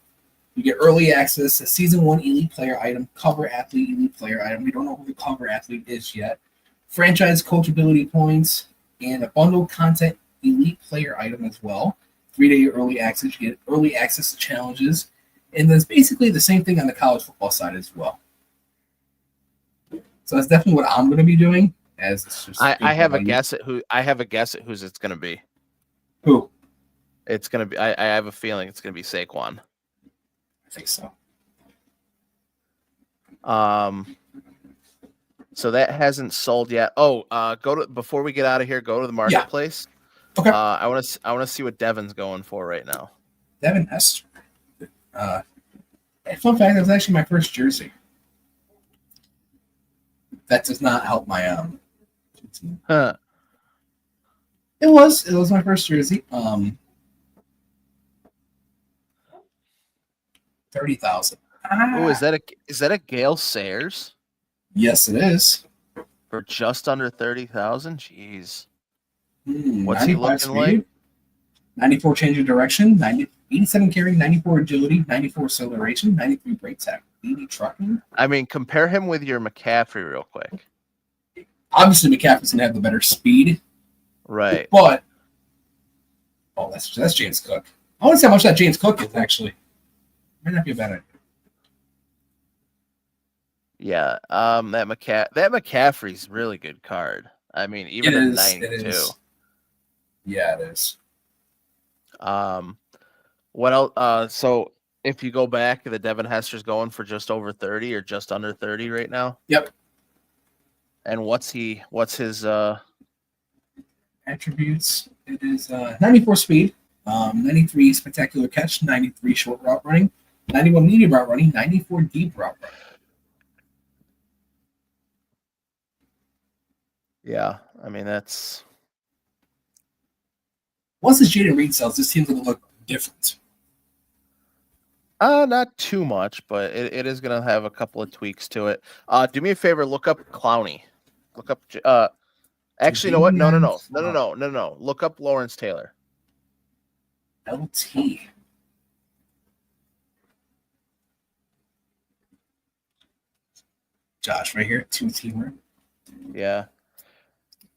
You get early access, a season 1 elite player item, cover athlete elite player item. We don't know who the cover athlete is yet. Franchise coachability points and a bundle content elite player item as well. 3-day early access. You get early access to challenges. And then it's basically the same thing on the college football side as well. So that's definitely what I'm going to be doing. As it's just I have a guess at whose it's going to be. Who? It's going to be. I have a feeling it's going to be Saquon. I think so. So that hasn't sold yet. Before we get out of here, go to the marketplace. Yeah. Okay. I want to see what Devin's going for right now. Devin Hester. Fun fact, that was actually my first jersey. That does not help my Huh. It was my first jersey. 30,000. Oh, is that a Gale Sayers? Yes, it is. For just under 30,000? Jeez. What's he looking speed, like? 94 change of direction, 87 carry, 94 agility, 94 acceleration, 93 brake tech, 80 trucking. I mean, compare him with your McCaffrey real quick. Obviously, McCaffrey's going to have the better speed. Right. But, that's James Cook. I want to see how much that James Cook is, actually. Might not be a bad idea. Yeah. That McCaffrey's really good card. I mean, even at 92. Yeah, it is. What else? So if you go back, the Devin Hester's going for just over 30 or just under 30 right now. Yep. And what's his attributes? It is 94 speed, 93 spectacular catch, 93 short route running, 91 medium route running, 94 deep route running. Yeah, I mean that's once this Jaden Reed sells, this team's going to look different. Not too much, but it is going to have a couple of tweaks to it. Do me a favor, look up Clowney. Look up. Actually, you know what? No. Look up Lawrence Taylor. LT. Josh, right here, 2-teamer. Yeah.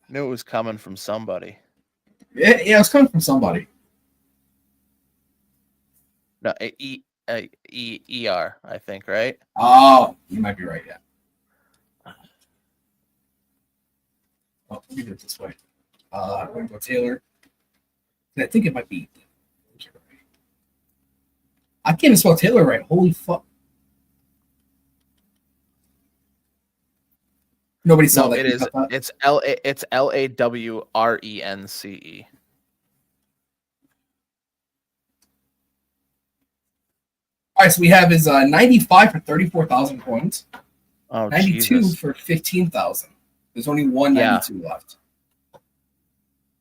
Knew it was coming from somebody. Yeah, it was coming from somebody. No, ER, I think, right? Oh, you might be right, yeah. Oh, let me do it this way. I'm going to go Taylor. I think it might be. I can't even spell Taylor right. Holy fuck. Nobody saw No, that. it is. It's LAWRENCE. All right, so we have his 95 for 34,000 coins. Oh, 92 Jesus. for 15,000. There's only one 92 left.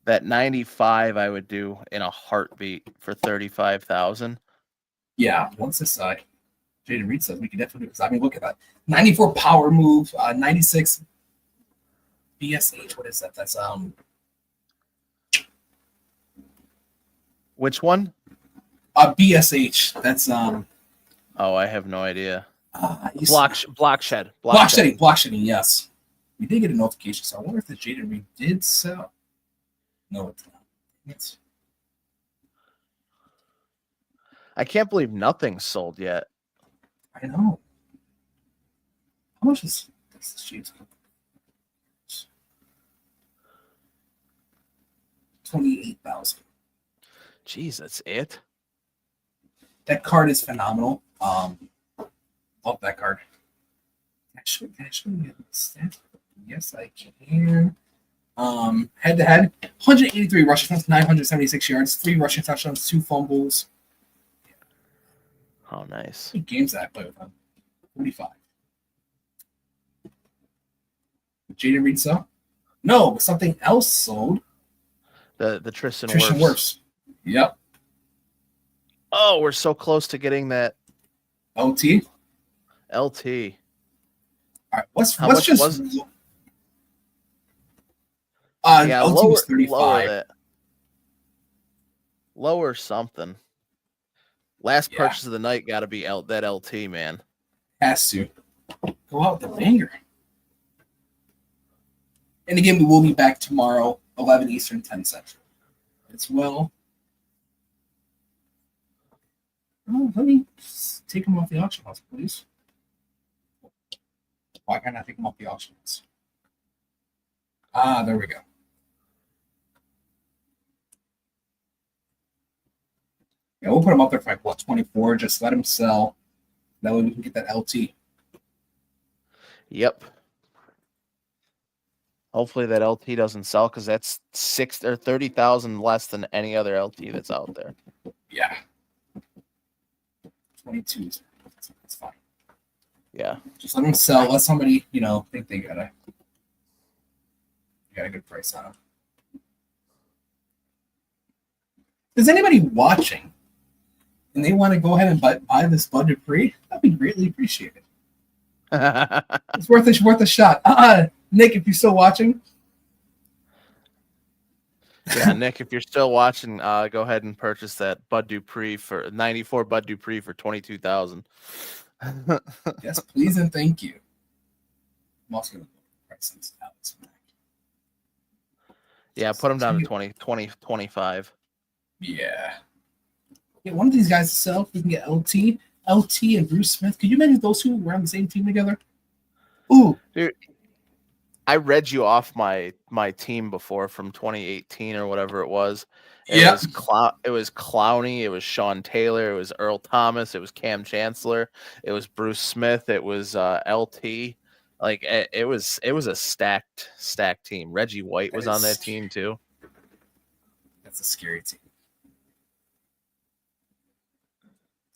That 95 I would do in a heartbeat for 35,000. Yeah, once this Jaden Reed says we can definitely do this. I mean, look at that. 94 power move, 96 BSH. What is that? That's Which one? BSH. That's Oh, I have no idea. block shedding. Block shedding, yes. We did get a notification, so I wonder if the Jaden Reed did sell. No, it's not. I can't believe nothing's sold yet. I know. How much is this shoes? 28,000. Jeez, that's it. That card is phenomenal. Love that card. Actually, can I show you the stats? Yes, I can. Head to head, 183 rushing touchdowns, 976 yards, 3 rushing touchdowns, 2 fumbles. Oh, nice. How many games that I play with him? 45. Jaden Reed sell? No, but something else sold. The Tristan Wirfs. Wirfs. Yep. Oh, we're so close to getting that LT. LT. All right, let's much just. was it? Yeah, LT was 35. Lower something. Last purchase of the night got to be that LT, man. Has to go out with the banger. And again, we will be back tomorrow, 11 Eastern, 10 Central, as well. Oh, let me take them off the auction house, please. Why can't I take them off the auction house? There we go. Yeah, we'll put them up there for like, 24. Just let them sell. That way we can get that LT. Yep. Hopefully that LT doesn't sell because that's 30,000 less than any other LT that's out there. Yeah. 22. That's fine. Yeah. Just let them sell. Let somebody, think they got a good price on them. Is anybody watching and they want to go ahead and buy this Bud Dupree? That'd be greatly appreciated. It's worth a shot. Nick, if you're still watching. Yeah, Nick, if you're still watching, go ahead and purchase that Bud Dupree for 94 Bud Dupree for 22,000. Yes, please and thank you. I'm also going to price these out. Yeah, put them down to 20, 25. Yeah. Yeah, one of these guys to sell if we can get LT and Bruce Smith. Could you imagine those two were on the same team together? Ooh. Dude, I read you off my team before from 2018 or whatever it was. It was Clowney, it was Sean Taylor, it was Earl Thomas, it was Cam Chancellor, it was Bruce Smith, it was LT. Like it was a stacked team. Reggie White was on that team too. That's a scary team.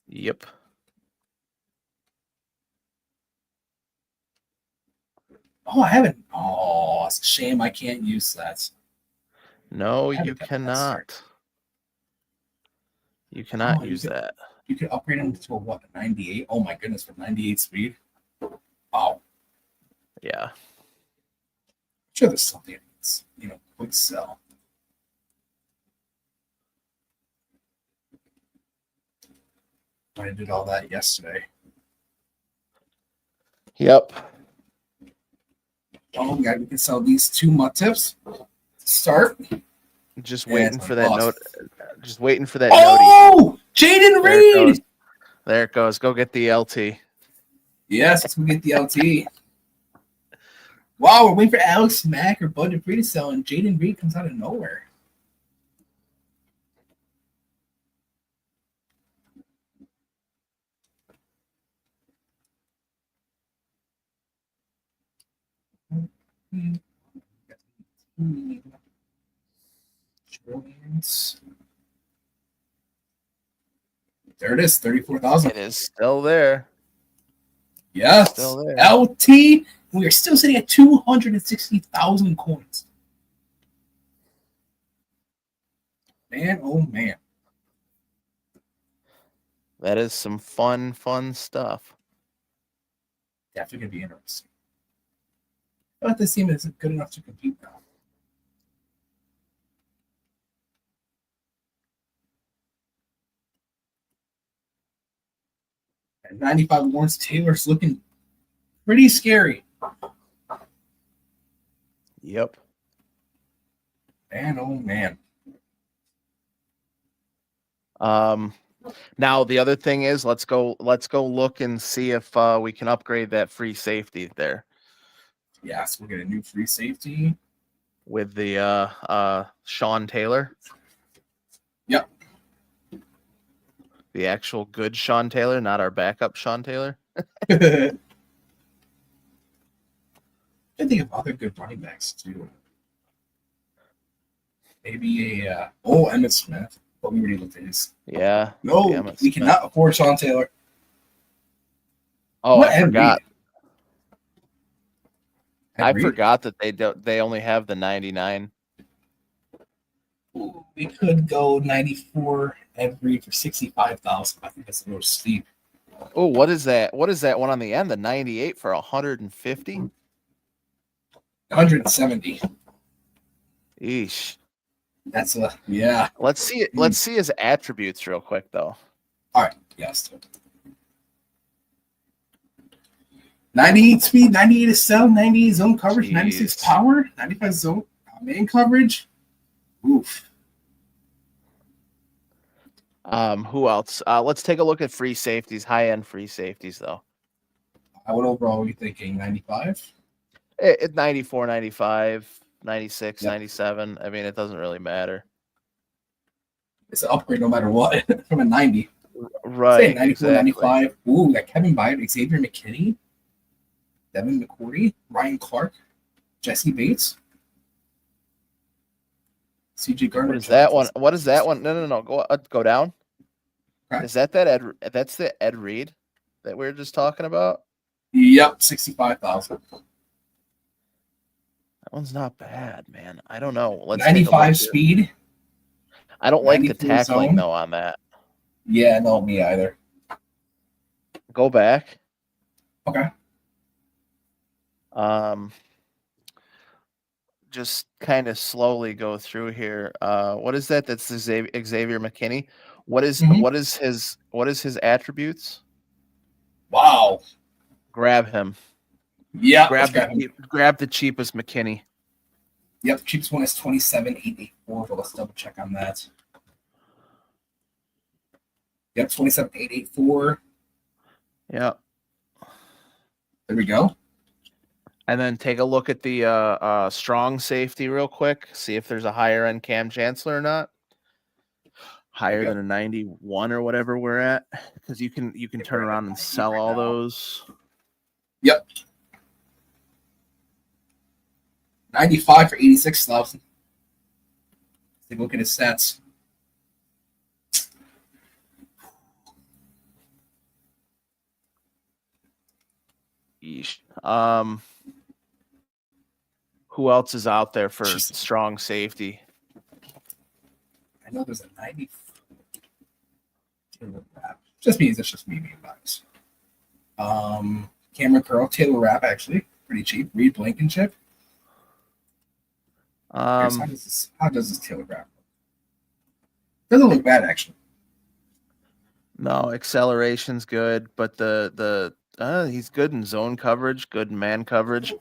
Yep. Oh, I haven't. Oh, it's a shame I can't use that. No, you cannot. You cannot Oh, use that. You could upgrade him to a what? A 98? Oh my goodness, for 98 speed. Wow. Yeah. Sure, there's something that's, quick sell. I did all that yesterday. Yep. Oh, we can sell these 2 MUT tips. Start. Just waiting for that note. Just waiting for that Oh, Jaden Reed. There it goes. Go get the LT. Yes, let's go get the LT. Wow, we're waiting for Alex Mack or Bud Dupree to sell, and Jaden Reed comes out of nowhere. There it is, 34,000. It is still there. Yes, still there. LT. We are still sitting at 260,000 coins. Man, oh man. That is some fun stuff. Definitely going to be interesting. But this team is good enough to compete now. And 95 Lawrence Taylor's looking pretty scary. Yep. Man, oh man. Now the other thing is let's go look and see if we can upgrade that free safety there. Yes, we'll get a new free safety with the Sean Taylor. Yep. The actual good Sean Taylor, not our backup Sean Taylor. I think of other good running backs too. Maybe Emmitt Smith. But we already looked at his. Yeah. No, we cannot afford Sean Taylor. Oh, I forgot. I forgot that they only have the 99. Ooh, we could go 94 Ed Reed for 65,000. I think that's a little steep. Oh, what is that? What is that one on the end? The 98 for 150? 170. Eesh. That's yeah. Let's see it. Let's see his attributes real quick though. All right. Yes. 98 speed, 98 is cell, 98 zone coverage, 96 power, 95 zone main coverage. Oof. Who else? Let's take a look at free safeties, high-end free safeties though. What overall are you thinking? 95? It's 94, 95. 96, 97. I mean, it doesn't really matter. It's an upgrade no matter what from a 90. Right. Say 94, exactly. 95. Ooh, got Kevin Byard, Xavier McKinney, Devin McCourty, Ryan Clark, Jesse Bates, CJ Gardner. What is that one? What is that one? No. Go down. Okay. Is that Ed? That's the Ed Reed that we were just talking about? Yep, 65,000. That one's not bad, man. I don't know. Let's 95 speed. I don't like the tackling though on that. Yeah, no, me either. Go back. Okay. Just kind of slowly go through here. What is that? That's Xavier McKinney. What is his attributes? Wow. Grab him. Yeah. Grab the cheapest McKinney. Yep, the cheapest one is 27,884. But let's double check on that. Yep, 27,884. Yep. There we go. And then take a look at the strong safety real quick. See if there's a higher end Cam Chancellor or not. Higher than a 91 or whatever we're at, because you can turn around and sell all those. Yep. 95 for 86,000. Take a look at his stats. Yeesh. Who else is out there for strong safety? I know there's a 90. Taylor Rapp. Just means it's just me being biased. Cameron Curl, Taylor Rapp, actually. Pretty cheap. Reed Blankenship. How does this Taylor Rapp look? Doesn't look bad, actually. No, acceleration's good, but he's good in zone coverage, good in man coverage.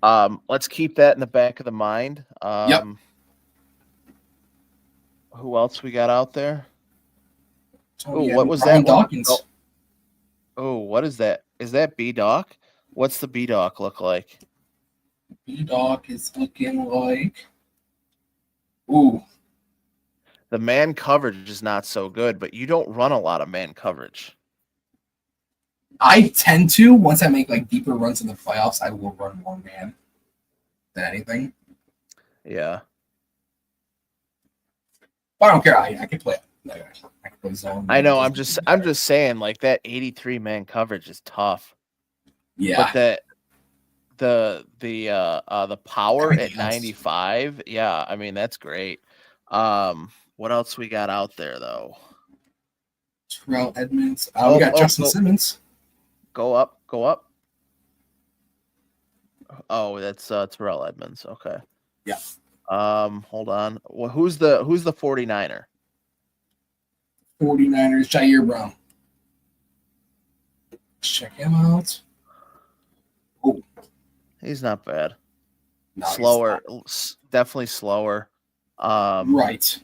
Let's keep that in the back of the mind. Yep. Who else we got out there? Oh, what was Brian that one? Dawkins. Oh, what is that? Is that B-Doc? What's the B-Doc look like? B-Doc is looking like... Ooh. The man coverage is not so good, but you don't run a lot of man coverage. I tend to, once I make like deeper runs in the playoffs, I will run more man than anything. Yeah. But I don't care. I can play it. I can play zone. I know. I'm just saying, like, that 83 man coverage is tough. Yeah. But the power at 95, yeah, I mean, that's great. What else we got out there though? Terrell Edmonds. We got Justin Simmons. Go up. Oh, that's Terrell Edmonds. Okay. Yeah. Hold on. Well, who's the 49er? 49ers, Jair Brown. Check him out. Oh, He's not bad. no, Slower, definitely slower. Right.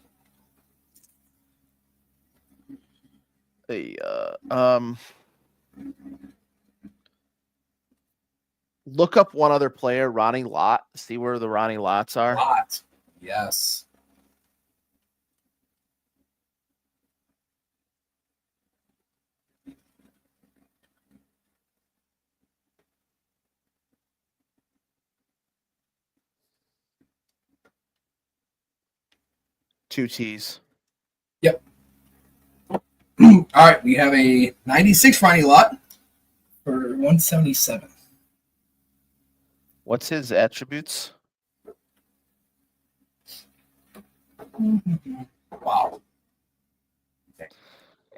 Look up one other player, Ronnie Lott. See where the Ronnie Lotts are. Lott. Yes. Two T's. Yep. All right, we have a 96 Ronnie Lott for 177. What's his attributes? Wow.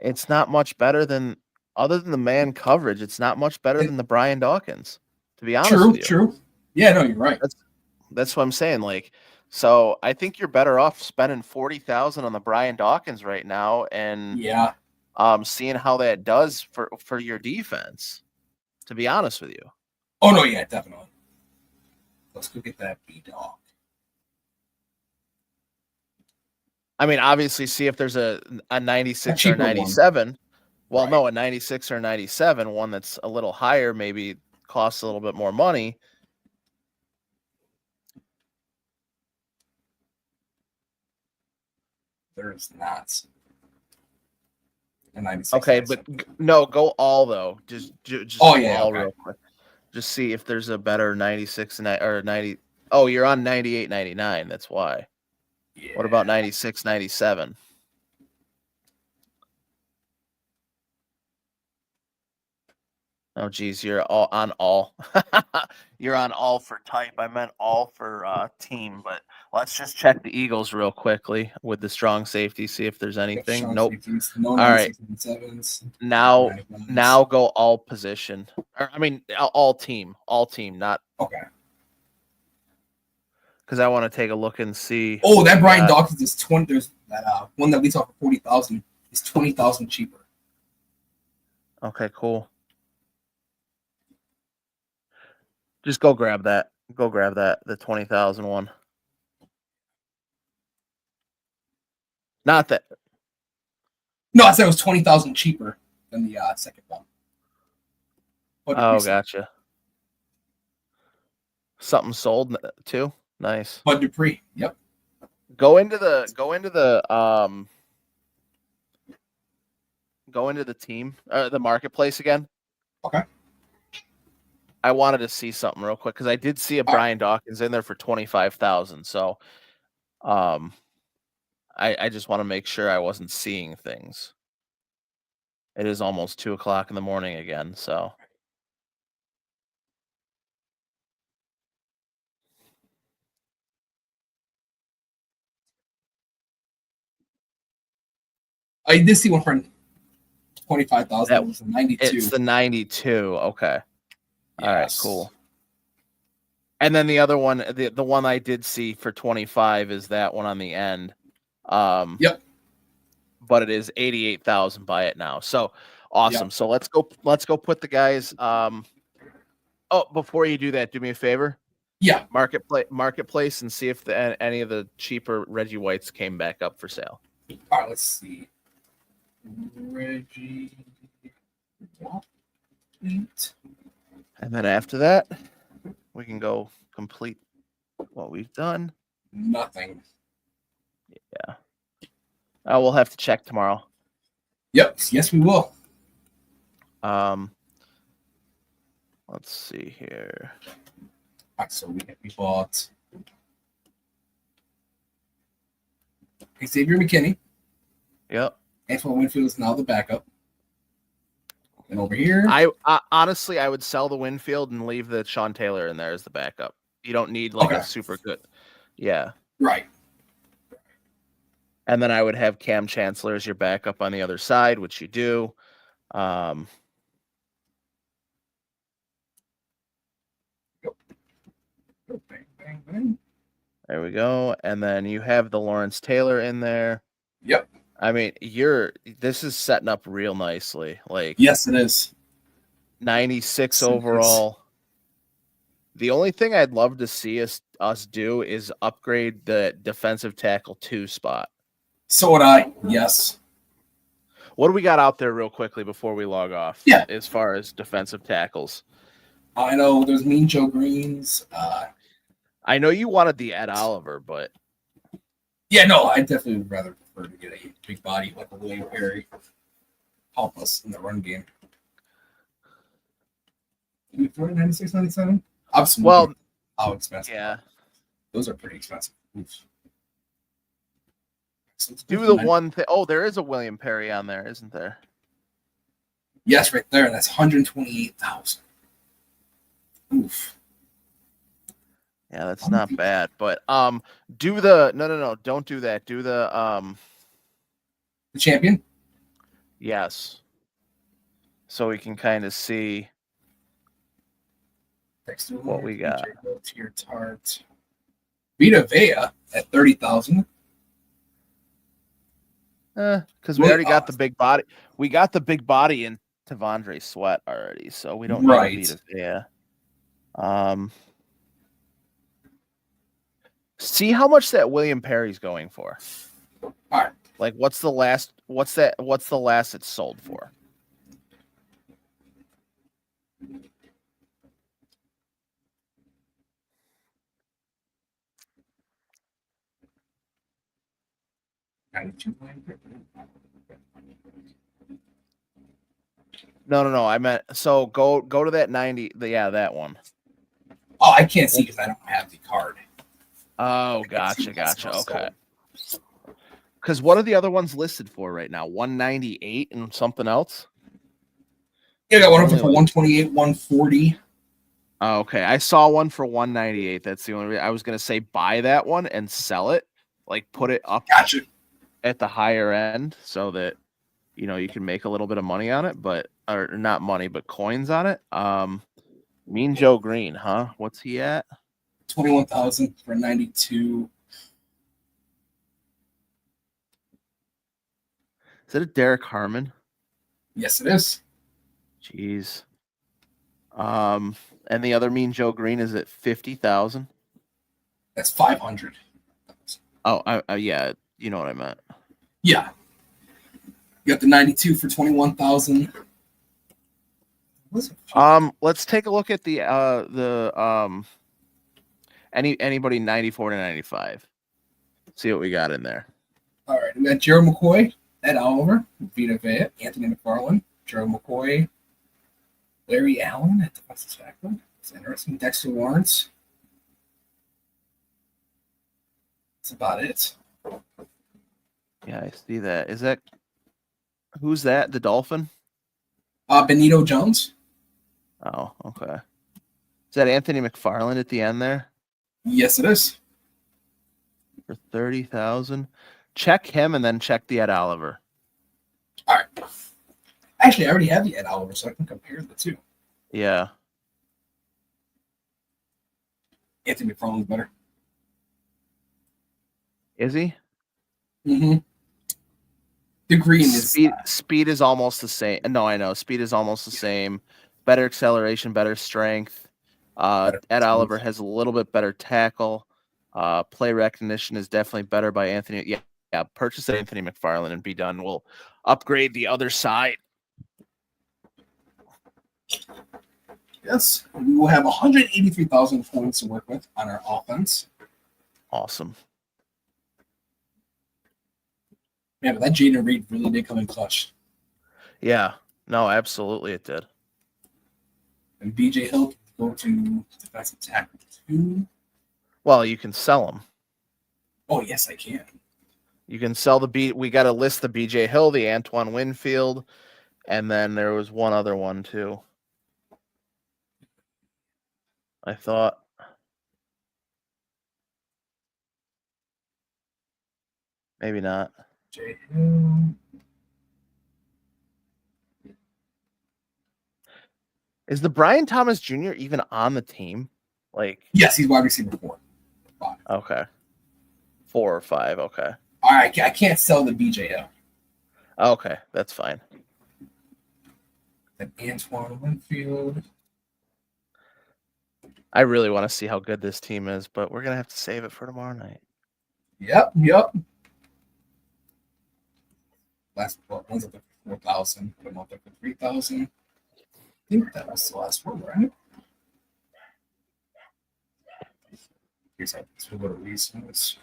It's not much better than, other than the man coverage, it's not much better than the Brian Dawkins, to be honest with you. True. Yeah, no, you're right. That's what I'm saying. Like, so I think you're better off spending $40,000 on the Brian Dawkins right now and seeing how that does for your defense, to be honest with you. Oh, no, yeah, definitely. Let's go get that B-Dog. I mean, obviously, see if there's a 96 or 97. One. Well, no, a 96 or 97, one that's a little higher, maybe costs a little bit more money. There's not. A 96. Okay, but no, go all though. Just all real quick. Just see if there's a better 96 or 90. Oh, you're on 98, 99. That's why. Yeah. What about 96, 97? Oh, geez, you're all on all. You're on all for type. I meant all for team, but let's just check the Eagles real quickly with the strong safety, see if there's anything. Nope. No, all right. Now go all position. Or, I mean, all team, not. Okay. Because I want to take a look and see. Oh, that Brian Dawkins is 20. There's that one that we saw for 40,000 is 20,000 cheaper. Okay, cool. Just go grab that. The 20,000 one. Not that. No, I said it was 20,000 cheaper than the second one. Oh, gotcha. Something sold too. Nice. Bud Dupree. Yep. Go into the team, the marketplace again. Okay. I wanted to see something real quick because I did see a Brian Dawkins in there for 25,000. So, I just want to make sure I wasn't seeing things. It is almost 2:00 in the morning again. So. I did see one friend $25,000. That was a 92. It's the 92. Okay. Yes. All right, cool. And then the other one, the one I did see for 25 is that one on the end. Yep. But it is 88,000 by it now. So awesome. Yep. So let's go put the guys. Oh, before you do that, do me a favor. Yeah. Marketplace and see if any of the cheaper Reggie Whites came back up for sale. All right, let's see. Reggie White. And then after that, we can go complete what we've done. Nothing. Yeah. We'll have to check tomorrow. Yep. Yes, we will. Let's see here. All right, so we bought Xavier McKinney. Yep. Antoine Winfield is now the backup. And over here, I honestly, I would sell the Winfield and leave the Sean Taylor in there as the backup. You don't need like a super good. Yeah. Right. And then I would have Cam Chancellor as your backup on the other side, which you do. Bang, bang, bang. There we go. And then you have the Lawrence Taylor in there. Yep. I mean, this is setting up real nicely. Like, yes, it is. 96 overall. The only thing I'd love to see us do is upgrade the defensive tackle 2 spot. So would I. Yes. What do we got out there real quickly before we log off? Yeah. As far as defensive tackles. I know there's Mean Joe Greens. I know you wanted the Ed Oliver, but yeah, no, I definitely would rather prefer to get a big body like a William Perry help us in the run game. Do we throw 96, 97? Well, how expensive? Yeah, those are pretty expensive. Oof. Do the one thing. Oh, there is a William Perry on there, isn't there? Yes, right there. That's 128,000. Oof. Yeah, that's not bad. But do the no, don't do that. Do the champion? Yes. So we can kind of see what we got. Tier Tart. Vita Vea at 30,000. Because we already got the big body. We got the big body in Tavondre Sweat already, so we don't need Vita Vea. See how much that William Perry's going for. All right. Like, what's the last it's sold for? No. I meant, so go to that 90. That one. Oh, I can't see because I don't have the card. Oh, gotcha. Okay. Because what are the other ones listed for right now? 198 and something else? Yeah, I got one for 128, 140. Oh, okay. I saw one for 198. That's the only reason I was going to say buy that one and sell it. Like, put it up at the higher end so that, you can make a little bit of money on it, or not money, but coins on it. Mean Joe Green, huh? What's he at? 21,000 for 92. Is it a Derek Harmon? Yes, it is. Jeez. And the other Mean Joe Green is at 50,000. That's 500. Oh, yeah. You know what I meant. Yeah. You got the 92 for 21,000. Let's take a look at the anybody 94 to 95. See what we got in there. All right, we got Gerald McCoy, Ed Oliver, Vita Vea, Anthony McFarland, Gerald McCoy, Larry Allen at defensive tackle. It's interesting. Dexter Lawrence. That's about it. Yeah, I see that. Who's that? The Dolphin? Benito Jones. Oh, okay. Is that Anthony McFarland at the end there? Yes, it is. For 30,000. Check him and then check the Ed Oliver. All right. Actually, I already have the Ed Oliver, so I can compare the two. Yeah. Anthony McFarland's better. Is he? Mm-hmm. The green is speed is almost the same. No, I know. Speed is almost the same. Better acceleration, better strength. Ed Oliver has a little bit better tackle. Play recognition is definitely better by Anthony. Yeah. Purchase Anthony McFarland and be done. We'll upgrade the other side. Yes, we will have 183,000 points to work with on our offense. Awesome. Yeah, but that Jaden Reed really did come in clutch. Yeah. No, absolutely it did. And BJ Hill go to defensive tackle 2. Well, you can sell them. Oh, yes, I can. You can sell we got to list the BJ Hill, the Antoine Winfield, and then there was one other one too. I thought. Maybe not. BJ Hill. Is the Brian Thomas Jr. even on the team? Yes, he's wide receiver 4. 5. Okay. 4 or 5. Okay. All right, I can't sell the BJ Hill. Okay, that's fine. Then Antoine Winfield. I really want to see how good this team is, but we're gonna have to save it for tomorrow night. Yep. Last one's up to 4,000. Put them up to 3,000. I think that was the last one, right? Here's how this will go to reasons.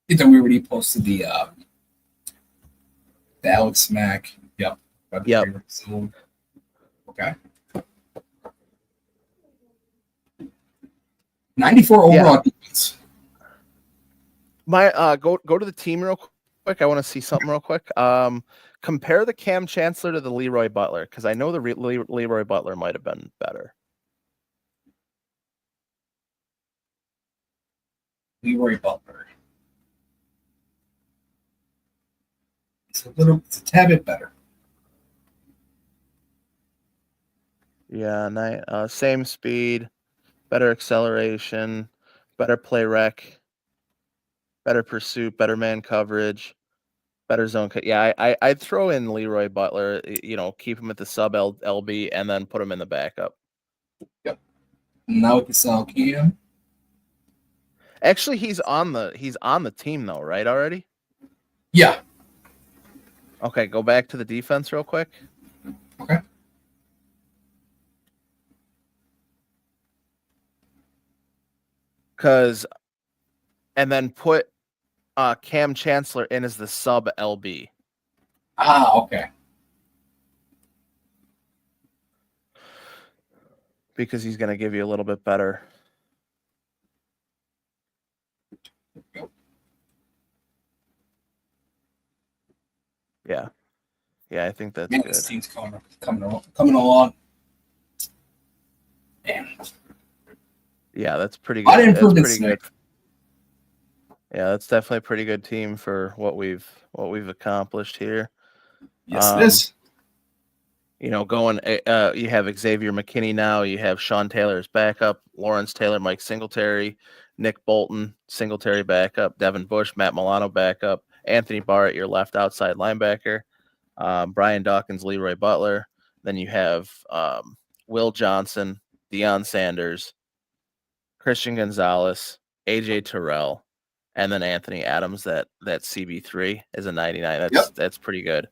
Then we already posted the Alex Mack. Yep. Okay. 94 overall defense. My go to the team real quick. I want to see something real quick. Compare the Cam Chancellor to the Leroy Butler, because I know the Leroy Butler might have been better. Leroy Butler. It's a tad bit better. Yeah, same speed, better acceleration, better play rec, better pursuit, better man coverage, better zone. Yeah, I'd throw in Leroy Butler. Keep him at the sub LB and then put him in the backup. Yep. Now we can sell Cam. Actually, he's on the team though, right? Already. Yeah. Okay, go back to the defense real quick. Okay. And then put Cam Chancellor in as the sub LB. Okay. Because he's going to give you a little bit better. Yeah. Yeah, I think that's good. This team's coming along. Damn. Yeah, that's pretty good. I didn't prove pretty good. Yeah, that's definitely a pretty good team for what we've accomplished here. Yes, it is. You have Xavier McKinney now. You have Sean Taylor's backup, Lawrence Taylor, Mike Singletary, Nick Bolton, Singletary backup, Devin Bush, Matt Milano backup, Anthony Barrett, your left outside linebacker, Brian Dawkins, Leroy Butler. Then you have Will Johnson, Deion Sanders, Christian Gonzalez, AJ Terrell, and then Anthony Adams. That CB3 is a 99. That's pretty good.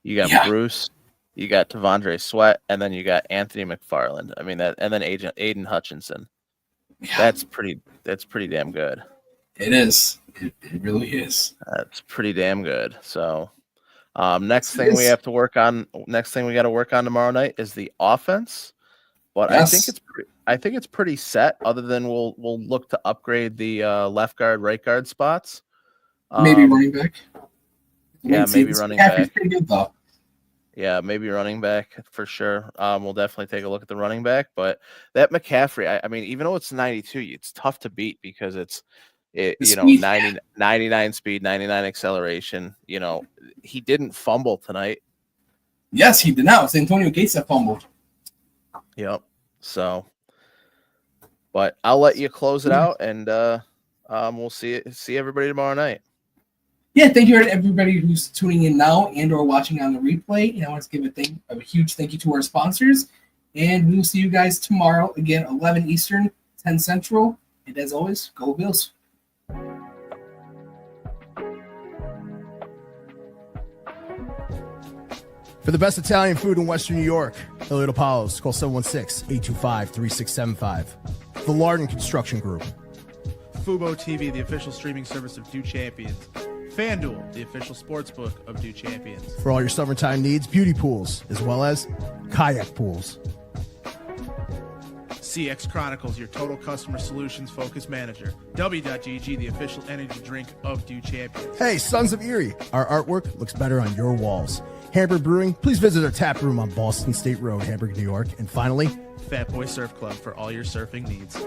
You got Bruce, you got Tavondre Sweat, and then you got Anthony McFarland. I mean and then Aiden Hutchinson. Yeah. That's pretty damn good. It is. It really is. That's pretty damn good. So next thing we got to work on tomorrow night is the offense. But yes. I think it's pretty set, other than we'll look to upgrade the left guard, right guard spots. Maybe running back. Yeah, maybe running back. Pretty good though. Yeah, maybe running back for sure. We'll definitely take a look at the running back, but that McCaffrey, I mean, even though it's 92, it's tough to beat because you know, 99 speed, 99 acceleration. You know, he didn't fumble tonight. Yes, he did not. It was Antonio Gates that fumbled. Yep. So, but I'll let you close it out, and we'll see everybody tomorrow night. Yeah, thank you to everybody who's tuning in now and or watching on the replay. And I want to give a huge thank you to our sponsors. And we will see you guys tomorrow, again, 11 Eastern, 10 Central. And as always, go Bills. For the best Italian food in Western New York, Elliot Apollos, call 716-825-3675. The Lardon Construction Group. Fubo TV, the official streaming service of Do Champions. FanDuel, the official sportsbook of Do Champions. For all your summertime needs, beauty pools, as well as kayak pools. CX Chronicles, your total customer solutions focused manager. W.GG, the official energy drink of Do Champions. Hey, Sons of Erie, our artwork looks better on your walls. Hamburg Brewing, please visit our tap room on Boston State Road, Hamburg, New York. And finally, Fat Boy Surf Club for all your surfing needs.